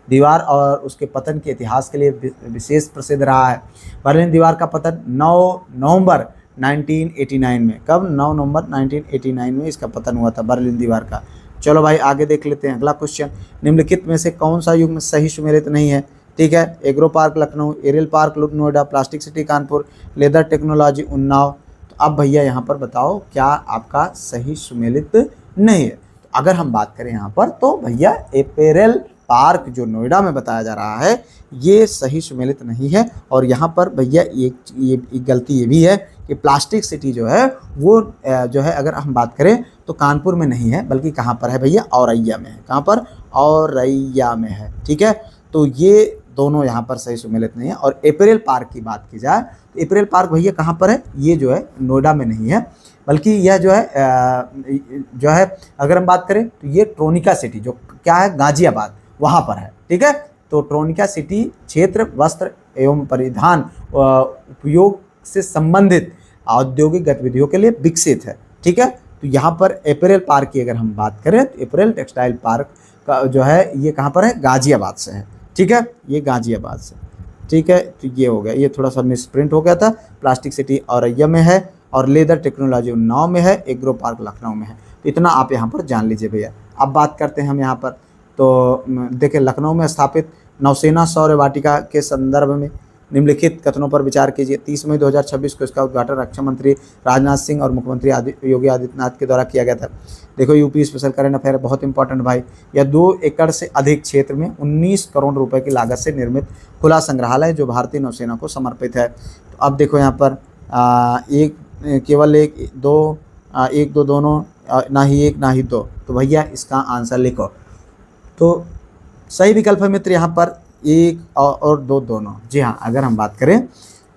दीवार और उसके पतन के इतिहास के लिए विशेष प्रसिद्ध रहा है। बर्लिन दीवार का पतन 9 नवंबर 1989 में। कब? 9 नवंबर 1989 में इसका पतन हुआ था, बर्लिन दीवार का। चलो भाई आगे देख लेते हैं अगला क्वेश्चन। निम्नलिखित में से कौन सा युग में सही सुमेलित नहीं है? ठीक है, agro park Lucknow, aerial park Noida, plastic city Kanpur, leather technology Unnao. तो अब भैया यहाँ पर बताओ क्या आपका सही सुमेलित नहीं है? तो अगर हम बात करें यहाँ पर तो भैया एपेरल पार्क जो नोएडा में बताया जा रहा है ये सही सुमेलित नहीं है। और यहाँ पर भैया एक गलती ये भी है कि प्लास्टिक सिटी जो है वो जो है अगर हम बात करें तो कानपुर में नहीं है, बल्कि कहाँ पर है भैया? औरैया में है। कहाँ पर? औरैया में है। ठीक है, तो ये दोनों यहाँ पर सही सुमेलित नहीं है। और एपेरल पार्क की बात की जाए तो एपेरल पार्क भैया कहाँ पर है? ये जो है नोएडा में नहीं है, बल्कि यह जो है अगर हम बात करें तो ये ट्रोनिका सिटी जो क्या है? गाजियाबाद, वहाँ पर है। ठीक है, तो ट्रोनिका सिटी क्षेत्र वस्त्र एवं परिधान उपयोग से संबंधित औद्योगिक गतिविधियों के लिए विकसित है। ठीक है, तो यहाँ पर अप्रैल पार्क की अगर हम बात करें तो अप्रैल टेक्सटाइल पार्क का जो है ये कहाँ पर है, गाजियाबाद से है। ठीक है, ये गाजियाबाद से। ठीक है, तो ये हो गया, ये थोड़ा सा मिसप्रिंट हो गया था। प्लास्टिक सिटी औरैया में है और लेदर टेक्नोलॉजी उन्नाव में है, एग्रो पार्क लखनऊ में है। तो इतना आप यहाँ पर जान लीजिए भैया। अब बात करते हैं हम यहाँ पर, तो देखिए लखनऊ में स्थापित नौसेना सौर वाटिका के संदर्भ में निम्नलिखित कथनों पर विचार कीजिए। 30 मई 2026 को इसका उद्घाटन रक्षा मंत्री राजनाथ सिंह और मुख्यमंत्री योगी आदित्यनाथ के द्वारा किया गया था। देखो यूपी स्पेशल करंट अफेयर बहुत इंपॉर्टेंट भाई। यह 2 एकड़ से अधिक क्षेत्र में 19 करोड़ रुपए की लागत से निर्मित खुला संग्रहालय जो भारतीय नौसेना को समर्पित है। तो अब देखो यहाँ पर केवल एक दो दोनों, ना ही एक ना ही दो, तो भैया इसका आंसर लिखो। तो सही विकल्प है मित्र यहाँ पर 1 और 2 दोनों। जी हाँ, अगर हम बात करें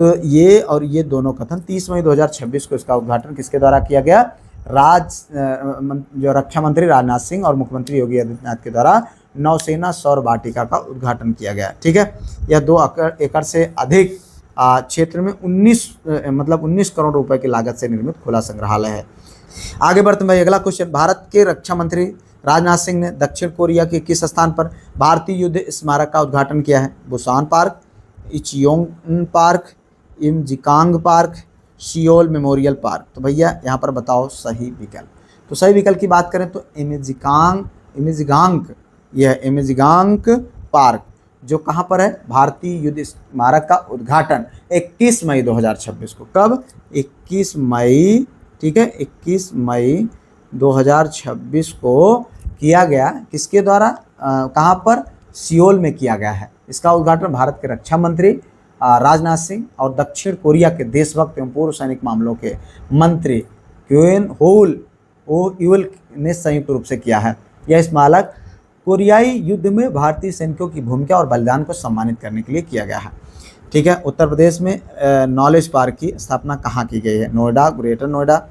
तो ये और ये दोनों कथन 30 मई 2026 को इसका उद्घाटन किसके द्वारा किया गया, जो रक्षा मंत्री राजनाथ सिंह और मुख्यमंत्री योगी आदित्यनाथ के द्वारा नौसेना सौर वाटिका का उद्घाटन किया गया। ठीक है, यह 2 एकड़ से अधिक क्षेत्र में 19 करोड़ रुपए की लागत से निर्मित खुला संग्रहालय है। आगे बढ़ते हैं अगला क्वेश्चन। भारत के रक्षा मंत्री राजनाथ सिंह ने दक्षिण कोरिया के किस स्थान पर भारतीय युद्ध स्मारक का उद्घाटन किया है? Busan park, Icheon park, Imjingak park, Seoul memorial park. तो भैया यहाँ पर बताओ सही विकल्प। तो सही विकल्प की बात करें तो इमेजिगांग पार्क, जो कहाँ पर है, भारतीय युद्ध स्मारक का उद्घाटन 21 मई 2026 को। कब? 21 मई। ठीक है, 21 मई 2026 को किया गया। किसके द्वारा, कहाँ पर? सियोल में किया गया है। इसका उद्घाटन भारत के रक्षा मंत्री राजनाथ सिंह और दक्षिण कोरिया के देशभक्त एवं पूर्व सैनिक मामलों के मंत्री क्वेन यूल ने संयुक्त रूप से किया है। यह स्मारक कोरियाई युद्ध में भारतीय सैनिकों की भूमिका और बलिदान को सम्मानित करने के लिए किया गया है। ठीक है, उत्तर प्रदेश में नॉलेज पार्क की स्थापना कहाँ की गई है? नोएडा, ग्रेटर नोएडा,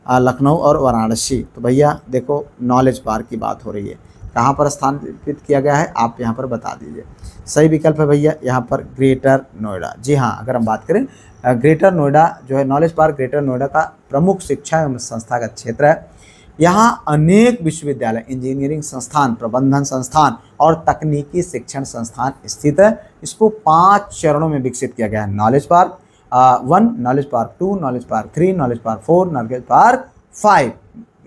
लखनऊ और वाराणसी। तो भैया देखो नॉलेज पार्क की बात हो रही है, कहाँ पर स्थापित किया गया है आप यहाँ पर बता दीजिए। सही विकल्प है भैया यहाँ पर ग्रेटर नोएडा। जी हाँ, अगर हम बात करें ग्रेटर नोएडा जो है, नॉलेज पार्क ग्रेटर नोएडा का प्रमुख शिक्षा एवं संस्थागत क्षेत्र है। यहाँ अनेक विश्वविद्यालय, इंजीनियरिंग संस्थान, प्रबंधन संस्थान और तकनीकी शिक्षण संस्थान स्थित है। इसको 5 चरणों में विकसित किया गया है। Knowledge park 1, knowledge park 2, knowledge park 3, knowledge park 4, knowledge park 5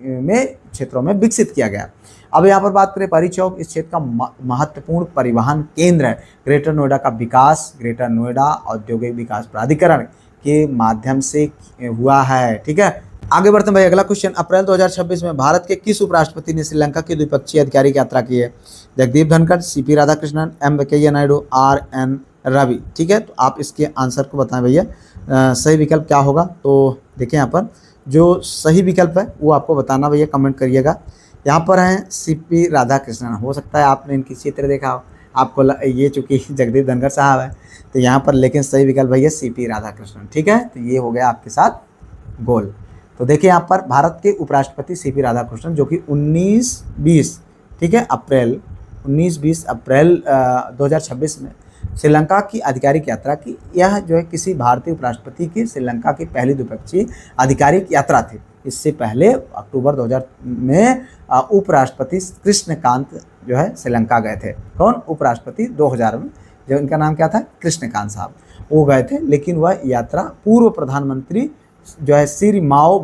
में क्षेत्रों में विकसित किया गया। अब यहाँ पर बात करें परी चौक, इस क्षेत्र का महत्वपूर्ण परिवहन केंद्र है। ग्रेटर नोएडा का विकास ग्रेटर नोएडा औद्योगिक विकास प्राधिकरण के माध्यम से हुआ है। ठीक है, आगे बढ़ते हैं भाई। अगला क्वेश्चन, अप्रैल 2026 में भारत के किस उपराष्ट्रपति ने श्रीलंका की द्विपक्षीय आधिकारिक यात्रा की है? Jagdeep Dhankhar, CP Radhakrishnan, M Venkaiah Naidu, RN Ravi. ठीक है, तो आप इसके आंसर को बताएं भैया, सही विकल्प क्या होगा? तो देखिए यहाँ पर जो सही विकल्प है वो आपको बताना भैया, कमेंट करिएगा। यहाँ पर हैं CP राधाकृष्णन। हो सकता है आपने इनकी चित्र देखा हो, आपको ये चूँकि जगदीप धनखड़ साहब है तो यहाँ पर, लेकिन सही विकल्प भैया CP राधाकृष्णन। ठीक है, तो ये हो गया आपके साथ गोल। तो देखिए यहाँ पर भारत के उपराष्ट्रपति CP राधाकृष्णन जो कि 19-20 ठीक है अप्रैल 2026 में श्रीलंका की आधिकारिक यात्रा की। यह जो है किसी भारतीय उपराष्ट्रपति की श्रीलंका की पहली द्विपक्षीय आधिकारिक यात्रा थी। इससे पहले अक्टूबर 2000 में उपराष्ट्रपति कृष्णकांत जो है श्रीलंका गए थे। कौन? उपराष्ट्रपति 2000 में, जो इनका नाम क्या था? कृष्णकांत साहब, वो गए थे। लेकिन वह यात्रा पूर्व प्रधानमंत्री जो है श्री माओ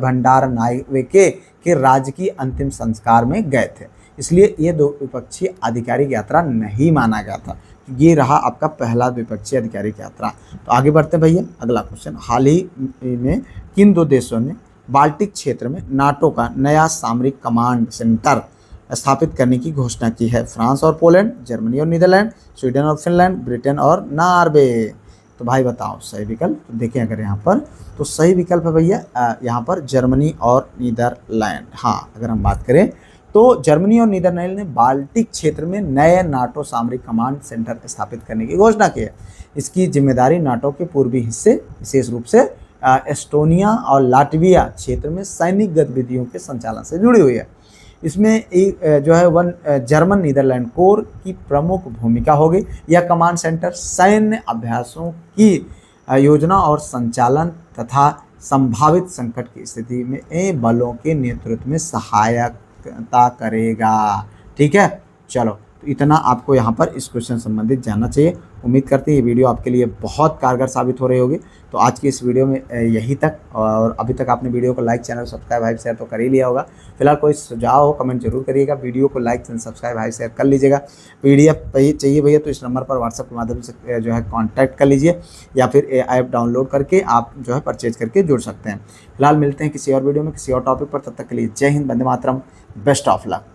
भंडारनायके के राजकीय अंतिम संस्कार में गए थे, इसलिए ये द्विपक्षीय आधिकारिक यात्रा नहीं माना गया था। ये रहा आपका पहला द्विपक्षीय आधिकारिक यात्रा। तो आगे बढ़ते हैं भैया, अगला क्वेश्चन, हाल ही में किन 2 देशों ने बाल्टिक क्षेत्र में नाटो का नया सामरिक कमांड सेंटर स्थापित करने की घोषणा की है? फ्रांस और पोलैंड, जर्मनी और नीदरलैंड, स्वीडन और फिनलैंड, ब्रिटेन और नॉर्वे। तो भाई बताओ सही विकल्प। तो देखें अगर यहाँ पर, तो सही विकल्प है भैया यहाँ पर जर्मनी और नीदरलैंड। हाँ, अगर हम बात करें तो जर्मनी और नीदरलैंड ने बाल्टिक क्षेत्र में नए नाटो सामरिक कमांड सेंटर स्थापित करने की घोषणा की है। इसकी जिम्मेदारी नाटो के पूर्वी हिस्से, विशेष रूप से एस्टोनिया और लाटविया क्षेत्र में सैनिक गतिविधियों के संचालन से जुड़ी हुई है। इसमें एक जो है जर्मन नीदरलैंड कोर की प्रमुख भूमिका होगी। यह कमांड सेंटर सैन्य अभ्यासों की योजना और संचालन तथा संभावित संकट की स्थिति में बलों के नेतृत्व में सहायता करेगा। ठीक है, चलो तो इतना आपको यहाँ पर इस क्वेश्चन संबंधित जानना चाहिए। उम्मीद करते हैं ये वीडियो आपके लिए बहुत कारगर साबित हो रही होगी। तो आज की इस वीडियो में यही तक, और अभी तक आपने वीडियो को like, channel subscribe, high share तो कर ही लिया होगा। फिलहाल कोई सुझाव हो कमेंट जरूर करिएगा। वीडियो को like, channel subscribe, high share कर लीजिएगा। PDF चाहिए भैया तो इस नंबर पर व्हाट्सएप के माध्यम से जो है कॉन्टैक्ट कर लीजिए, या फिर ऐप डाउनलोड करके आप जो है परचेज करके जुड़ सकते हैं। फिलहाल मिलते हैं किसी और वीडियो में किसी और टॉपिक पर, तब तक के लिए जय Hind, Vande Mataram, best of luck.